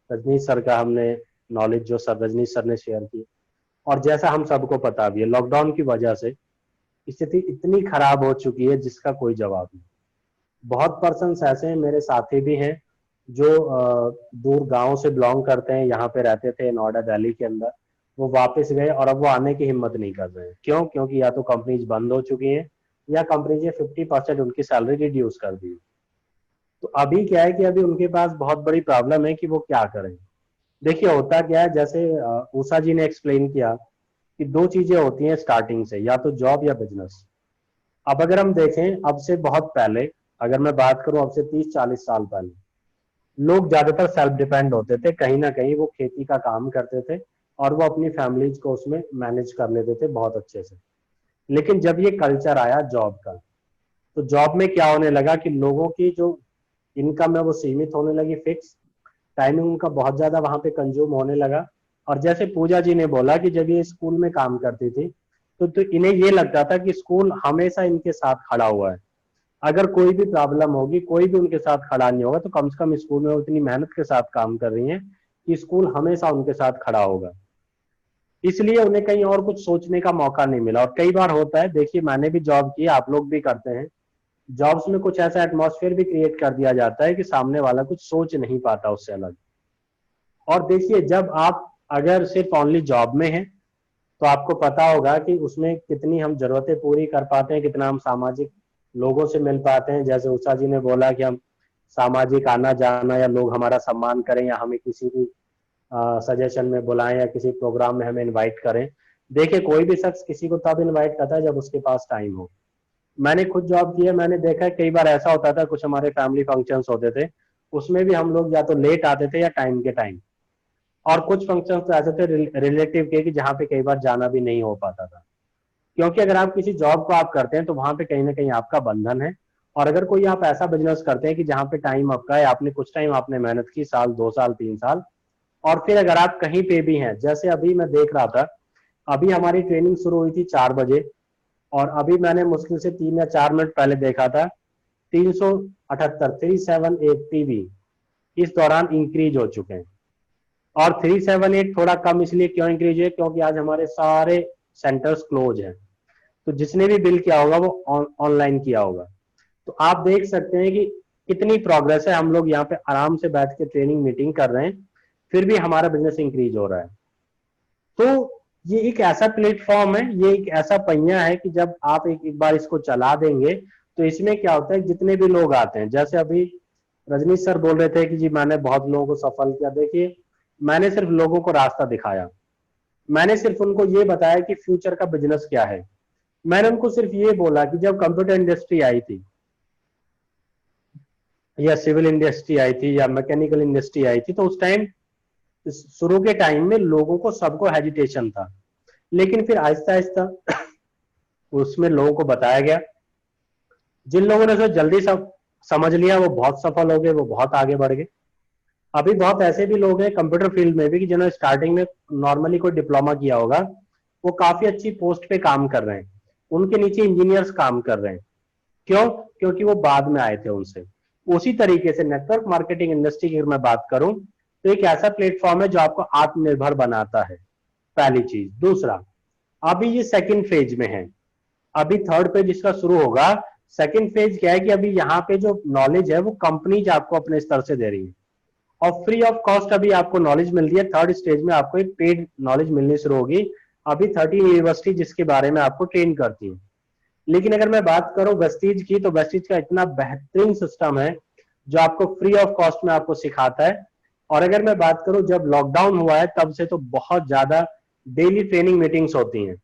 रजनीश सर का हमने नॉलेज जो सर रजनीश सर ने शेयर की, और जैसा हम सबको पता भी है लॉकडाउन की वजह से स्थिति इतनी खराब हो चुकी है जिसका कोई जवाब नहीं। बहुत पर्सन्स ऐसे हैं, मेरे साथी भी हैं जो दूर गांव से बिलोंग करते हैं, यहाँ पे रहते थे नोएडा दिल्ली के अंदर, वो वापस गए और अब वो आने की हिम्मत नहीं कर रहे हैं। क्यों? क्योंकि या तो कंपनीज बंद हो चुकी हैं या कंपनी ने 50% उनकी सैलरी रिड्यूस कर दी। तो अभी क्या है कि अभी उनके पास बहुत बड़ी प्रॉब्लम है कि वो क्या करें। देखिए होता क्या है, जैसे उषा जी ने एक्सप्लेन किया कि 2 चीजें होती हैं स्टार्टिंग से, या तो जॉब या बिजनेस। अब अगर हम देखें अब से बहुत पहले, अगर मैं बात करूं अब से 30-40 साल पहले, लोग ज्यादातर सेल्फ डिपेंड होते थे, कहीं ना कहीं वो खेती का काम करते थे और वो अपनी फैमिलीज को उसमें मैनेज कर लेते थे बहुत अच्छे से। लेकिन जब ये कल्चर आया जॉब का, तो जॉब में क्या होने लगा कि लोगों की जो इनकम है वो सीमित होने लगी, फिक्स टाइमिंग उनका बहुत ज्यादा वहां पे कंज्यूम होने लगा। और जैसे पूजा जी ने बोला कि जब ये स्कूल में काम करती थी तो इन्हें ये लगता था कि स्कूल हमेशा इनके साथ खड़ा हुआ है, अगर कोई भी प्रॉब्लम होगी कोई भी उनके साथ खड़ा नहीं होगा, तो कम से कम स्कूल में वो इतनी मेहनत के साथ काम कर रही हैं कि स्कूल हमेशा उनके साथ खड़ा होगा, इसलिए उन्हें कहीं और कुछ सोचने का मौका नहीं मिला। और कई बार होता है, देखिए मैंने भी जॉब की, आप लोग भी करते हैं, जॉब्स में कुछ ऐसा एटमॉस्फेयर भी क्रिएट कर दिया जाता है कि सामने वाला कुछ सोच नहीं पाता उससे अलग। और देखिए जब आप अगर सिर्फ ओनली जॉब में हैं तो आपको पता होगा कि उसमें कितनी हम जरूरतें पूरी कर पाते हैं, कितना हम सामाजिक लोगों से मिल पाते हैं। जैसे उषा जी ने बोला कि हम सामाजिक आना जाना या लोग हमारा सम्मान करें या हमें किसी भी सजेशन में बुलाएं या किसी प्रोग्राम में हमें इनवाइट करें। देखिए कोई भी शख्स किसी को तब इनवाइट करता है जब उसके पास टाइम हो। मैंने खुद जॉब की है, मैंने देखा है कई बार ऐसा होता था, कुछ हमारे फैमिली फंक्शंस होते थे उसमें भी हम लोग या तो लेट आते थे या टाइम के टाइम, और कुछ फंक्शंस तो ऐसे थे रिलेटिव के कि जहाँ पे कई बार जाना भी नहीं हो पाता था। क्योंकि अगर आप किसी जॉब को आप करते हैं तो वहां पे कहीं ना कहीं आपका बंधन है, और अगर कोई आप ऐसा बिजनेस करते हैं कि जहाँ पे टाइम आपका है, आपने कुछ टाइम आपने मेहनत की, साल 2 साल 3 साल, और फिर अगर आप कहीं पे भी हैं, जैसे अभी मैं देख रहा था, अभी हमारी ट्रेनिंग शुरू हुई थी 4 बजे और अभी मैंने मुश्किल से 3 या 4 मिनट पहले देखा था 378 टीवी इस दौरान इंक्रीज हो चुके हैं। और 378 थोड़ा कम इसलिए क्यों इंक्रीज है, क्योंकि आज हमारे सारे सेंटर्स क्लोज हैं, तो जिसने भी बिल किया होगा वो ऑनलाइन किया होगा। तो आप देख सकते हैं कि कितनी प्रोग्रेस है। हम लोग यहाँ पे आराम से बैठ के ट्रेनिंग मीटिंग कर रहे हैं, फिर भी हमारा बिजनेस इंक्रीज हो रहा है। तो ये एक ऐसा प्लेटफॉर्म है, ये एक ऐसा पहिया है कि जब आप एक बार इसको चला देंगे तो इसमें क्या होता है, जितने भी लोग आते हैं, जैसे अभी रजनीश सर बोल रहे थे कि जी मैंने बहुत लोगों को सफल किया। देखिए मैंने सिर्फ लोगों को रास्ता दिखाया, मैंने सिर्फ उनको ये बताया कि फ्यूचर का बिजनेस क्या है। मैंने उनको सिर्फ ये बोला कि जब कंप्यूटर इंडस्ट्री आई थी या सिविल इंडस्ट्री आई थी या मैकेनिकल इंडस्ट्री आई थी, तो उस टाइम शुरू के टाइम में लोगों को सबको हेजिटेशन था, लेकिन फिर आहिस्ता आहिस्ता उसमें लोगों को बताया गया। जिन लोगों ने उसे जल्दी सब समझ लिया वो बहुत सफल हो गए, वो बहुत आगे बढ़ गए। अभी बहुत ऐसे भी लोग हैं कंप्यूटर फील्ड में भी कि जिन्होंने स्टार्टिंग में नॉर्मली कोई डिप्लोमा किया होगा, वो काफी अच्छी पोस्ट पे काम कर रहे हैं, उनके नीचे इंजीनियर्स काम कर रहे हैं। क्यों? क्योंकि वो बाद में आए थे उनसे। उसी तरीके से नेटवर्क मार्केटिंग इंडस्ट्री की अगर मैं बात करूं तो एक ऐसा प्लेटफॉर्म है जो आपको आत्मनिर्भर बनाता है, पहली चीज। दूसरा, अभी ये सेकंड फेज में है, अभी थर्ड फेज इसका शुरू होगा। सेकंड फेज क्या है कि अभी यहाँ पे जो नॉलेज है वो कंपनीज आपको अपने स्तर से दे रही है और फ्री ऑफ कॉस्ट अभी आपको नॉलेज मिल रही है। थर्ड स्टेज में आपको एक पेड नॉलेज मिलनी शुरू होगी। अभी 30 यूनिवर्सिटी जिसके बारे में आपको ट्रेन करती है। लेकिन अगर मैं बात करूं वेस्टीज की, तो वेस्टीज का इतना बेहतरीन सिस्टम है जो आपको फ्री ऑफ कॉस्ट में आपको सिखाता है। और अगर मैं बात करूं जब लॉकडाउन हुआ है तब से तो बहुत ज्यादा डेली ट्रेनिंग मीटिंग्स होती हैं,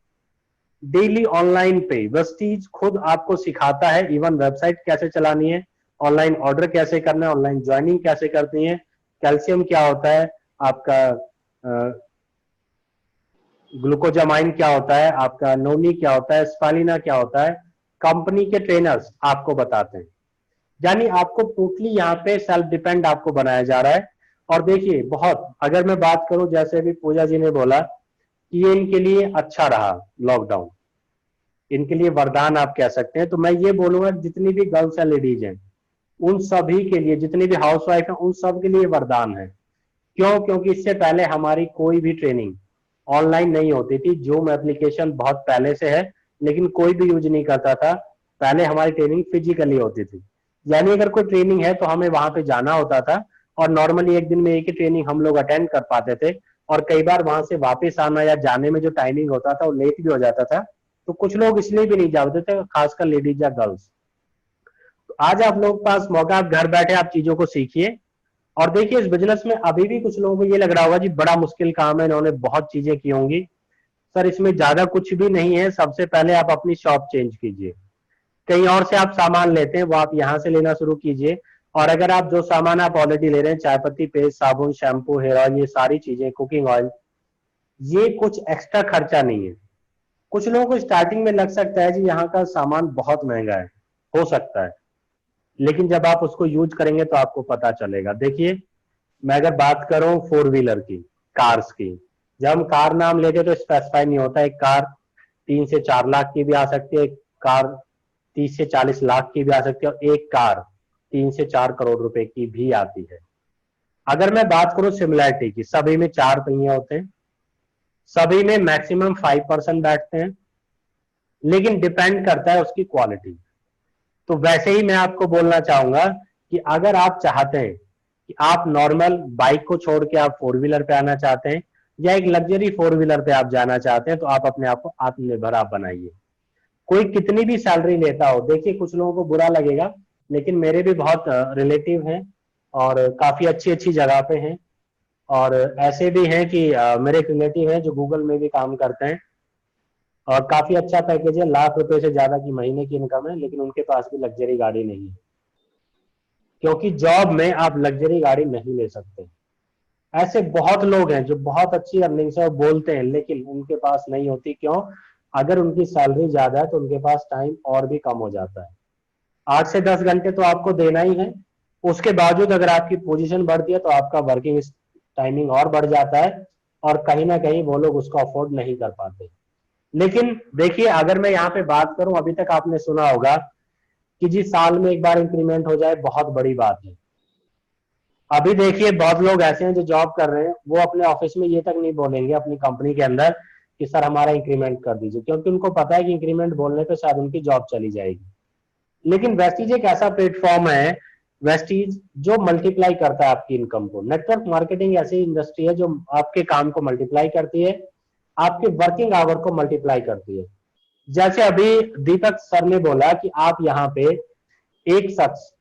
डेली ऑनलाइन पे वेस्टीज खुद आपको सिखाता है इवन वेबसाइट कैसे चलानी है, ऑनलाइन ऑर्डर कैसे करना है, ऑनलाइन ज्वाइनिंग कैसे करनी है, कैल्शियम क्या होता है, आपका ग्लूकोजामाइन क्या होता है, आपका नोनी क्या होता है, स्पालिना क्या होता है, कंपनी के ट्रेनर्स आपको बताते हैं। यानी आपको टोटली यहाँ पे सेल्फ डिपेंड आपको बनाया जा रहा है। और देखिए बहुत, अगर मैं बात करूं जैसे अभी पूजा जी ने बोला कि ये इनके लिए अच्छा रहा लॉकडाउन, इनके लिए वरदान आप कह सकते हैं, तो मैं ये बोलूंगा जितनी भी गर्ल्स या लेडीज हैं उन सभी के लिए, जितनी भी हाउसवाइफ हैं उन सब के लिए वरदान है। क्यों? क्योंकि इससे पहले हमारी कोई भी ट्रेनिंग ऑनलाइन नहीं होती थी। जूम एप्लीकेशन बहुत पहले से है लेकिन कोई भी यूज नहीं करता था। पहले हमारी ट्रेनिंग फिजिकली होती थी, यानी अगर कोई ट्रेनिंग है तो हमें वहां पे जाना होता था और नॉर्मली एक दिन में एक ही ट्रेनिंग हम लोग अटेंड कर पाते थे। और कई बार वहां से वापस आना या जाने में जो टाइमिंग होता था वो लेट भी हो जाता था, तो कुछ लोग इसलिए भी नहीं जाते थे, खासकर लेडीज या गर्ल्स। तो आज आप लोग के पास मौका, आप घर बैठे आप चीजों को सीखिए। और देखिए इस बिजनेस में अभी भी कुछ लोगों को ये लग रहा होगा जी बड़ा मुश्किल काम है, इन्होंने बहुत चीजें की होंगी। सर इसमें ज्यादा कुछ भी नहीं है। सबसे पहले आप अपनी शॉप चेंज कीजिए, कहीं और से आप सामान लेते हैं वो आप यहाँ से लेना शुरू कीजिए। और अगर आप जो सामान आप ऑलरेडी ले रहे हैं, चाय पत्ती, पेस्ट, साबुन, शैम्पू, हेयर ऑयल, ये सारी चीजें, कुकिंग ऑयल, ये कुछ एक्स्ट्रा खर्चा नहीं है। कुछ लोगों को स्टार्टिंग में लग सकता है जी यहाँ का सामान बहुत महंगा है, हो सकता है, लेकिन जब आप उसको यूज करेंगे तो आपको पता चलेगा। देखिए मैं अगर बात करूं 4 व्हीलर की, कार्स की, जब हम कार नाम लेते हैं तो स्पेसिफाई नहीं होता। एक कार 3 से 4 लाख की भी आ सकती है, एक कार 30 से 40 लाख की भी आ सकती है, और एक कार 3 से 4 करोड़ रुपए की भी आती है। अगर मैं बात करूं सिमिलैरिटी की, सभी में 4 पहिए होते हैं, सभी में मैक्सिमम 5% बैठते हैं, लेकिन डिपेंड करता है उसकी क्वालिटी। तो वैसे ही मैं आपको बोलना चाहूंगा कि अगर आप चाहते हैं कि आप नॉर्मल बाइक को छोड़ के आप 4 व्हीलर पे आना चाहते हैं या एक लग्जरी 4 व्हीलर पे आप जाना चाहते हैं, तो आप अपने आप को आत्मनिर्भर आप बनाइए। कोई कितनी भी सैलरी लेता हो, देखिए कुछ लोगों को बुरा लगेगा लेकिन मेरे भी बहुत रिलेटिव हैं और काफी अच्छी अच्छी जगह पे हैं, और ऐसे भी हैं कि मेरे एक रिलेटिव हैं जो गूगल में भी काम करते हैं और काफी अच्छा पैकेज है, लाख रुपए से ज्यादा की महीने की इनकम है, लेकिन उनके पास भी लग्जरी गाड़ी नहीं है, क्योंकि जॉब में आप लग्जरी गाड़ी नहीं ले सकते। ऐसे बहुत लोग हैं जो बहुत अच्छी अर्निंग से बोलते हैं लेकिन उनके पास नहीं होती। क्यों? अगर उनकी सैलरी ज्यादा है तो उनके पास टाइम और भी कम हो जाता है। 8 से 10 घंटे तो आपको देना ही है, उसके बावजूद अगर आपकी पोजीशन बढ़ती है तो आपका वर्किंग टाइमिंग और बढ़ जाता है और कहीं ना कहीं वो लोग उसको अफोर्ड नहीं कर पाते। लेकिन देखिए अगर मैं यहाँ पे बात करूं, अभी तक आपने सुना होगा कि जी साल में एक बार इंक्रीमेंट हो जाए बहुत बड़ी बात है। अभी देखिए बहुत लोग ऐसे हैं जो जॉब कर रहे हैं, वो अपने ऑफिस में ये तक नहीं बोलेंगे अपनी कंपनी के अंदर कि सर हमारा इंक्रीमेंट कर दीजिए, क्योंकि उनको पता है कि इंक्रीमेंट बोलने पे शायद उनकी जॉब चली जाएगी। लेकिन वेस्टीज एक ऐसा प्लेटफॉर्म है, वेस्टीज जो मल्टीप्लाई करता है आपकी इनकम को। नेटवर्क मार्केटिंग ऐसी इंडस्ट्री है जो आपके काम को मल्टीप्लाई करती है, आपके वर्किंग आवर को मल्टीप्लाई करती है। जैसे अभी दीपक सर ने बोला कि आप यहाँ पे एक शख्स,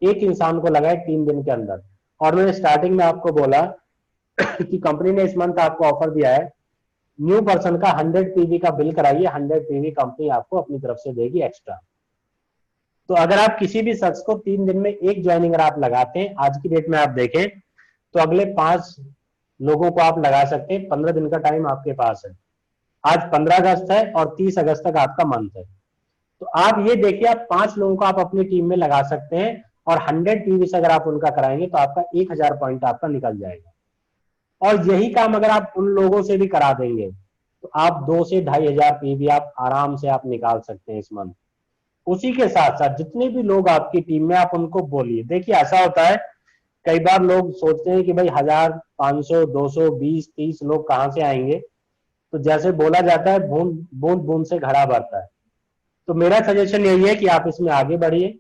एक इंसान को लगाए 3 दिन के अंदर, और मैंने स्टार्टिंग में आपको बोला कि कंपनी ने इस मंथ आपको ऑफर दिया है, न्यू पर्सन का 100 पीवी का बिल कराइए, 100 पीवी कंपनी आपको अपनी तरफ से देगी एक्स्ट्रा। तो अगर आप किसी भी शख्स को 3 दिन में एक ज्वाइनिंग अगर आप लगाते हैं, आज की डेट में आप देखें तो अगले 5 लोगों को आप लगा सकते हैं। 15 दिन का टाइम आपके पास है। आज 15 अगस्त है और 30 अगस्त तक आपका मंथ है। तो आप ये देखिए, आप 5 लोगों को आप अपनी टीम में लगा सकते हैं और 100 पीवी से अगर आप उनका कराएंगे तो आपका 1000 पॉइंट आपका निकल जाएगा। और यही काम अगर आप उन लोगों से भी करा देंगे तो आप 2 से 2500 पीवी आप आराम से आप निकाल सकते हैं इस मंथ। उसी के साथ साथ जितने भी लोग आपकी टीम में, आप उनको बोलिए। देखिए ऐसा होता है, कई बार लोग सोचते हैं कि भाई 1000, 500, 200, 20, 30 लोग कहाँ से आएंगे। तो जैसे बोला जाता है, बूंद बूंद बूंद से घड़ा भरता है। तो मेरा सजेशन यही है कि आप इसमें आगे बढ़िए।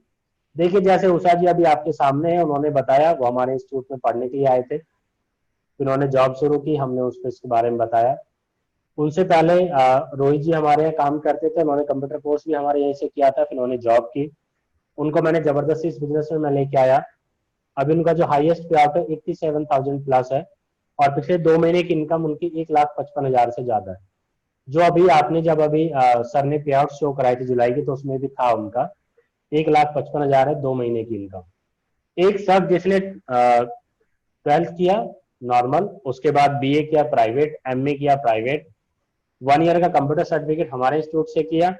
देखिए जैसे उषा जी अभी आपके सामने है, उन्होंने बताया वो हमारे इंस्टीट्यूट में पढ़ने के लिए आए थे, फिर उन्होंने जॉब शुरू की, हमने उसको इसके बारे में बताया। उनसे पहले रोहित जी हमारे यहाँ काम करते थे, उन्होंने कंप्यूटर कोर्स भी हमारे यहीं से किया था, फिर उन्होंने जॉब की। उनको मैंने जबरदस्ती इस बिजनेस में मैं लेके आया। अभी उनका जो हाईएस्ट पे आउट है 87,000 प्लस है और पिछले 2 महीने की इनकम उनकी 1,55,000 से ज्यादा है। जो अभी आपने जब अभी सर ने पे आउट शो कराई थी जुलाई की, तो उसमें भी था उनका 1,55,000 है 2 महीने की इनकम। एक शख्स जिसने 12th किया नॉर्मल, उसके बाद बीए किया प्राइवेट, एमए किया प्राइवेट, 1 ईयर का कंप्यूटर सर्टिफिकेट हमारे इंस्टीट्यूट से किया,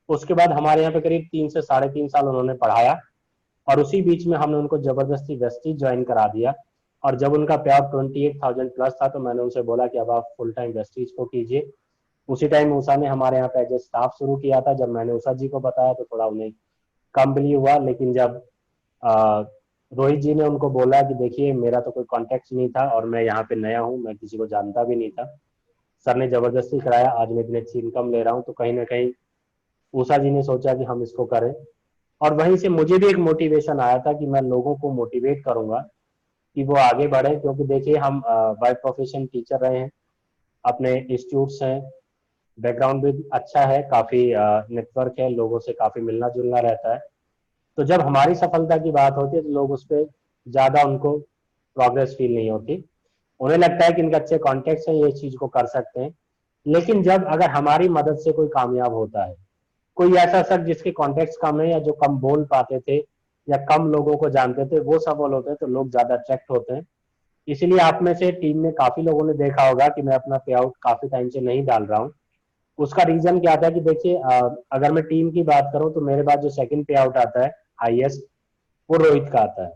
उसके बाद हमारे यहाँ पे करीब 3 से 3.5 साल उन्होंने पढ़ाया और उसी बीच में हमने उनको जबरदस्ती वेस्टीज ज्वाइन करा दिया। और जब उनका पे आउट 28,000 प्लस था तो मैंने उनसे बोला कि अब आप फुल टाइम वेस्टीज को कीजिए। उसी टाइम उषा ने हमारे यहाँ पे एज ए स्टाफ शुरू किया था। जब मैंने उषा जी को बताया तो थोड़ा उन्हें कम बिलीव हुआ, लेकिन जब रोहित जी ने उनको बोला कि देखिए मेरा तो कोई कॉन्टेक्ट नहीं था और मैं यहाँ पे नया हूँ, मैं किसी को जानता भी नहीं था, सर ने जबरदस्ती कराया, आज मैं इतनी अच्छी इनकम ले रहा हूँ। तो कहीं ना कहीं उषा जी ने सोचा कि हम इसको करें और वहीं से मुझे भी एक मोटिवेशन आया था कि मैं लोगों को मोटिवेट करूंगा कि वो आगे बढ़े। क्योंकि देखिए हम बाय प्रोफेशन टीचर रहे हैं, अपने इंस्टीट्यूट्स हैं, बैकग्राउंड भी अच्छा है, काफी नेटवर्क है, लोगों से काफी मिलना जुलना रहता है। तो जब हमारी सफलता की बात होती है तो लोग उस पर ज्यादा उनको प्रोग्रेस फील नहीं होती, उन्हें लगता है कि इनके अच्छे कॉन्टेक्ट्स हैं, ये चीज को कर सकते हैं। लेकिन जब अगर हमारी मदद से कोई कामयाब होता है, कोई ऐसा शख्स जिसके कॉन्टेक्ट्स कम है या जो कम बोल पाते थे या कम लोगों को जानते थे, वो सफल होते हैं तो लोग ज्यादा अट्रैक्ट होते हैं। इसीलिए आप में से टीम में काफी लोगों ने देखा होगा कि मैं अपना पे आउट काफी टाइम से नहीं डाल रहा हूँ। उसका रीजन क्या था कि देखिए अगर मैं टीम की बात करूं तो मेरे पास जो सेकंड पे आउट आता है हाईएस्ट, वो रोहित का आता है।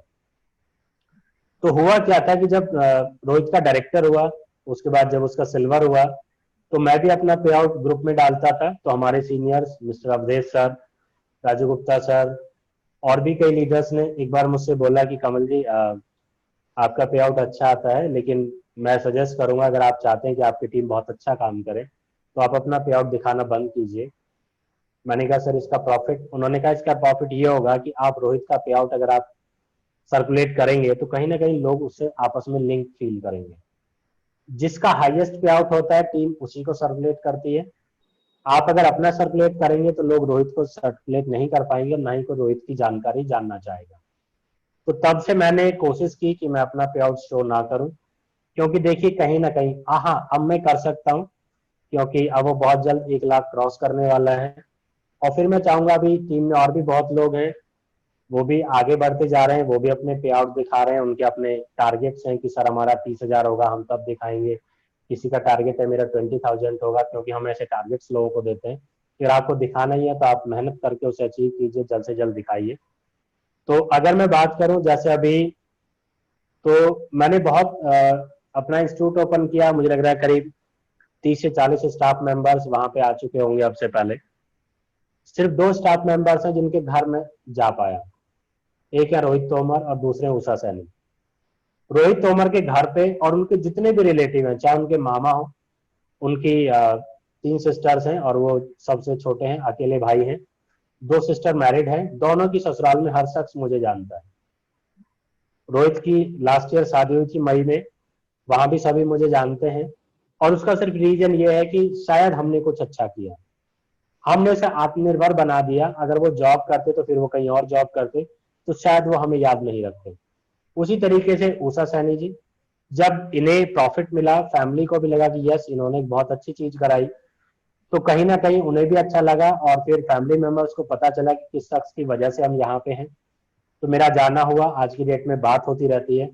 तो हुआ क्या था कि जब रोहित का डायरेक्टर हुआ, उसके बाद जब उसका सिल्वर हुआ, तो मैं भी अपना पे आउट ग्रुप में डालता था। तो हमारे seniors mister Awadhesh sir, Raju Gupta sir और भी कई लीडर्स ने एक बार मुझसे बोला कि कमल जी आपका पे आउट अच्छा आता है, लेकिन मैं सजेस्ट करूंगा अगर आप चाहते हैं कि आपकी टीम बहुत अच्छा काम करे तो आप अपना पे आउट दिखाना बंद कीजिए। मैंने कहा सर इसका प्रॉफिट, उन्होंने कहा इसका प्रॉफिट ये होगा कि आप रोहित का पे आउट अगर आप सर्कुलेट करेंगे तो कहीं ना कहीं लोग उससे आपस में लिंक फील करेंगे। जिसका हाईएस्ट पे आउट होता है टीम उसी को सर्कुलेट करती है। आप अगर अपना सर्कुलेट करेंगे तो लोग रोहित को सर्कुलेट नहीं कर पाएंगे, ना ही को रोहित की जानकारी जानना चाहेगा। तो तब से मैंने कोशिश की कि मैं अपना पे आउट शो ना करूं, क्योंकि देखिए कहीं ना कहीं हाँ अब मैं कर सकता हूं, क्योंकि अब वो बहुत जल्द 1 लाख क्रॉस करने वाला है। और फिर मैं चाहूंगा अभी टीम में और भी बहुत लोग हैं, वो भी आगे बढ़ते जा रहे हैं, वो भी अपने पे आउट दिखा रहे हैं, उनके अपने टारगेट्स हैं कि सर हमारा 30,000 होगा हम तब दिखाएंगे, किसी का टारगेट है मेरा 20,000 होगा, क्योंकि हम ऐसे टारगेट्स लोगों को देते हैं। फिर आपको दिखाना ही है तो आप मेहनत करके उसे अचीव कीजिए, जल्द से जल्द दिखाइए। तो अगर मैं बात करूं जैसे अभी, तो मैंने बहुत अपना इंस्टीट्यूट ओपन किया, मुझे लग रहा है करीब 30 से 40 स्टाफ मेंबर्स वहां पे आ चुके होंगे अब से पहले। सिर्फ 2 स्टाफ मेंबर्स हैं जिनके घर में जा पाया, एक है रोहित तोमर और दूसरे उषा सैनी। रोहित तोमर के घर पे और उनके जितने भी रिलेटिव हैं, चाहे उनके मामा हो, उनकी 3 सिस्टर्स हैं और वो सबसे छोटे हैं, अकेले भाई हैं, 2 सिस्टर मैरिड हैं, दोनों की ससुराल में हर शख्स मुझे जानता है। रोहित की लास्ट ईयर शादी हुई थी मई में, वहां भी सभी मुझे जानते हैं। और उसका सिर्फ रीजन ये है कि शायद हमने कुछ अच्छा किया, हमने उसे आत्मनिर्भर बना दिया। अगर वो जॉब करते तो फिर वो कहीं और जॉब करते तो शायद वो हमें याद नहीं रखते। उसी तरीके से उषा सैनी जी, जब इन्हें प्रॉफिट मिला, फैमिली को भी लगा कि यस इन्होंने एक बहुत अच्छी चीज कराई, तो कहीं ना कहीं उन्हें भी अच्छा लगा और फिर फैमिली मेंबर्स को पता चला कि किस शख्स की वजह से हम यहाँ पे हैं, तो मेरा जाना हुआ। आज की डेट में बात होती रहती है।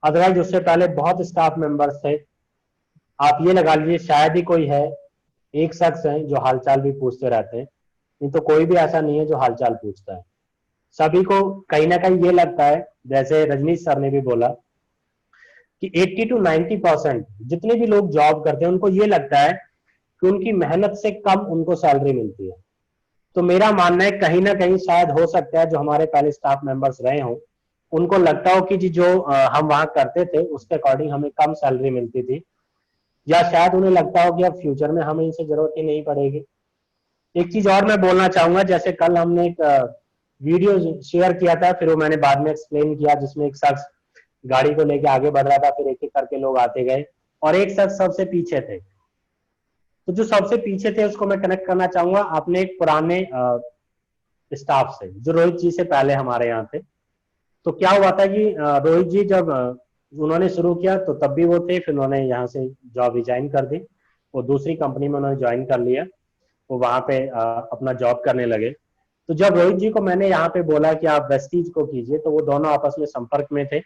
अदरवाइज उससे पहले बहुत स्टाफ मेंबर्स थे, आप ये लगा लीजिए शायद ही कोई है, एक शख्स है जो हालचाल भी पूछते रहते हैं, नहीं तो कोई भी ऐसा नहीं है जो हालचाल पूछता है। सभी को कहीं ना कहीं ये लगता है, जैसे रजनीश सर ने भी बोला कि 80 to 90% जितने भी लोग जॉब करते हैं उनको ये लगता है कि उनकी मेहनत से कम उनको सैलरी मिलती है। तो मेरा मानना है कहीं ना कहीं शायद हो सकता है जो हमारे पहले स्टाफ मेंबर्स रहे हों उनको लगता हो कि जी जो हम वहां करते थे उसके अकॉर्डिंग हमें कम सैलरी मिलती थी, या शायद उन्हें लगता हो कि अब फ्यूचर में हमें इनसे जरूरत ही नहीं पड़ेगी। एक चीज और मैं बोलना चाहूंगा, जैसे कल हमने एक वीडियो शेयर किया था, फिर वो मैंने बाद में एक्सप्लेन किया, जिसमें एक शख्स गाड़ी को लेके आगे बढ़ रहा था, फिर एक एक करके लोग आते गए और एक शख्स सबसे पीछे थे। तो जो सबसे पीछे थे उसको मैं कनेक्ट करना चाहूंगा अपने एक पुराने स्टाफ से जो रोहित जी से पहले हमारे यहाँ थे। तो क्या हुआ था कि रोहित जी जब उन्होंने शुरू किया तो तब भी वो थे, फिर उन्होंने यहाँ से जॉब रिजाइन कर दी, वो दूसरी कंपनी में उन्होंने ज्वाइन कर लिया, वो वहां पे अपना जॉब करने लगे। तो जब रोहित जी को मैंने यहाँ पे बोला कि आप वेस्टीज को कीजिए, तो वो दोनों आपस में संपर्क में थे।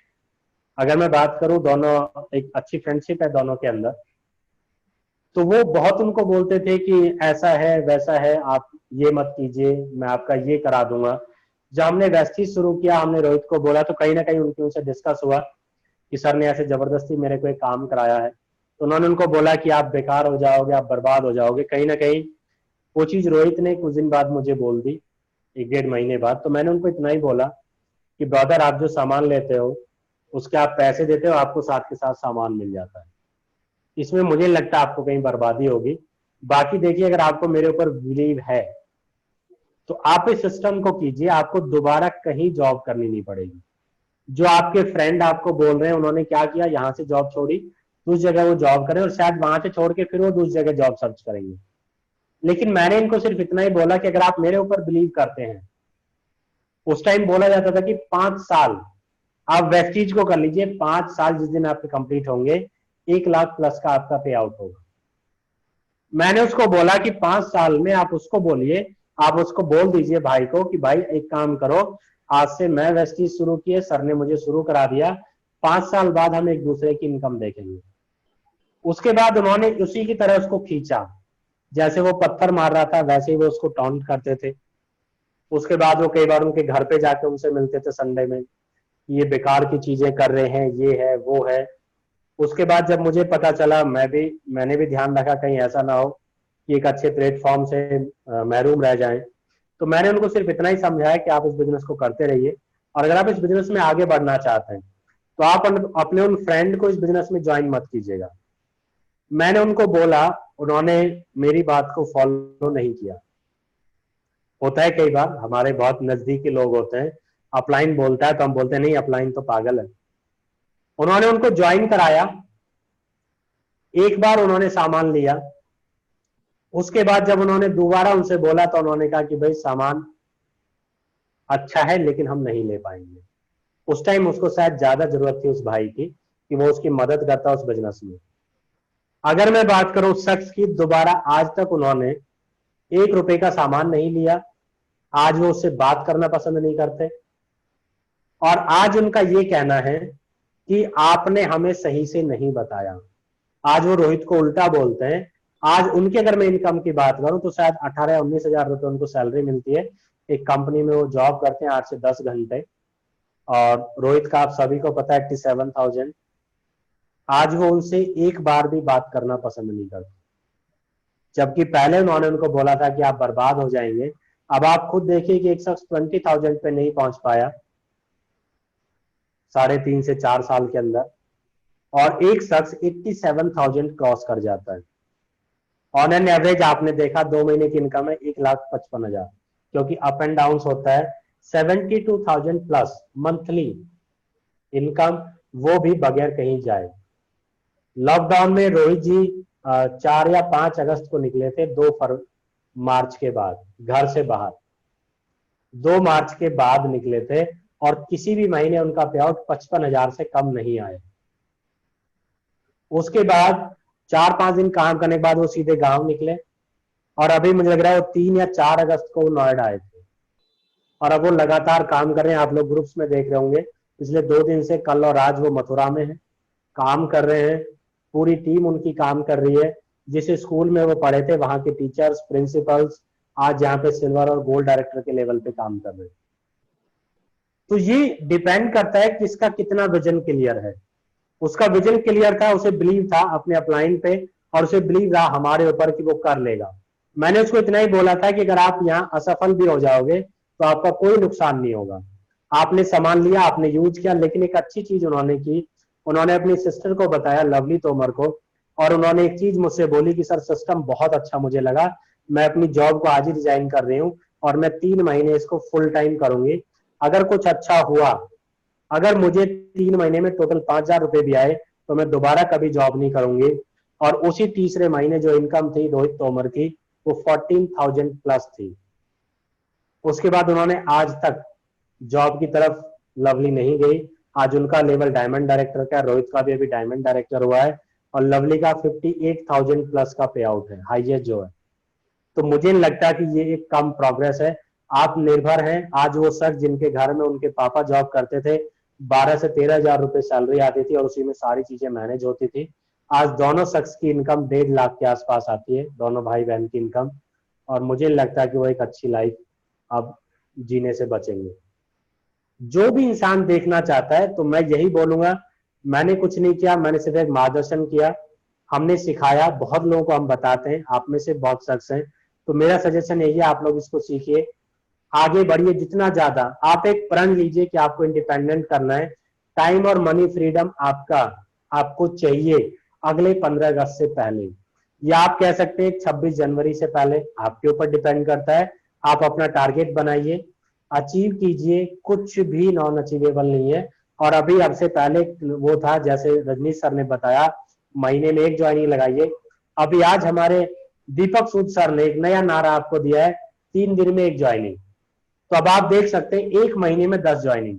अगर मैं बात करूं, दोनों एक अच्छी फ्रेंडशिप है दोनों के अंदर। तो वो बहुत उनको बोलते थे कि ऐसा है वैसा है, आप ये मत कीजिए, मैं आपका ये करा दूंगा। जब हमने वेस्टीज शुरू किया, हमने रोहित को बोला, तो कहीं ना कहीं उनसे डिस्कस हुआ कि सर ने ऐसे जबरदस्ती मेरे को एक काम कराया है। तो उन्होंने उनको बोला कि आप बेकार हो जाओगे, आप बर्बाद हो जाओगे। कहीं ना कहीं वो चीज रोहित ने कुछ दिन बाद मुझे बोल दी, 1-1.5 महीने बाद। तो मैंने उनको इतना ही बोला कि ब्रदर, आप जो सामान लेते हो उसके आप पैसे देते हो, आपको साथ के साथ सामान मिल जाता है, इसमें मुझे लगता है आपको कहीं बर्बादी होगी। बाकी देखिए, अगर आपको मेरे ऊपर बिलीव है तो आप इस सिस्टम को कीजिए, आपको दोबारा कहीं जॉब करनी नहीं पड़ेगी। जो आपके फ्रेंड आपको बोल रहे हैं, उन्होंने क्या किया, यहाँ से जॉब छोड़ी, दूसरी जगह वो जॉब करें और शायद वहां से छोड़ के फिर वो दूसरी जगह जॉब सर्च करेंगे। लेकिन मैंने इनको सिर्फ इतना ही बोला कि अगर आप मेरे ऊपर बिलीव करते हैं, उस टाइम बोला जाता था कि 5 साल आप वेस्टीज को कर लीजिए, 5 साल जिस दिन आपके कंप्लीट होंगे 1 लाख प्लस का आपका पे आउट होगा। मैंने उसको बोला कि 5 साल में आप उसको बोलिए, आप उसको बोल दीजिए भाई को कि भाई एक काम करो, आज से मैं वेस्टीज शुरू किए, सर ने मुझे शुरू करा दिया, 5 साल बाद हम एक दूसरे की इनकम देखेंगे। उसके बाद उन्होंने उसी की तरह उसको खींचा, जैसे वो पत्थर मार रहा था वैसे ही वो उसको टॉन्ट करते थे। उसके बाद वो कई बार उनके घर पे जाके उनसे मिलते थे संडे में, ये बेकार की चीजें कर रहे हैं, ये है वो है। उसके बाद जब मुझे पता चला, मैंने भी ध्यान रखा कहीं ऐसा ना हो कि एक अच्छे प्लेटफॉर्म से महरूम रह जाएं। तो मैंने उनको सिर्फ इतना ही समझाया कि आप इस बिजनेस को करते रहिए, और अगर आप इस बिजनेस में आगे बढ़ना चाहते हैं तो आप अपने उन फ्रेंड को इस बिजनेस में ज्वाइन मत कीजिएगा। मैंने उनको बोला, उन्होंने मेरी बात को फॉलो नहीं किया। होता है कई बार हमारे बहुत नजदीकी लोग होते हैं, अपलाइन बोलता है तो हम बोलते हैं नहीं अपलाइन तो पागल है। उन्होंने उनको ज्वाइन कराया, एक बार उन्होंने सामान लिया, उसके बाद जब उन्होंने दोबारा उनसे बोला तो उन्होंने कहा कि भाई सामान अच्छा है लेकिन हम नहीं ले पाएंगे। उस टाइम उसको शायद ज्यादा जरूरत थी उस भाई की कि वो उसकी मदद करता उस बिजनेस में। अगर मैं बात करूं उस शख्स की, दोबारा आज तक उन्होंने 1 रुपए का सामान नहीं लिया, आज वो उससे बात करना पसंद नहीं करते, और आज उनका ये कहना है कि आपने हमें सही से नहीं बताया। आज वो रोहित को उल्टा बोलते हैं। आज उनकी अगर मैं इनकम की बात करूं तो शायद 18-19 हजार रुपए उनको सैलरी मिलती है, एक कंपनी में वो जॉब करते हैं 8 से 10 घंटे, और रोहित का आप सभी को पता है 87,000। आज वो उनसे एक बार भी बात करना पसंद नहीं करते, जबकि पहले उन्होंने उनको बोला था कि आप बर्बाद हो जाएंगे। अब आप खुद देखिए कि एक शख्स 20,000 पे नहीं पहुंच पाया 3.5 से 4 साल के अंदर, और एक शख्स 87,000 क्रॉस कर जाता है। ऑन एन एवरेज आपने देखा 2 महीने की इनकम है 1,55,000, क्योंकि अप एंड डाउन होता है। 72,000 प्लस मंथली इनकम, वो भी बगैर कहीं जाए। लॉकडाउन में रोहित जी 4 या 5 अगस्त को निकले थे, 2 मार्च के बाद घर से बाहर, 2 मार्च के बाद निकले थे, और किसी भी महीने उनका पे आउट 55,000 से कम नहीं आया। उसके बाद 4-5 दिन काम करने के बाद वो सीधे गांव निकले, और अभी मुझे लग रहा है वो 3 या 4 अगस्त को नोएडा आए थे और अब वो लगातार काम कर रहे हैं। आप लोग ग्रुप्स में देख रहे होंगे पिछले 2 दिन से, कल और आज वो मथुरा में है, काम कर रहे हैं। पूरी टीम उनकी काम कर रही है। जिस स्कूल में वो पढ़े थे वहां के टीचर्स, प्रिंसिपल्स आज यहाँ पे सिल्वर और गोल्ड डायरेक्टर के लेवल पे काम कर रहे हैं। तो ये डिपेंड करता है कि इसका कितना विजन क्लियर है। उसका विजन क्लियर था, उसे बिलीव था अपने अपलाइन पे और उसे बिलीव रहा हमारे ऊपर कि वो कर लेगा। मैंने उसको इतना ही बोला था कि अगर आप यहाँ असफल भी हो जाओगे तो आपका कोई नुकसान नहीं होगा। आपने सामान लिया, आपने यूज किया, लेकिन एक अच्छी चीज उन्होंने की, उन्होंने अपनी सिस्टर को बताया, लवली तोमर को, और उन्होंने एक चीज मुझसे बोली कि सर सिस्टम बहुत अच्छा मुझे लगा, मैं अपनी जॉब को आज ही रिजाइन कर रही हूँ और मैं 3 महीने इसको फुल टाइम करूंगी। अगर कुछ अच्छा हुआ, अगर मुझे 3 महीने में टोटल 5,000 रुपए भी आए तो मैं दोबारा कभी जॉब नहीं करूंगी। और उसी तीसरे महीने जो इनकम थी रोहित तोमर की वो 14,000 प्लस थी। उसके बाद उन्होंने आज तक जॉब की तरफ लवली नहीं गई। आज उनका लेवल डायमंड डायरेक्टर का, रोहित का भी अभी डायमंड डायरेक्टर हुआ है और लवली का 58,000 प्लस का पे आउट है, हाईएस्ट जो है। तो मुझे नहीं लगता कि ये एक कम प्रोग्रेस है। आप निर्भर हैं। आज वो शख्स जिनके घर में उनके पापा जॉब करते थे, 12 से 13,000 रुपए सैलरी आती थी और उसी में सारी चीजें मैनेज होती थी, आज दोनों शख्स की इनकम 1.5 लाख के आसपास आती है, दोनों भाई बहन की इनकम। और मुझे लगता है कि वो एक अच्छी लाइफ अब जीने से बचेंगे। जो भी इंसान देखना चाहता है, तो मैं यही बोलूंगा, मैंने कुछ नहीं किया, मैंने सिर्फ एक मार्गदर्शन किया, हमने सिखाया, बहुत लोगों को हम बताते हैं, आप में से बहुत शख्स हैं। तो मेरा सजेशन यही है, आप लोग इसको सीखिए, आगे बढ़िए जितना ज्यादा। आप एक प्रण लीजिए कि आपको इंडिपेंडेंट करना है। टाइम और मनी फ्रीडम आपको चाहिए अगले 15 अगस्त से पहले, या आप कह सकते हैं 26 जनवरी से पहले, आपके ऊपर डिपेंड करता है। आप अपना टारगेट बनाइए, अचीव कीजिए, कुछ भी नॉन अचीवेबल नहीं है। और अभी अब से पहले वो था, जैसे रजनीश सर ने बताया, महीने में 1 ज्वाइनिंग लगाइए। अभी आज हमारे दीपक सूद सर ने एक नया नारा आपको दिया है, 3 दिन में 1 ज्वाइनिंग। तो अब आप देख सकते हैं 1 महीने में 10 ज्वाइनिंग।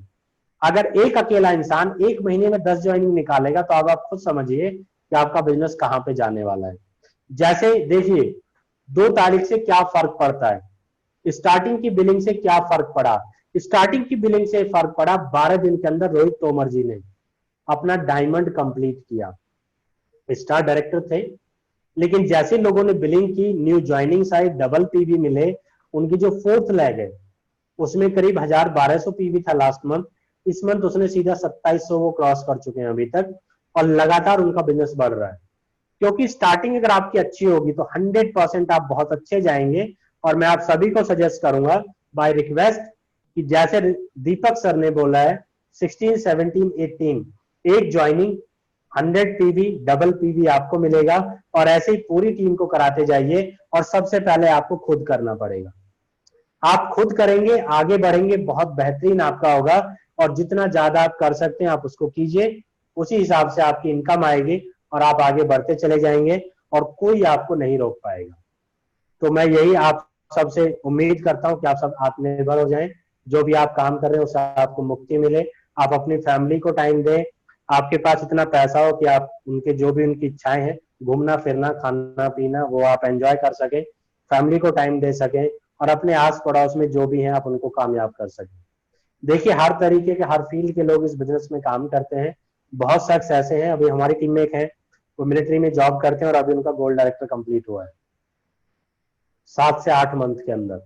अगर एक अकेला इंसान 1 महीने में 10 ज्वाइनिंग निकालेगा तो अब आप खुद समझिए कि आपका बिजनेस कहां पे जाने वाला है। जैसे देखिए 2 तारीख से क्या फर्क पड़ता है, स्टार्टिंग की बिलिंग से क्या फर्क पड़ा। स्टार्टिंग की बिलिंग से फर्क पड़ा, 12 दिन के अंदर रोहित तोमर जी ने अपना डायमंड कंप्लीट किया। स्टार डायरेक्टर थे, लेकिन जैसे लोगों ने बिलिंग की, new joining side, double PV मिले, उनकी जो 4th लेग है उसमें करीब 1,1200 पीवी था लास्ट मंथ। इस मंथ उसने सीधा 2700 वो क्रॉस कर चुके हैं अभी तक, और लगातार उनका बिजनेस बढ़ रहा है। क्योंकि स्टार्टिंग अगर आपकी अच्छी होगी तो 100% आप बहुत अच्छे जाएंगे। और मैं आप सभी को सजेस्ट करूंगा बाय रिक्वेस्ट कि जैसे दीपक सर ने बोला है, 16, 17, 18 एक ज्वाइनिंग, 100 पीवी, डबल पीवी आपको मिलेगा। और ऐसे ही पूरी टीम को कराते जाइए, और सबसे पहले आपको खुद करना पड़ेगा। आप खुद करेंगे, आगे बढ़ेंगे, बहुत बेहतरीन आपका होगा। और जितना ज्यादा आप कर सकते हैं आप उसको कीजिए, उसी हिसाब से आपकी इनकम आएगी और आप आगे बढ़ते चले जाएंगे और कोई आपको नहीं रोक पाएगा। तो मैं यही आप सबसे उम्मीद करता हूं कि आप सब आत्मनिर्भर हो जाएं। जो भी आप काम कर रहे हैं उससे आपको मुक्ति मिले, आप अपनी फैमिली को टाइम दें, आपके पास इतना पैसा हो कि आप उनके जो भी उनकी इच्छाएं हैं, घूमना फिरना, खाना पीना, वो आप एंजॉय कर सकें, फैमिली को टाइम दे सकें, और अपने आस पड़ोस में जो भी हैं आप उनको कामयाब कर सकें। देखिए हर तरीके के, हर फील्ड के लोग इस बिजनेस में काम करते हैं। बहुत शख्स ऐसे हैं, अभी हमारी टीम में एक है, वो मिलिट्री में जॉब करते हैं और अभी उनका गोल्ड डायरेक्टर कंप्लीट हुआ है 7 से 8 मंथ के अंदर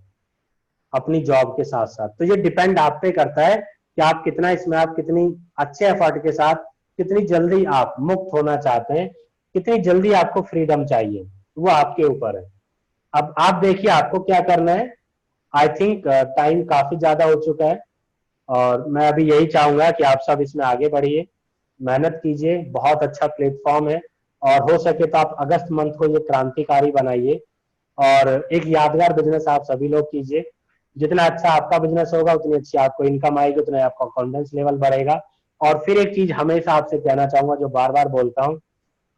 अपनी जॉब के साथ साथ। तो ये डिपेंड आप पे करता है कि आप कितना इसमें, आप कितनी अच्छे एफर्ट के साथ, कितनी जल्दी आप मुक्त होना चाहते हैं, कितनी जल्दी आपको फ्रीडम चाहिए, वो आपके ऊपर है। अब आप देखिए आपको क्या करना है। आई थिंक टाइम काफी ज्यादा हो चुका है और मैं अभी यही चाहूंगा कि आप सब इसमें आगे बढ़िए, मेहनत कीजिए। बहुत अच्छा प्लेटफॉर्म है और हो सके तो आप अगस्त मंथ को ये क्रांतिकारी बनाइए और एक यादगार बिजनेस आप सभी लोग कीजिए। जितना अच्छा आपका बिजनेस होगा उतनी अच्छी आपको इनकम आएगी, उतना आपका कॉन्फिडेंस लेवल बढ़ेगा। और फिर एक चीज हमेशा आपसे कहना चाहूंगा, जो बार बार बोलता हूँ,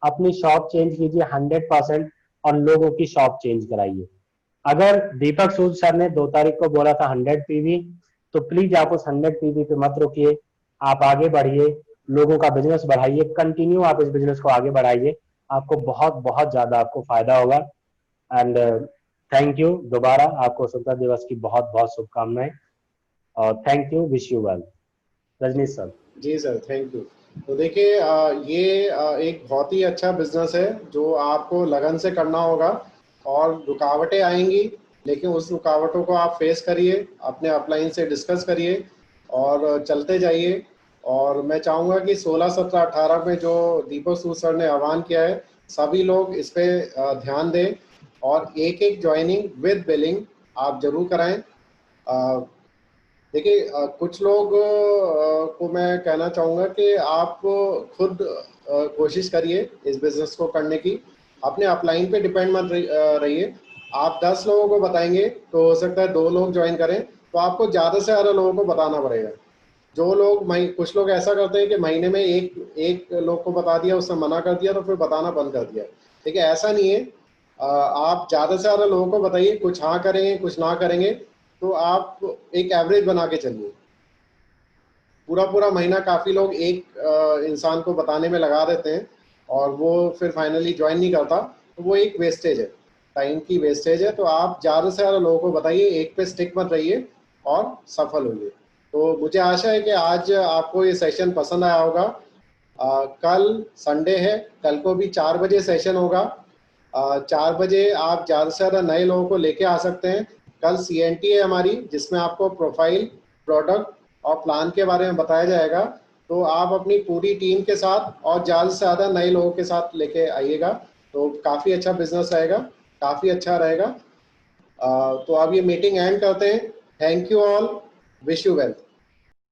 अपनी शॉप चेंज कीजिए 100% और लोगों की शॉप चेंज कराइए। अगर दीपक सूद सर ने 2 तारीख को बोला था 100 पीवी, तो प्लीज आप उस 100 पीवी पे मत रुकिए, आप आगे बढ़िए, लोगों का बिजनेस बढ़ाइए, कंटिन्यू आप इस बिजनेस को आगे बढ़ाइए, आपको बहुत बहुत ज्यादा आपको फायदा होगा। एंड थैंक यू दोबारा, आपको स्वतंत्रता दिवस की बहुत बहुत शुभकामनाएं और thank you, wish you well. Rajneesh sir. जी सर, थैंक यू। तो देखिए ये एक बहुत ही अच्छा बिजनेस है जो आपको लगन से करना होगा, और रुकावटें आएंगी लेकिन उस रुकावटों को आप फेस करिए, अपने अपलाइन से डिस्कस करिए और चलते जाइए। और मैं चाहूँगा कि 16, 17, 18 में जो दीपक सूद सर ने आह्वान किया है, सभी लोग इस पे ध्यान दें और एक एक ज्वाइनिंग विद बिलिंग आप जरूर कराएं। देखिए कुछ लोग को मैं कहना चाहूँगा कि आप खुद कोशिश करिए इस बिज़नेस को करने की, अपने अपलाइन पे डिपेंड मत रहिए। आप 10 लोगों को बताएंगे तो हो सकता है 2 लोग ज्वाइन करें, तो आपको ज़्यादा से ज़्यादा लोगों को बताना पड़ेगा। जो लोग कुछ लोग ऐसा करते हैं कि महीने में एक लोग को बता दिया, उसने मना कर दिया तो फिर बताना बंद कर दिया। देखिए ऐसा नहीं है, आप ज़्यादा से ज़्यादा लोगों को बताइए, कुछ हाँ करेंगे कुछ ना करेंगे, तो आप एक एवरेज बना के चलिए। पूरा महीना काफ़ी लोग एक इंसान को बताने में लगा देते हैं और वो फिर फाइनली ज्वाइन नहीं करता, तो वो एक वेस्टेज है, टाइम की वेस्टेज है। तो आप ज़्यादा से ज़्यादा लोगों को बताइए, एक पे स्टिक मत रहिए और सफल होइए। तो मुझे आशा है कि आज आपको ये सेशन पसंद आया होगा। कल संडे है, कल को भी 4 बजे सेशन होगा। 4 बजे आप ज़्यादा से ज़्यादा नए लोगों को लेके आ सकते हैं। कल CNT है हमारी, जिसमें आपको प्रोफाइल, प्रोडक्ट और प्लान के बारे में बताया जाएगा। तो आप अपनी पूरी टीम के साथ और ज़्यादा से ज़्यादा नए लोगों के साथ लेके आइएगा, तो काफ़ी अच्छा बिजनेस रहेगा, काफ़ी अच्छा रहेगा। तो अब ये मीटिंग एंड करते हैं। Thank you all, wish you well.